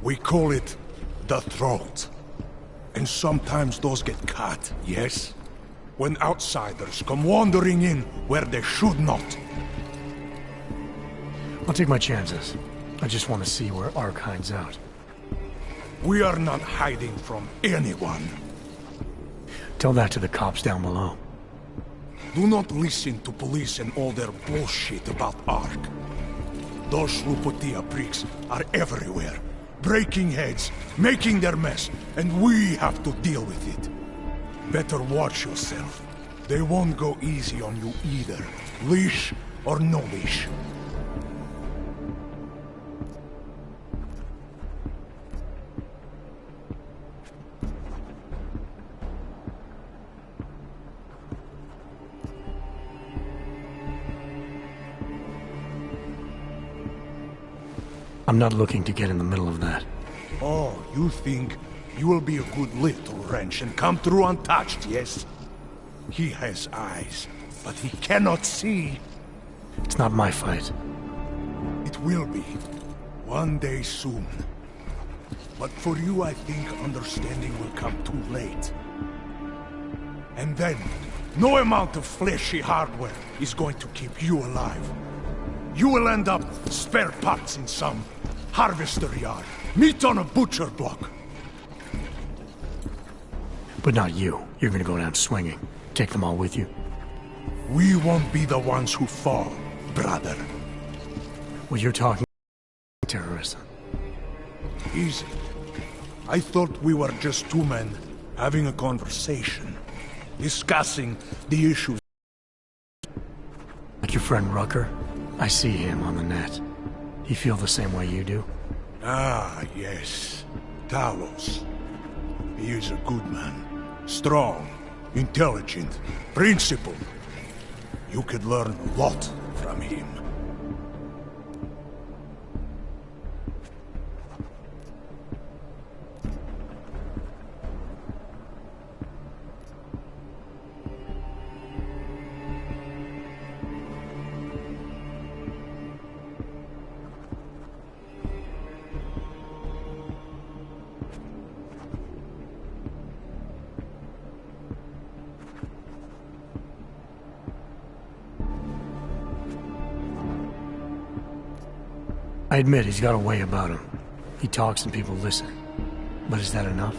We call it the Throat. And sometimes those get cut, yes? When outsiders come wandering in where they should not. I'll take my chances. I just want to see where Ark hides out. We are not hiding from anyone. Tell that to the cops down below. Do not listen to police and all their bullshit about Ark. Those Lupotia pricks are everywhere, breaking heads, making their mess, and we have to deal with it. Better watch yourself. They won't go easy on you either, leash or no leash. I'm not looking to get in the middle of that. Oh, you think you will be a good little wrench and come through untouched, yes? He has eyes, but he cannot see. It's not my fight. It will be. One day soon. But for you, I think understanding will come too late. And then, no amount of fleshy hardware is going to keep you alive. You will end up spare parts in some harvester yard. Meat on a butcher block. But not you. You're gonna go down swinging. Take them all with you. We won't be the ones who fall, brother. Well, you're talking terrorism. Easy. I thought we were just two men having a conversation, discussing the issues. Like your friend Rucker? I see him on the net. He feel the same way you do? Ah, yes. Talos. He is a good man. Strong, intelligent, principled. You could learn a lot from him. I admit he's got a way about him. He talks and people listen. But is that enough?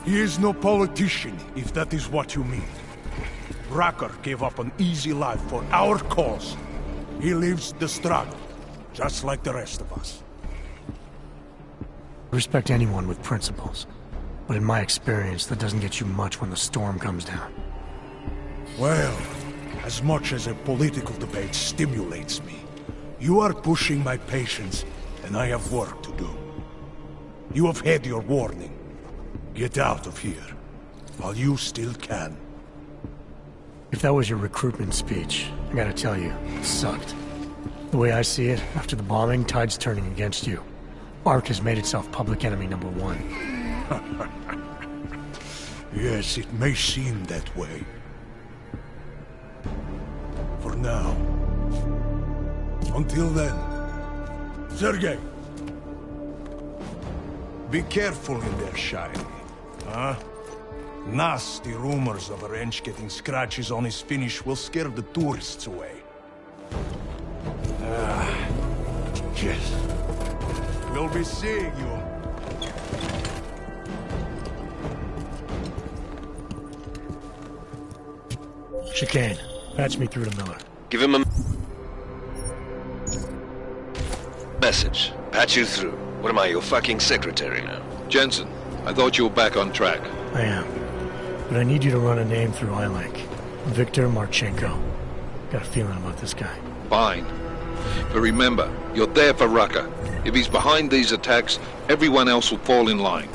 He is no politician, if that is what you mean. Rucker gave up an easy life for our cause. He lives the struggle, just like the rest of us. I respect anyone with principles. But in my experience, that doesn't get you much when the storm comes down. Well, as much as a political debate stimulates me, you are pushing my patience, and I have work to do. You have had your warning. Get out of here, while you still can. If that was your recruitment speech, I gotta tell you, it sucked. The way I see it, after the bombing, tide's turning against you. ARC has made itself public enemy #1. Yes, it may seem that way. For now. Until then, Sergei. Be careful in there, Shiny. Huh? Nasty rumors of a wrench getting scratches on his finish will scare the tourists away. Yes. We'll be seeing you. Chicane, patch me through to Miller. Give him a message. Patch you through. What am I, your fucking secretary now? Jensen, I thought you were back on track. I am. But I need you to run a name through iLink. Viktor Marchenko. Got a feeling about this guy. Fine. But remember, you're there for Rucker. If he's behind these attacks, everyone else will fall in line.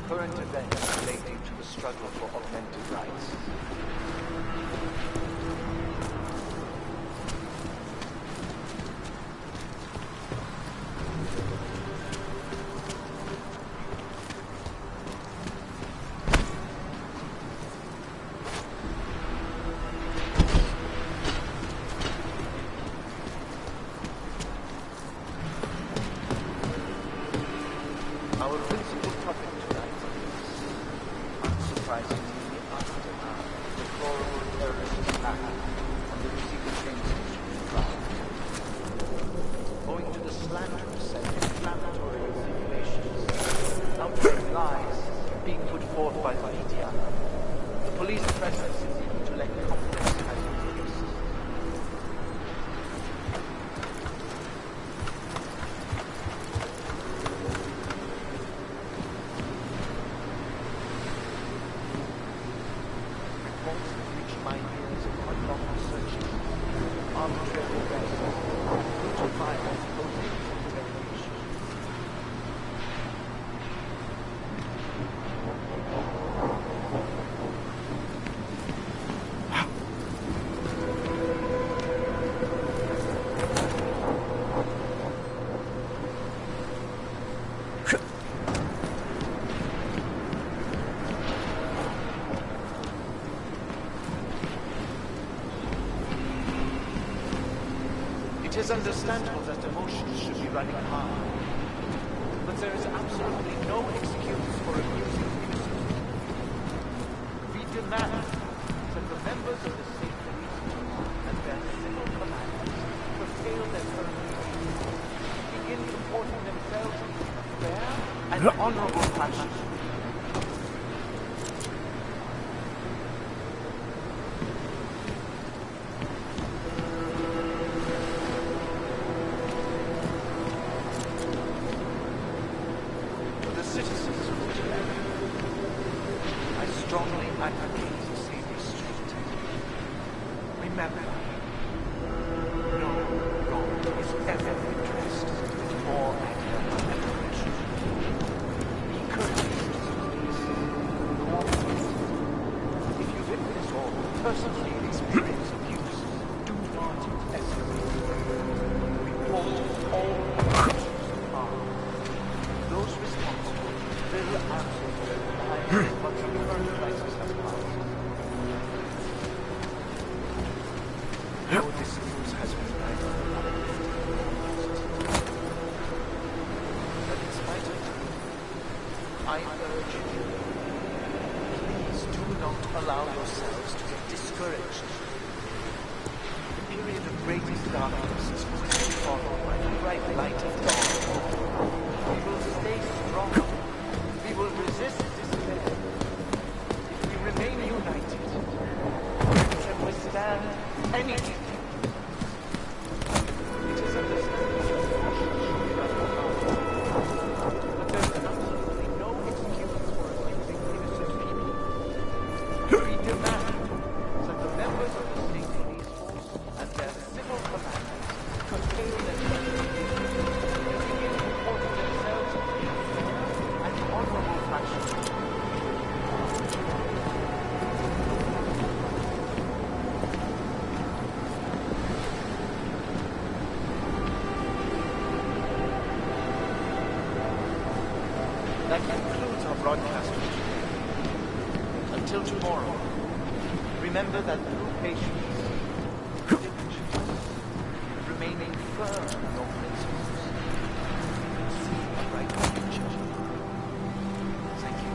current events relating to the struggle for augmented rights. Our principal topic tonight is, unsurprisingly, the aftermath of the deplorable terrorist attack on the Recife train station in Prague. Owing to the slanderous and inflammatory insinuations, outright lies being put forth by the media, the police presence in the intellect complex has increased. It is understandable that emotions should be running high, but there is absolutely no excuse for abusing innocent people. We demand that the members of the state police and their civil commanders curtail their current behavior, begin comporting themselves in a fair and honorable fashion. I urge you, please do not allow yourselves to get discouraged. The period of greatest darkness is quickly followed by the bright light of dawn. We will stay strong. We will resist despair. If we remain united, we can withstand anything. It is understandable that caution should be running high, but there is absolutely no excuse for abusing innocent people. We demand that the members of the state police force and their civil commanders curtail their activities and begin comporting themselves in a fair and honorable fashion. That concludes our broadcast for today. Until tomorrow, remember that through patience, diligence, and remaining firm in your principles, you can see a bright future. Thank you.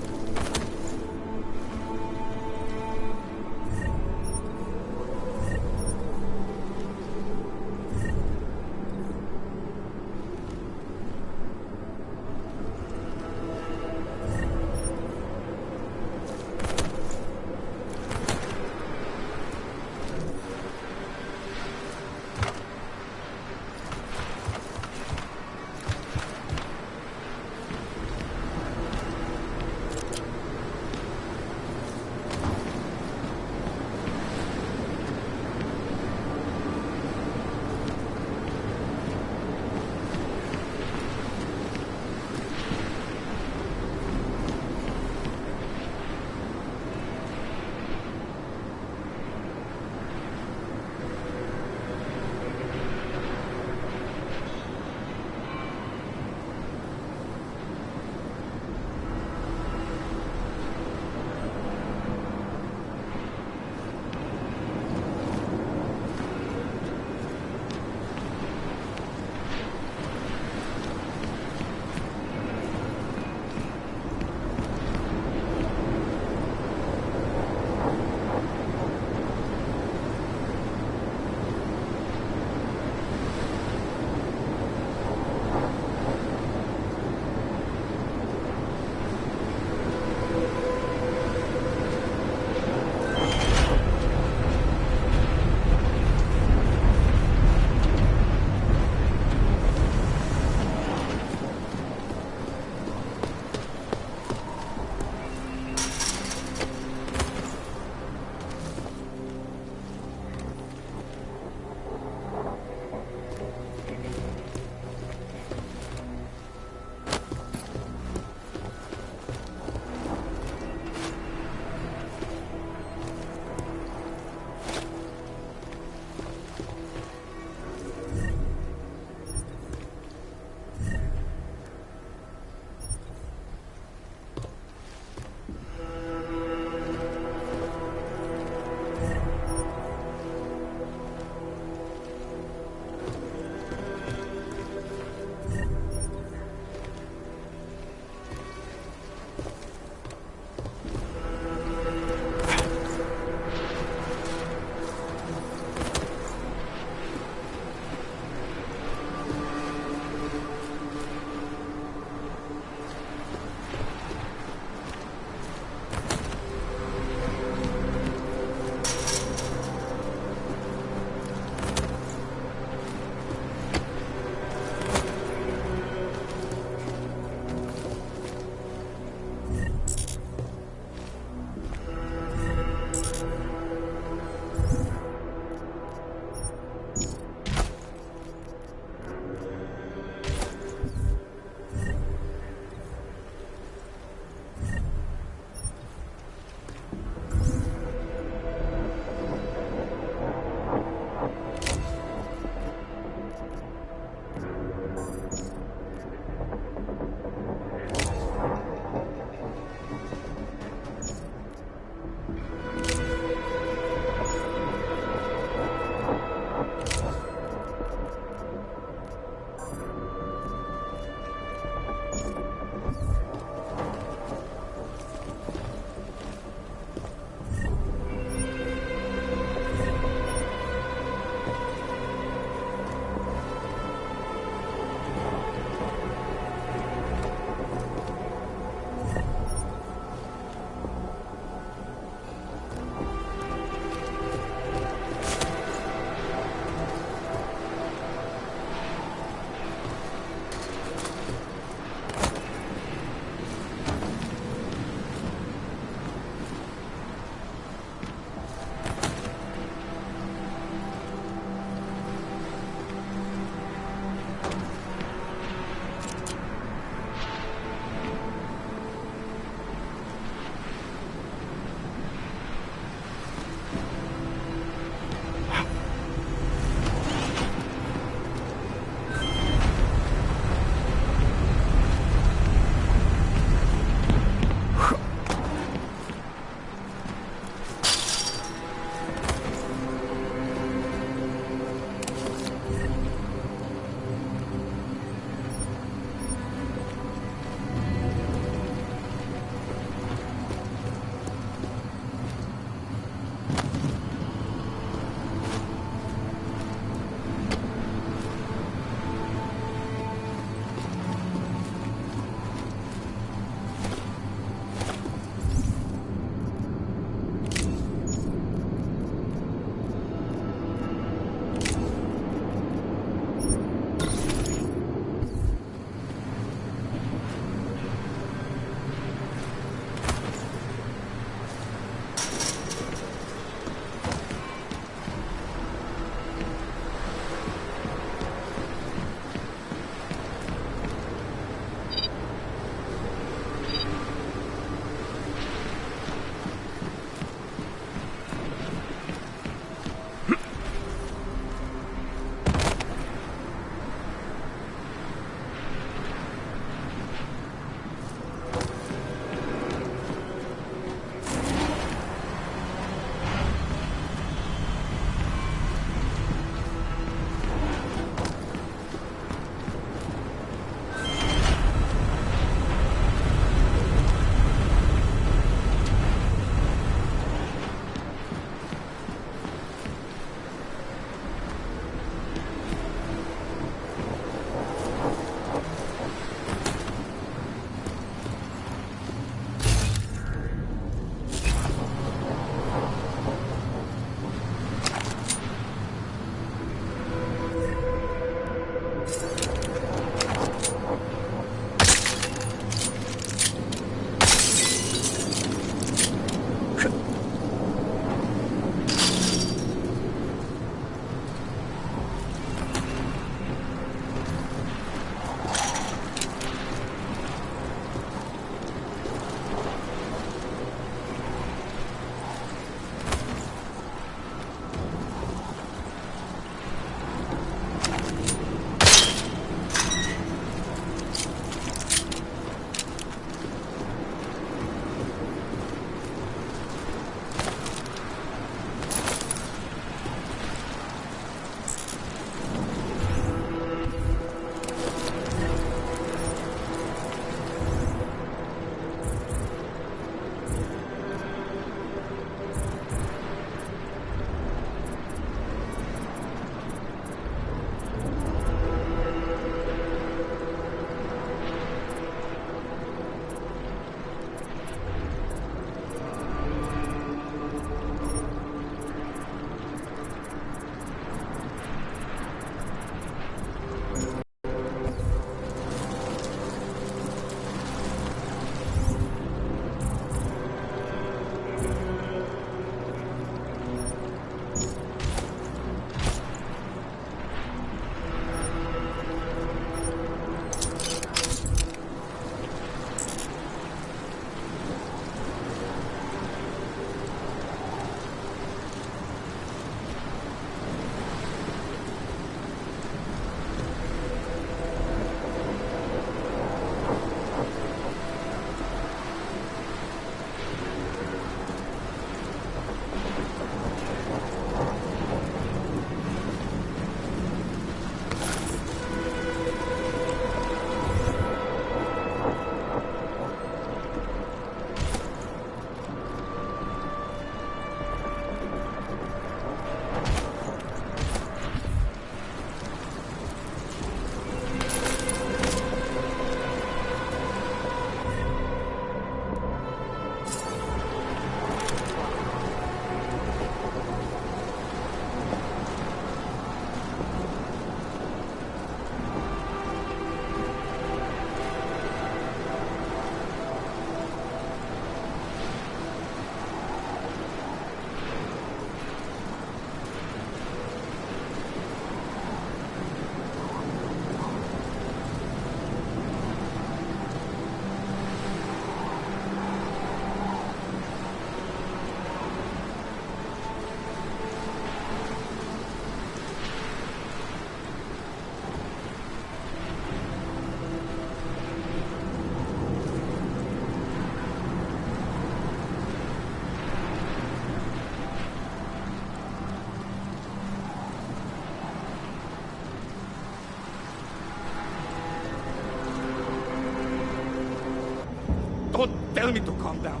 me to calm down.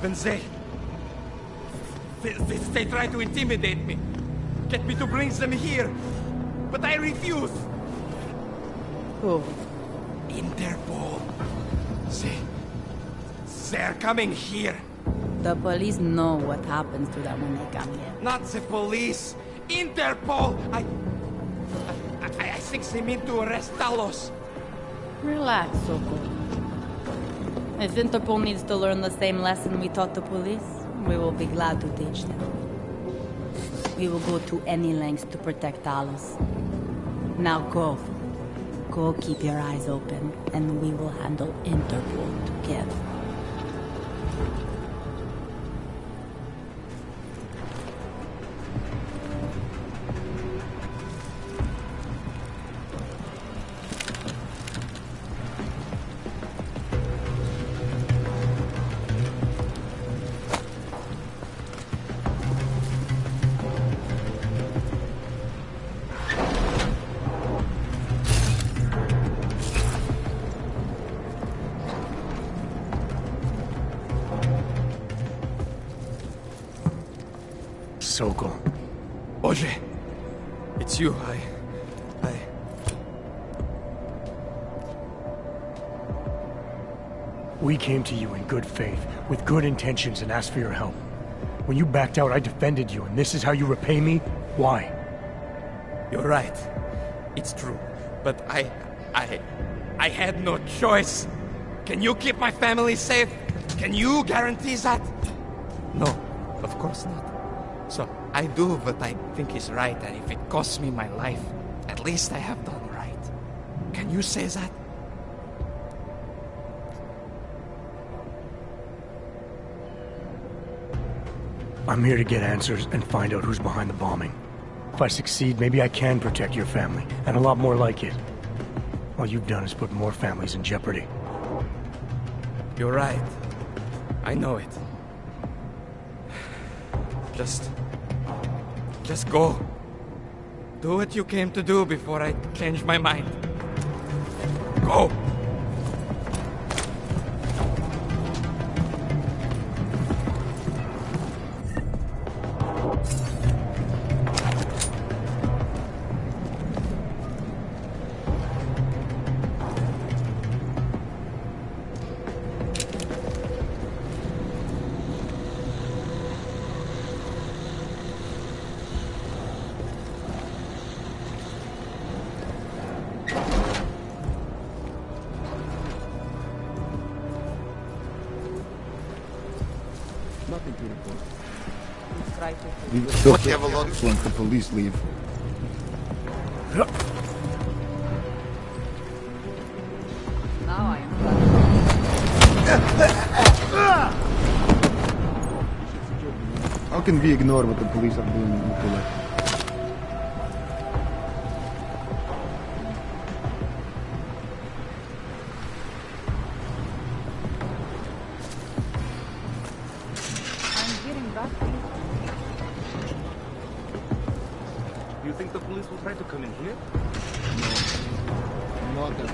Then they try to intimidate me. Get me to bring them here. But I refuse. Who? Interpol. They're coming here. The police know what happens to them when they come here. Not the police. Interpol. I think they mean to arrest Talos. Relax, Soko. If Interpol needs to learn the same lesson we taught the police, we will be glad to teach them. We will go to any lengths to protect Talos. Now go. Go keep your eyes open, and we will handle Interpol together. Sokol. Oje, it's you. We came to you in good faith, with good intentions, and asked for your help. When you backed out, I defended you, and this is how you repay me? Why? You're right. It's true. But I had no choice. Can you keep my family safe? Can you guarantee that? No, of course not. So I do what I think is right, and if it costs me my life, at least I have done right. Can you say that? I'm here to get answers and find out who's behind the bombing. If I succeed, maybe I can protect your family, and a lot more like it. All you've done is put more families in jeopardy. You're right. I know it. Just go. Do what you came to do before I change my mind. Go! Nothing to report. We will still have a lot once the police leave. Now I am. How can we ignore what the police are doing in Nikolai? You think the police will try to come in here? No. Not that.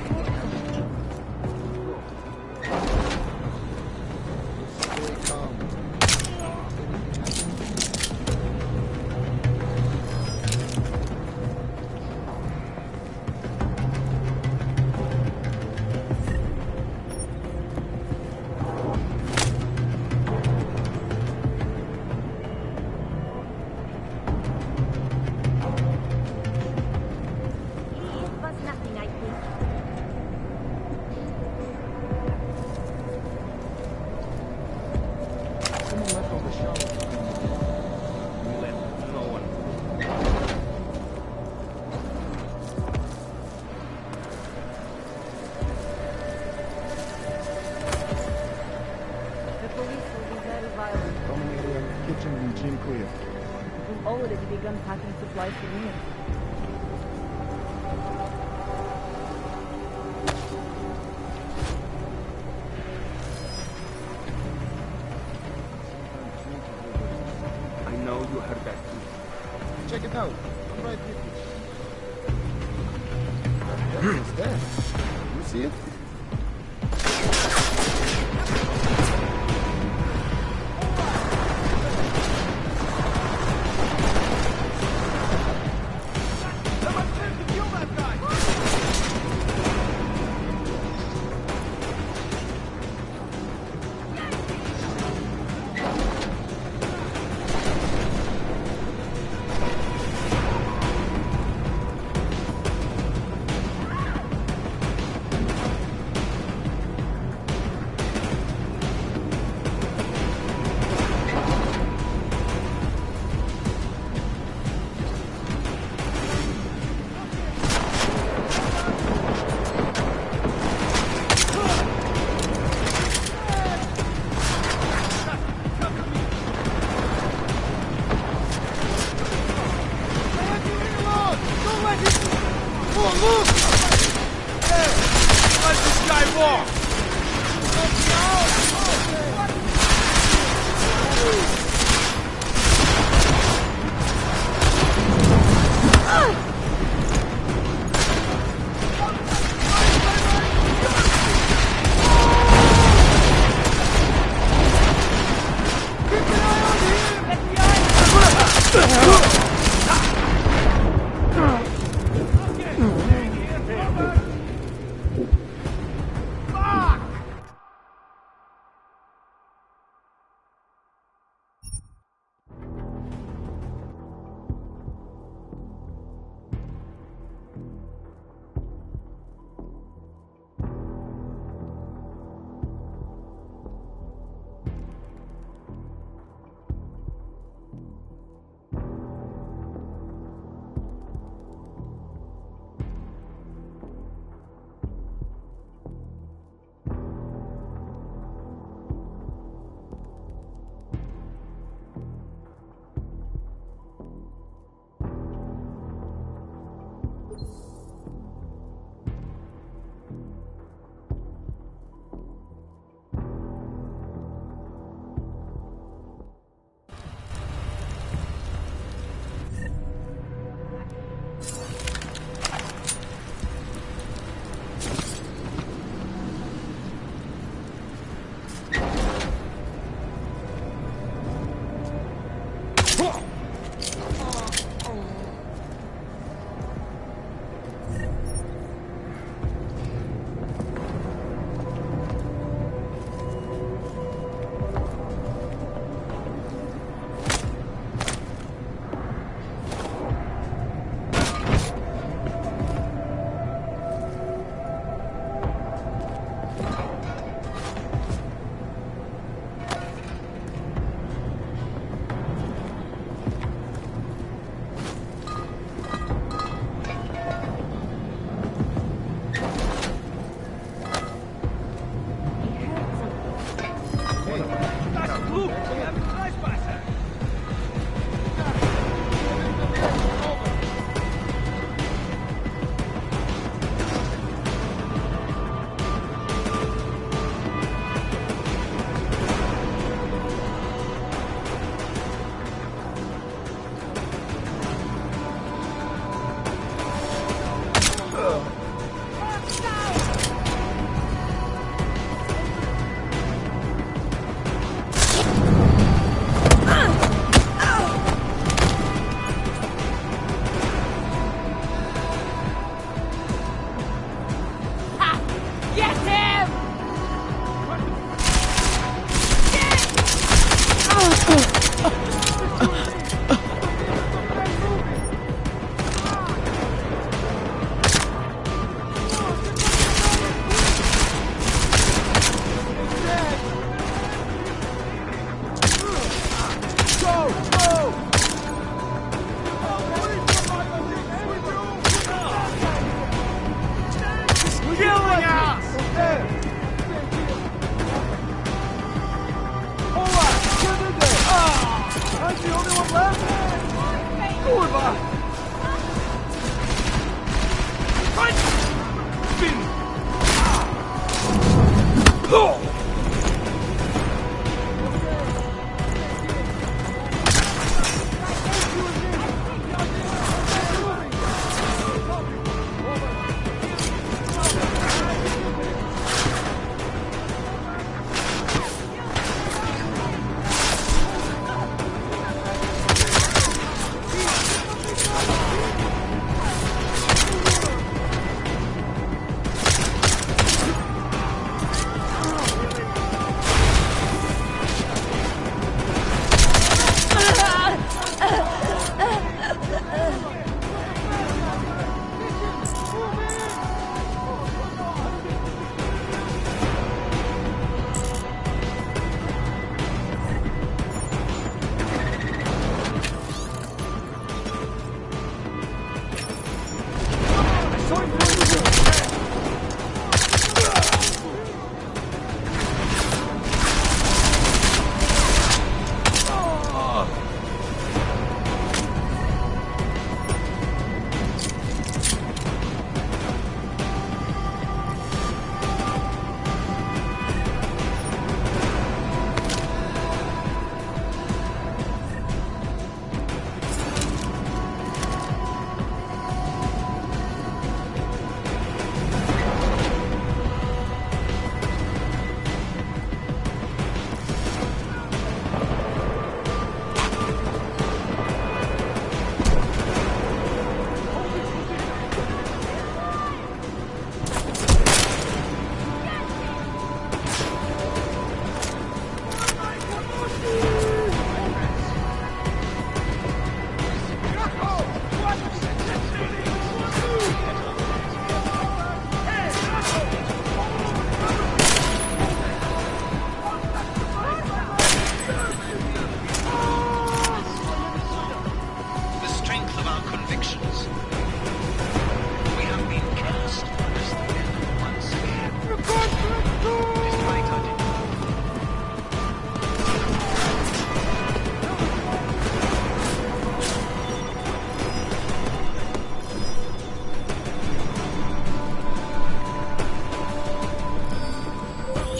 Stay calm. Clear. We've already begun packing supplies for meals. I know you heard that too. Check it out. I'm right with you. What's that? You see it?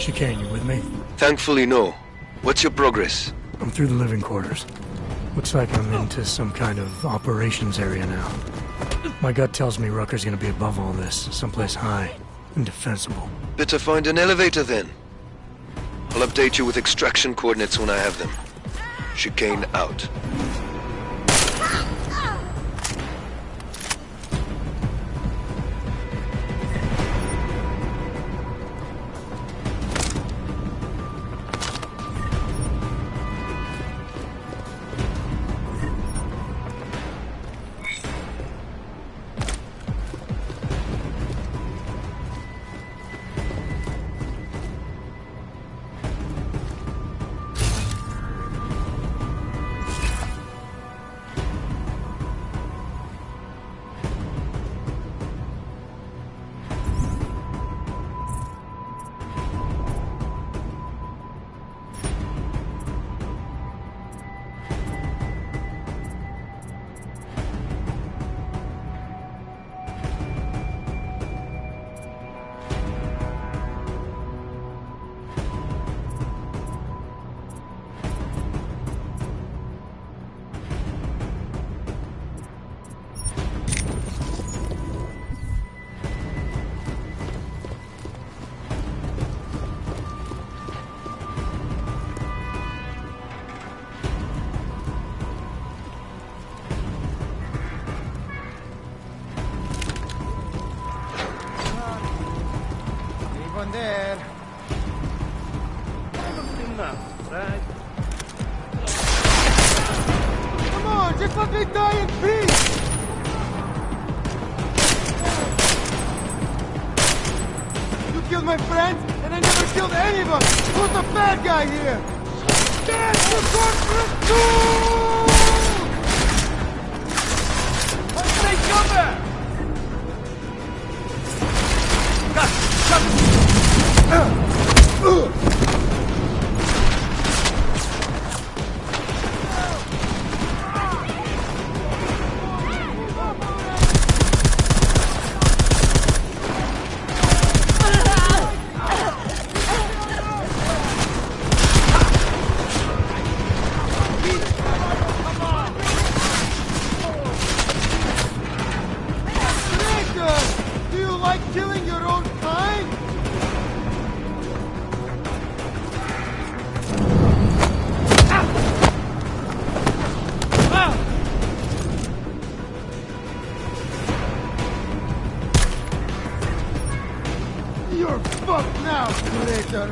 Chicane, you with me? Thankfully, no. What's your progress? I'm through the living quarters. Looks like I'm into some kind of operations area now. My gut tells me Rucker's gonna be above all this, someplace high and defensible. Better find an elevator then. I'll update you with extraction coordinates when I have them. Chicane out. There. Enough, right? just let me die in peace! You killed my friends, and I never killed anyone! Who's the bad guy here? Stand for corporate rule! Stay cover! Do you like killing your own kind? You're fucked now, traitor!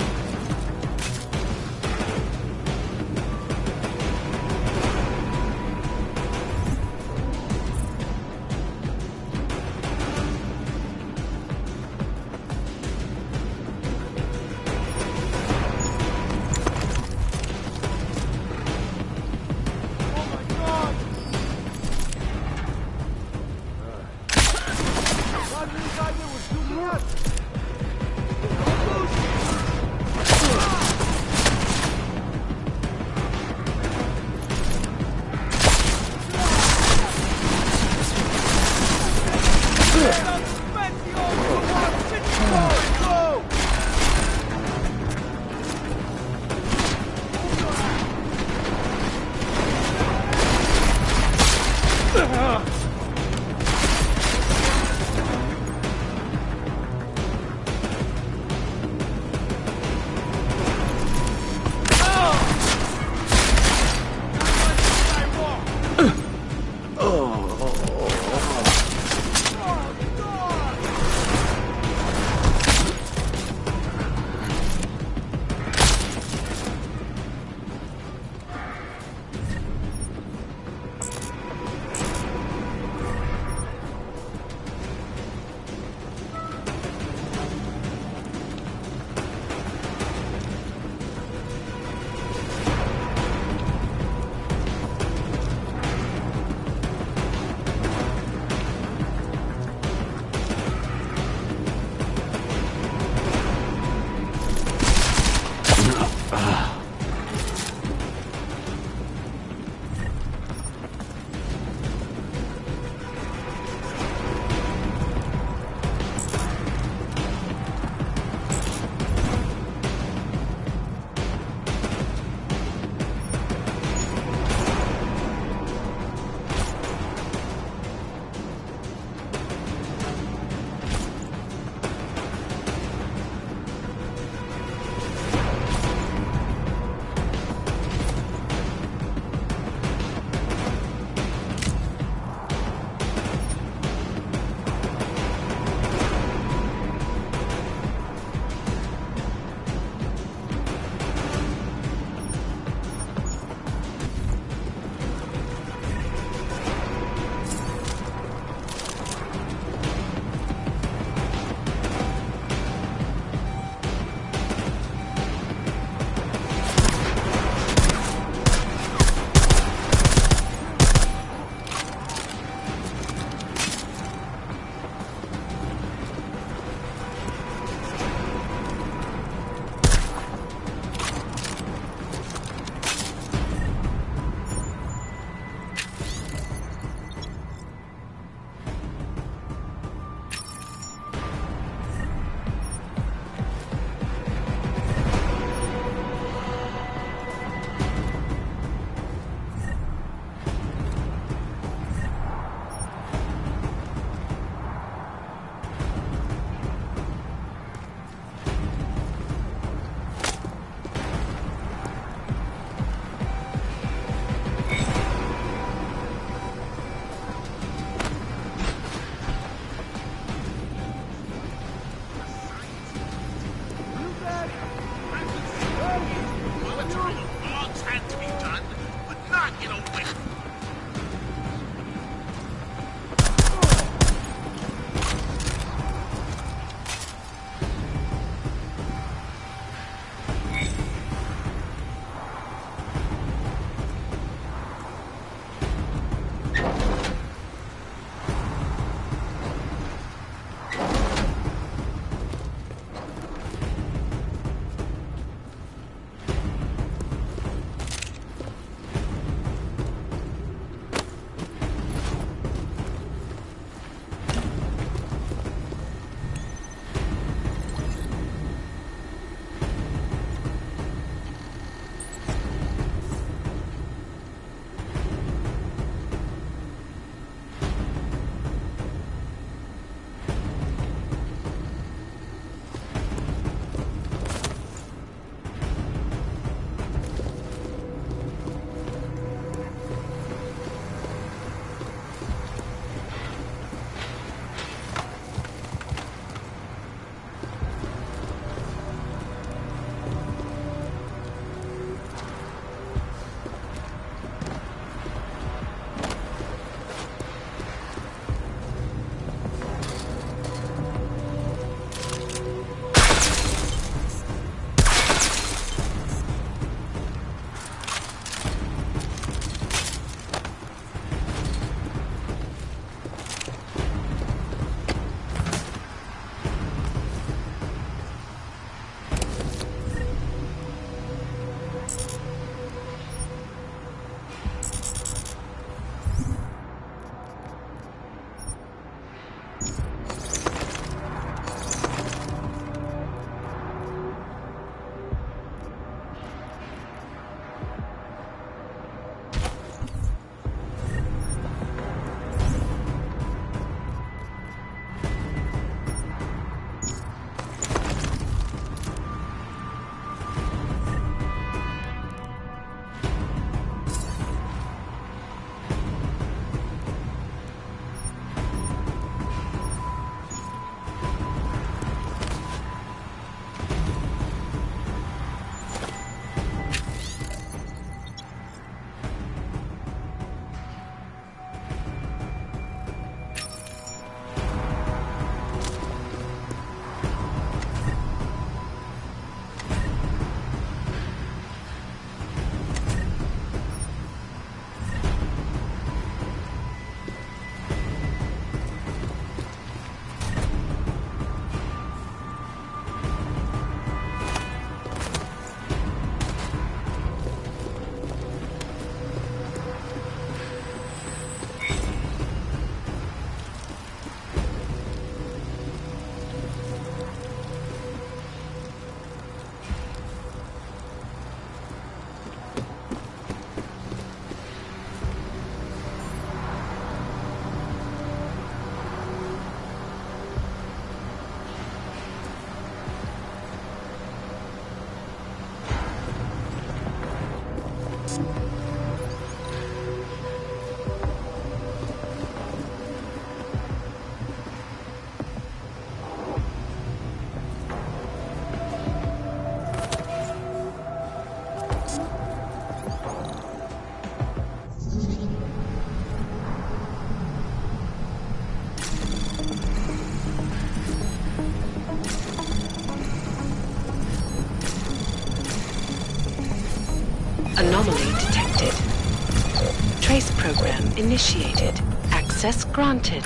initiated. Access granted.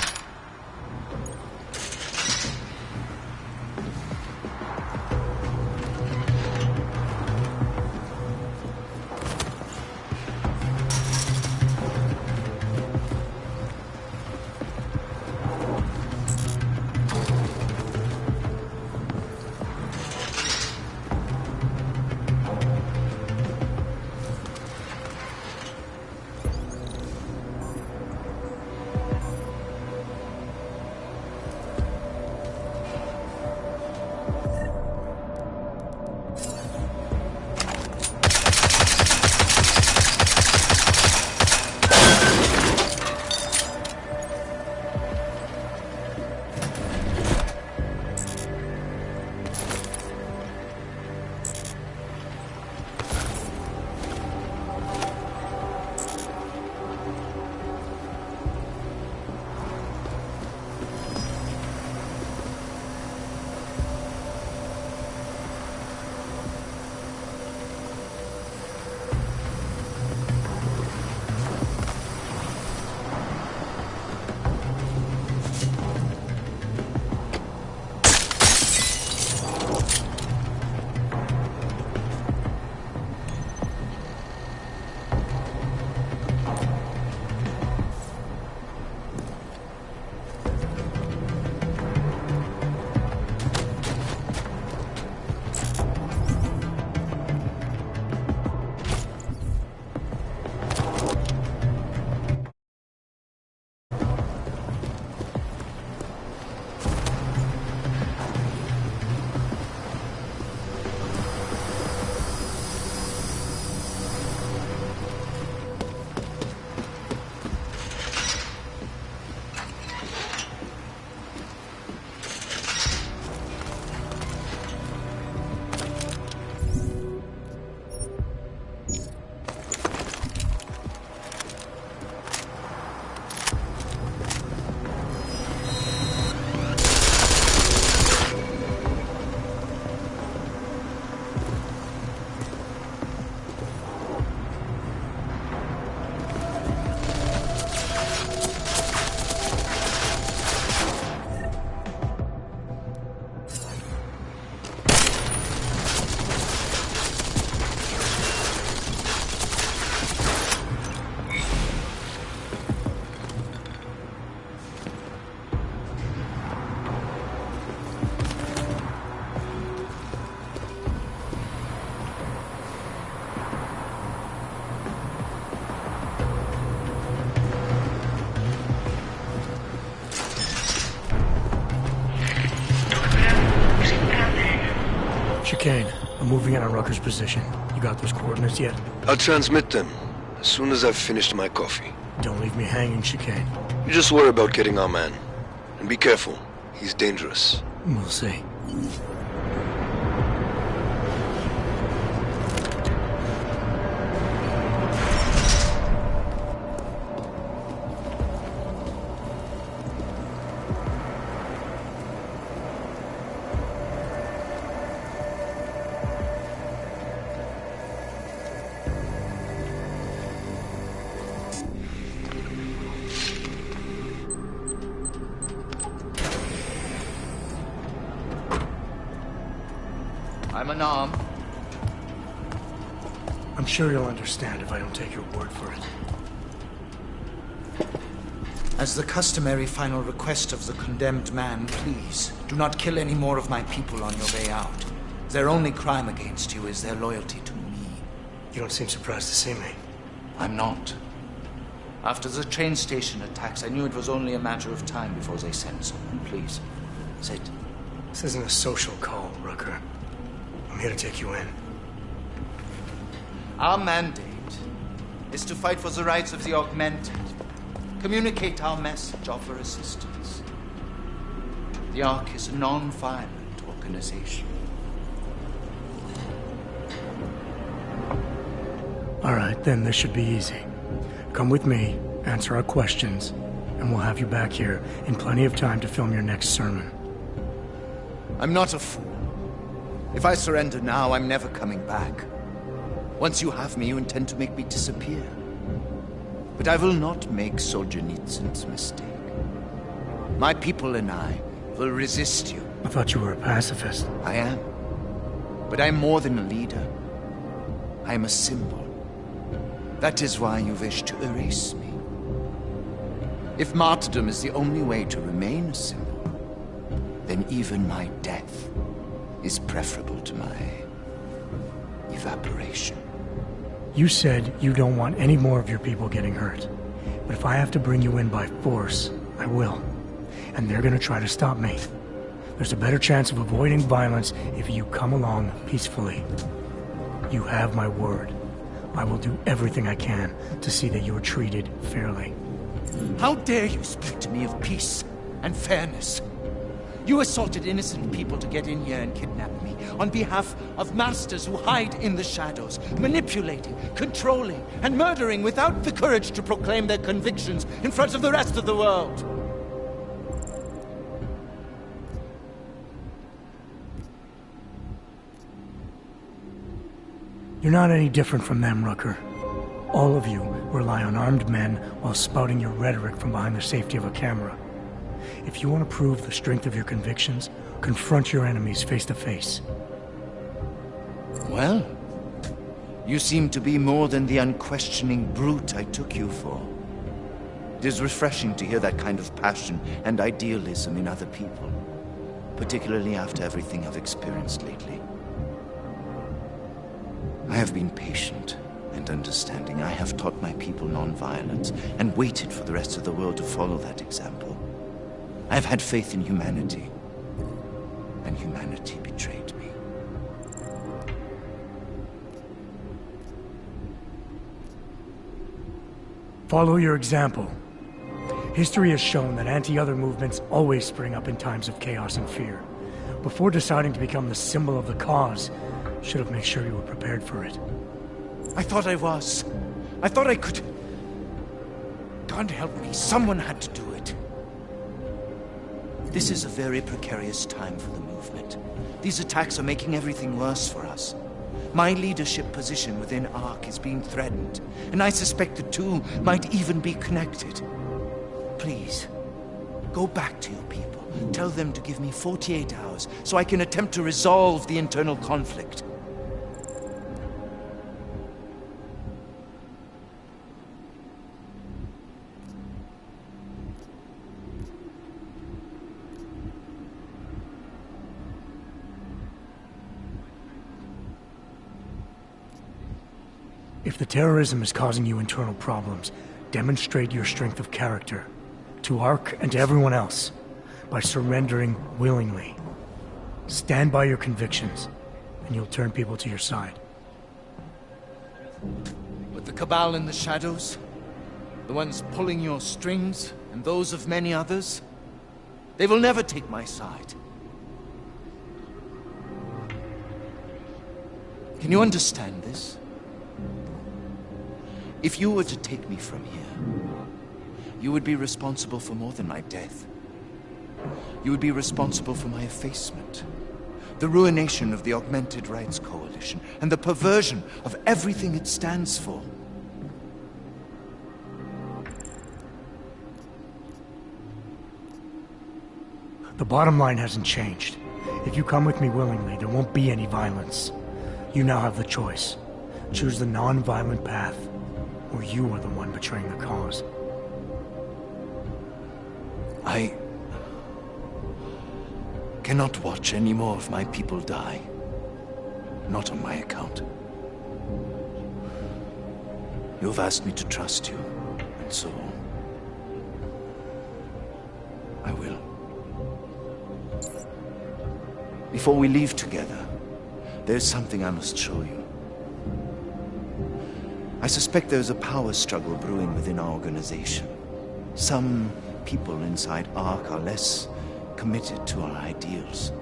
Chicane, I'm moving in on Rucker's position. You got those coordinates yet? I'll transmit them as soon as I've finished my coffee. Don't leave me hanging, Chicane. You just worry about getting our man. And be careful. He's dangerous. We'll see. I'm unarmed. I'm sure you'll understand if I don't take your word for it. As the customary final request of the condemned man, please, do not kill any more of my people on your way out. Their only crime against you is their loyalty to me. You don't seem surprised to see me. I'm not. After the train station attacks, I knew it was only a matter of time before they sent someone. Please, sit. This isn't a social call, Rucker. I'm here to take you in. Our mandate is to fight for the rights of the augmented. Communicate our message, offer assistance. The Ark is a non-violent organization. All right, then this should be easy. Come with me, answer our questions, and we'll have you back here in plenty of time to film your next sermon. I'm not a fool. If I surrender now, I'm never coming back. Once you have me, you intend to make me disappear. But I will not make Solzhenitsyn's mistake. My people and I will resist you. I thought you were a pacifist. I am. But I'm more than a leader. I am a symbol. That is why you wish to erase me. If martyrdom is the only way to remain a symbol, then even my death is preferable to my evaporation. You said you don't want any more of your people getting hurt. But if I have to bring you in by force, I will. And they're gonna try to stop me. There's a better chance of avoiding violence if you come along peacefully. You have my word. I will do everything I can to see that you are treated fairly. How dare you speak to me of peace and fairness? You assaulted innocent people to get in here and kidnap me on behalf of masters who hide in the shadows, manipulating, controlling, and murdering without the courage to proclaim their convictions in front of the rest of the world. You're not any different from them, Rooker. All of you rely on armed men while spouting your rhetoric from behind the safety of a camera. If you want to prove the strength of your convictions, confront your enemies face to face. Well, you seem to be more than the unquestioning brute I took you for. It is refreshing to hear that kind of passion and idealism in other people, particularly after everything I've experienced lately. I have been patient and understanding. I have taught my people non-violence and waited for the rest of the world to follow that example. I have had faith in humanity, and humanity betrayed me. Follow your example. History has shown that anti-other movements always spring up in times of chaos and fear. Before deciding to become the symbol of the cause, should have made sure you were prepared for it. I thought I was. I thought I could. God help me, someone had to do it. This is a very precarious time for the movement. These attacks are making everything worse for us. My leadership position within ARC is being threatened, and I suspect the two might even be connected. Please, go back to your people. Tell them to give me 48 hours so I can attempt to resolve the internal conflict. If the terrorism is causing you internal problems, demonstrate your strength of character to ARC and to everyone else by surrendering willingly. Stand by your convictions, and you'll turn people to your side. But the cabal in the shadows, the ones pulling your strings, and those of many others, they will never take my side. Can you understand this? If you were to take me from here, you would be responsible for more than my death. You would be responsible for my effacement, the ruination of the Augmented Rights Coalition, and the perversion of everything it stands for. The bottom line hasn't changed. If you come with me willingly, there won't be any violence. You now have the choice. Choose the non-violent path, or you are the one betraying the cause. I cannot watch any more of my people die. Not on my account. You have asked me to trust you, and so I will. Before we leave together, there's something I must show you. I suspect there's a power struggle brewing within our organization. Some people inside ARC are less committed to our ideals.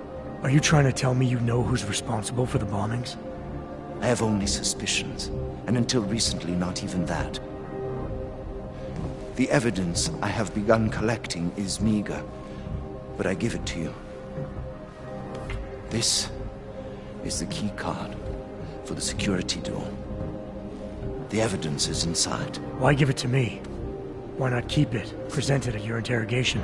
Are you trying to tell me you know who's responsible for the bombings? I have only suspicions, and until recently, not even that. The evidence I have begun collecting is meager, but I give it to you. This is the key card for the security door. The evidence is inside. Why give it to me? Why not keep it, present it at your interrogation?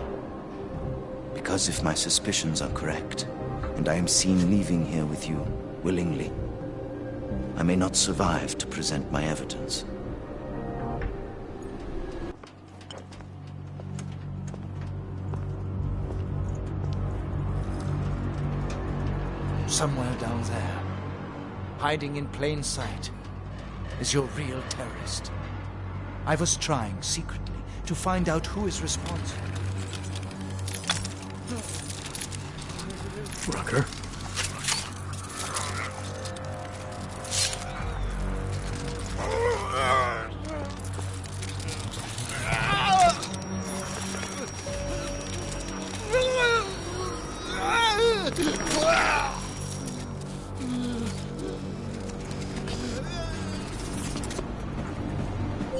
Because if my suspicions are correct, and I am seen leaving here with you willingly, I may not survive to present my evidence. Somewhere down there, hiding in plain sight, is your real terrorist. I was trying secretly to find out who is responsible. Rucker?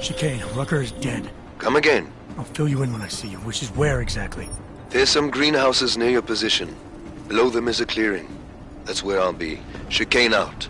Chicane, Rucker is dead. Come again. I'll fill you in when I see you, which is where exactly? There's some greenhouses near your position. Below them is a clearing. That's where I'll be. Chicane out.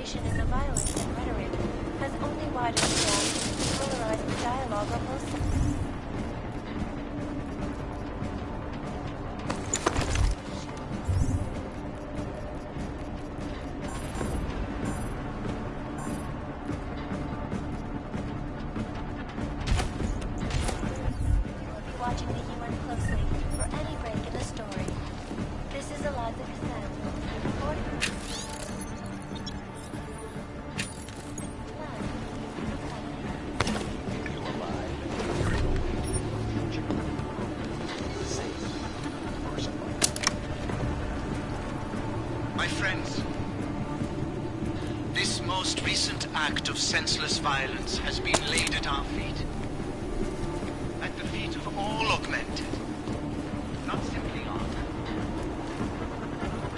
In the violence and rhetoric has only widened the gap and polarized the dialogue on both sides. We'll be watching the UN closely for any break in the story. This is Eliza Cassette, reporting. My friends, this most recent act of senseless violence has been laid at our feet. At the feet of all augmented, not simply honor.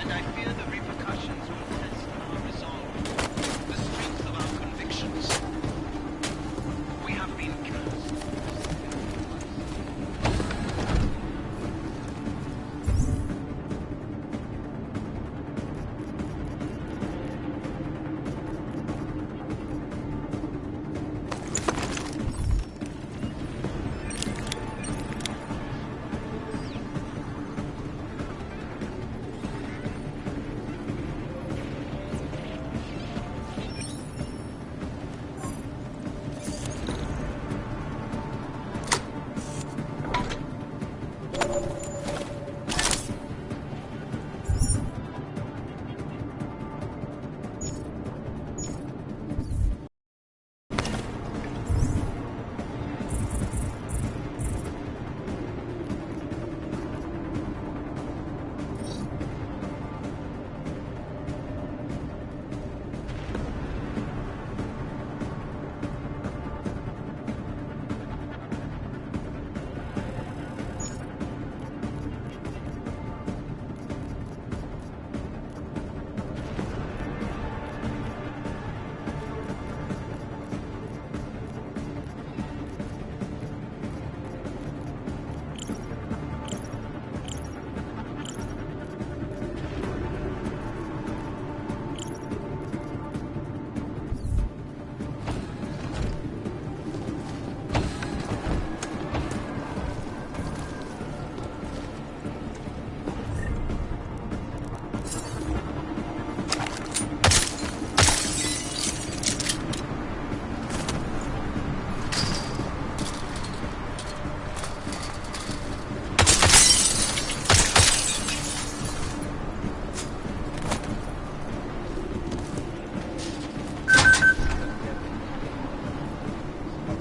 And I fear the repercussions will test our resolve, the strength of our convictions. We have been cursed.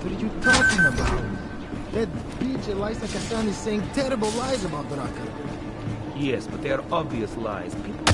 What are you talking about? That bitch Elisa Kassan is saying terrible lies about Raka. Yes, but they are obvious lies. People...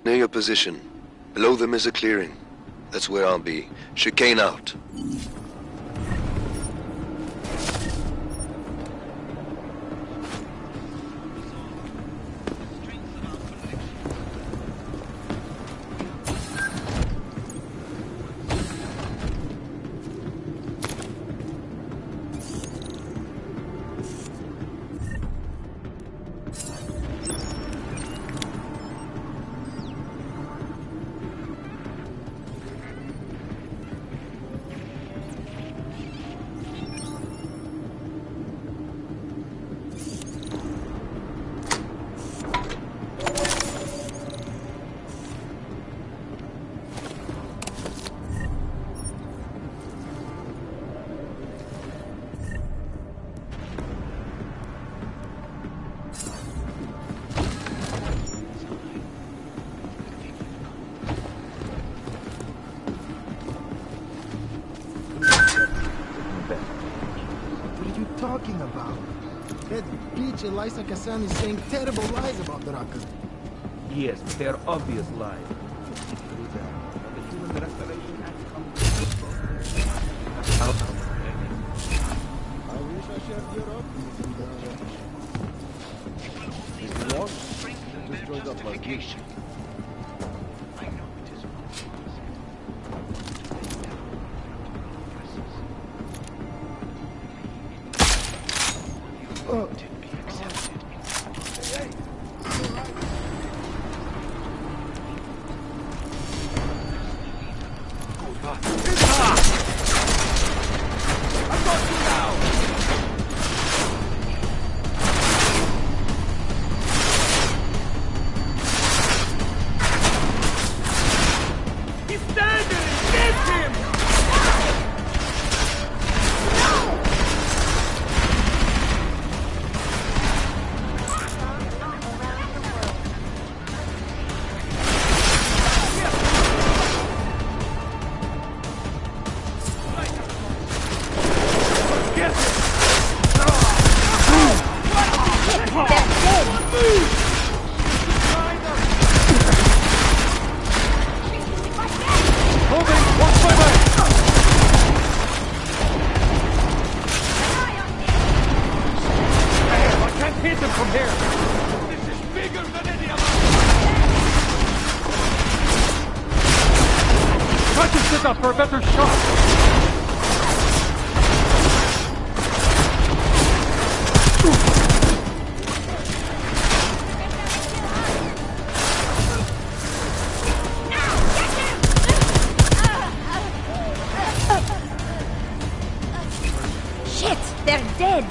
Near your position. Below them is a clearing. That's where I'll be. Chicane out. talking about? That bitch Elisa Kassan is saying terrible lies about Raka. Yes, but they're obvious lies. I wish I shared your optimism. Is he lost? Just joined up like you. For a better shot. Shit! They're dead!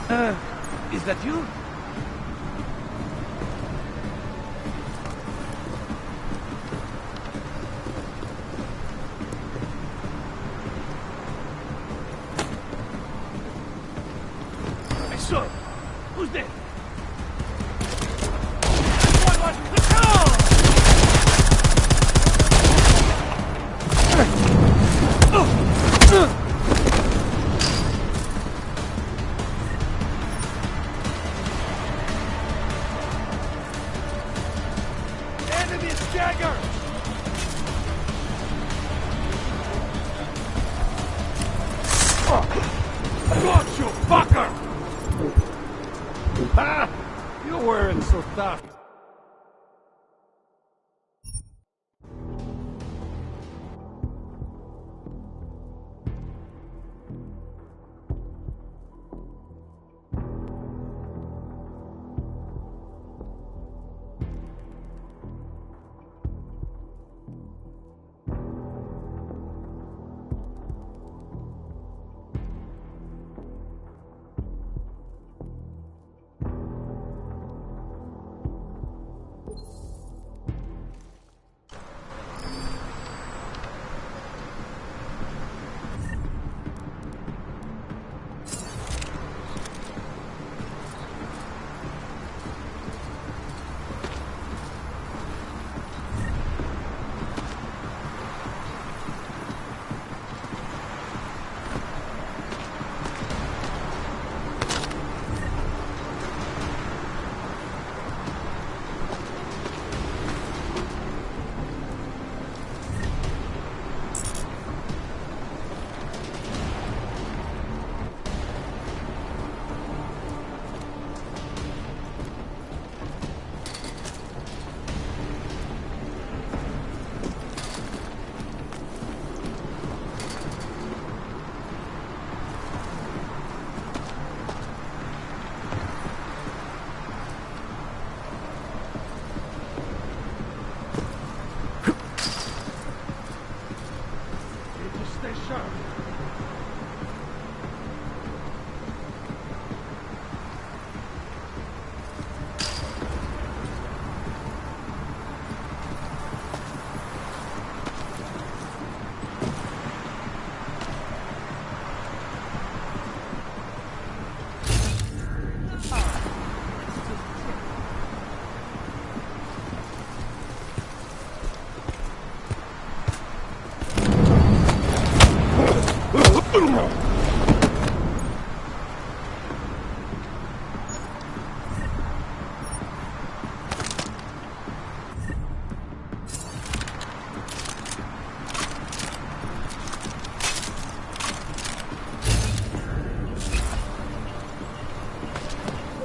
Is that you? Hey, son! Who's there? Enemy stagger! Got you, fucker! Ah! You weren't so tough.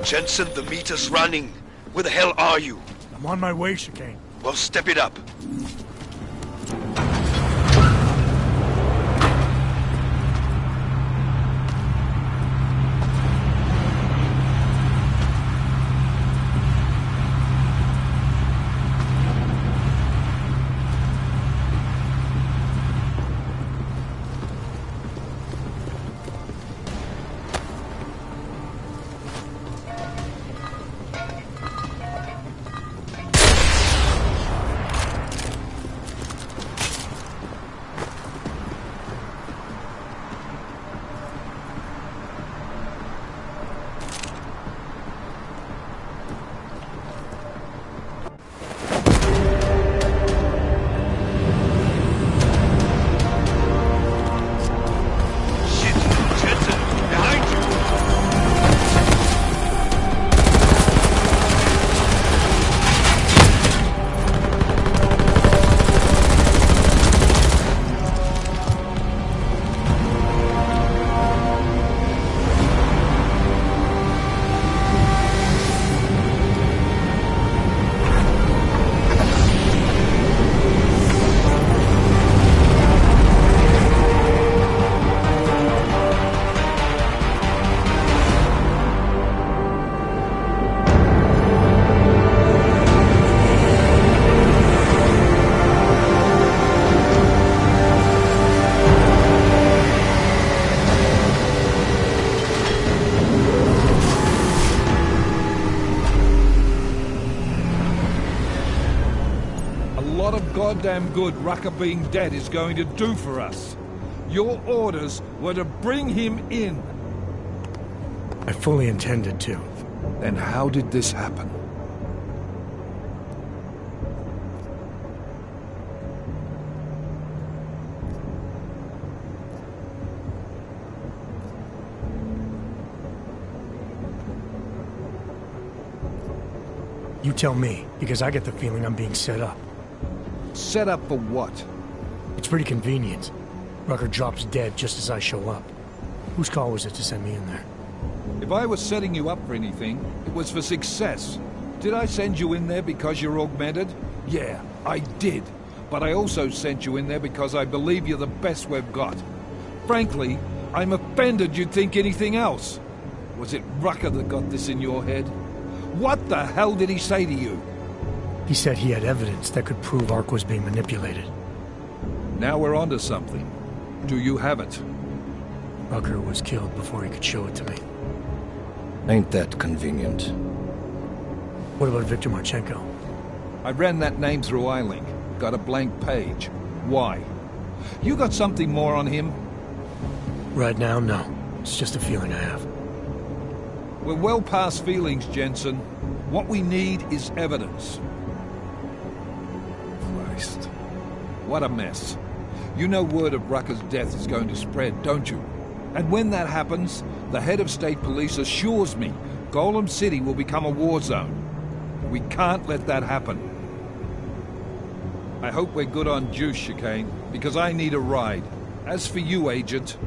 Jensen, the meter's running. Where the hell are you? I'm on my way, Chicane. Well, step it up. goddamn good Rucker being dead is going to do for us. Your orders were to bring him in. I fully intended to. Then how did this happen? You tell me, because I get the feeling I'm being set up. Set up for what? It's pretty convenient. Rucker drops dead just as I show up. Whose call was it to send me in there? If I was setting you up for anything, it was for success. Did I send you in there because you're augmented? Yeah, I did. But I also sent you in there because I believe you're the best we've got. Frankly, I'm offended you'd think anything else. Was it Rucker that got this in your head? What the hell did he say to you? He said he had evidence that could prove Ark was being manipulated. Now we're onto something. Do you have it? Rucker was killed before he could show it to me. Ain't that convenient? What about Victor Marchenko? I ran that name through iLink. Got a blank page. Why? You got something more on him? Right now, no. It's just a feeling I have. We're well past feelings, Jensen. What we need is evidence. Christ. What a mess. You know word of Rucker's death is going to spread, don't you? And when that happens, the head of state police assures me Golem City will become a war zone. We can't let that happen. I hope we're good on juice, Chicane, because I need a ride. As for you, Agent...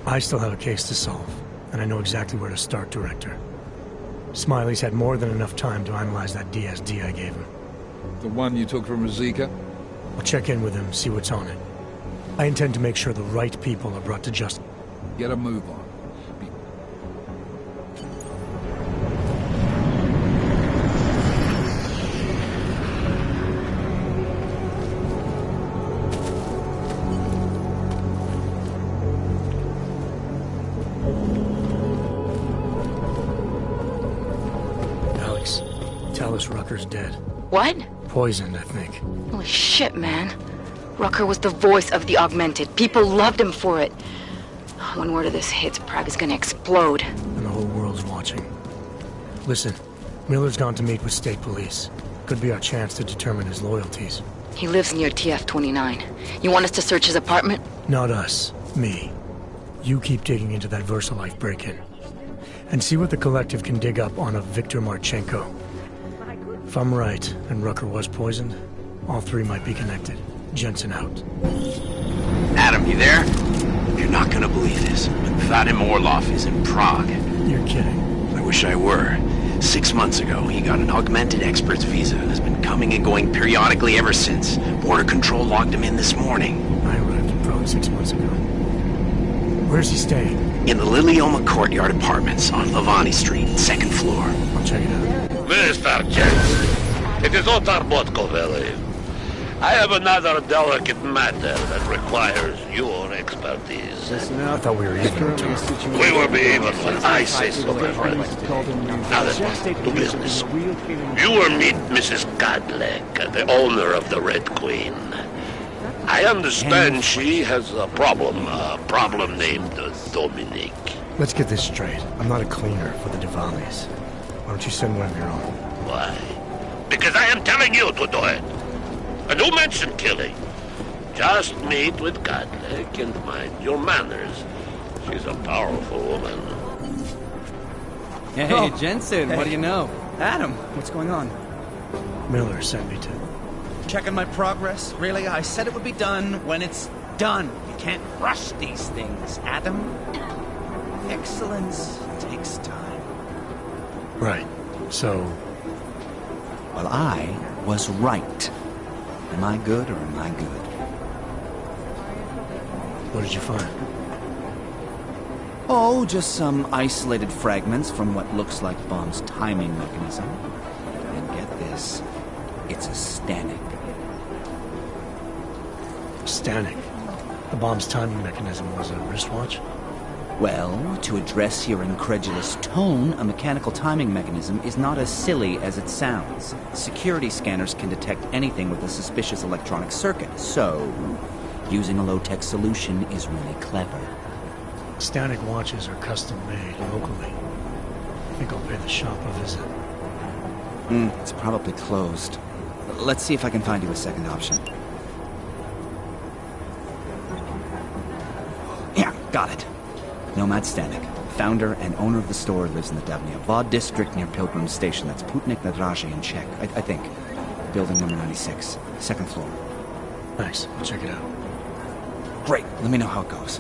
I still have a case to solve, and I know exactly where to start, Director. Smiley's had more than enough time to analyze that DSD I gave him. The one you took from Razika? I'll check in with him, see what's on it. I intend to make sure the right people are brought to justice. Get a move on. Alex, tell us Rucker's dead. What? Poisoned, I think. Holy shit, man. Rucker was the voice of the Augmented. People loved him for it. When word of this hits, Prague is gonna explode. And the whole world's watching. Listen, Miller's gone to meet with state police. Could be our chance to determine his loyalties. He lives near TF-29. You want us to search his apartment? Not us. Me. You keep digging into that VersaLife break-in. And see what the Collective can dig up on a Victor Marchenko. If I'm right, and Rucker was poisoned, all three might be connected. Jensen out. Adam, you there? You're not gonna believe this, but Vadim Orlov is in Prague. You're kidding. I wish I were. 6 months ago, he got an augmented expert's visa and has been coming and going periodically ever since. Border Control logged him in this morning. I arrived in Prague 6 months ago. Where's he staying? In the Lilioma Courtyard Apartments on Lavani Street, 2nd floor. I'll check it out. Mr. Jensen, it is Otar-But Koveli. I have another delicate matter that requires your expertise. I thought we were even. We will be even when I say so, my friend. Now then, to business. You will meet Mrs. Godlek, the owner of the Red Queen. I understand she has a problem named Dominic. Let's get this straight. I'm not a cleaner for the Diwalis. Why don't you send one of your own? Why? Because I am telling you to do it. And who mentioned killing? Just meet with Godlek and mind your manners. She's a powerful woman. Hey, Jensen, what do you know? Adam, what's going on? Miller sent me to. Checking my progress? Really? I said it would be done when it's done. You can't rush these things, Adam. Excellence takes time. Right. So... Well, I was right. Am I good or am I good? What did you find? Oh, just some isolated fragments from what looks like Bomb's timing mechanism. And get this, it's a Stanek. Stanek? The Bomb's timing mechanism was a wristwatch? Well, to address your incredulous tone, a mechanical timing mechanism is not as silly as it sounds. Security scanners can detect anything with a suspicious electronic circuit, so using a low-tech solution is really clever. Static watches are custom-made locally. I think I'll pay the shop a visit. It's probably closed. Let's see if I can find you a second option. Yeah, got it. Nomad Stanek, founder and owner of the store, lives in the Davnia district near Pilgrim Station. That's Putnik Nadraji in Czech, I think. Building number 96, second floor. Nice, I'll check it out. Great, let me know how it goes.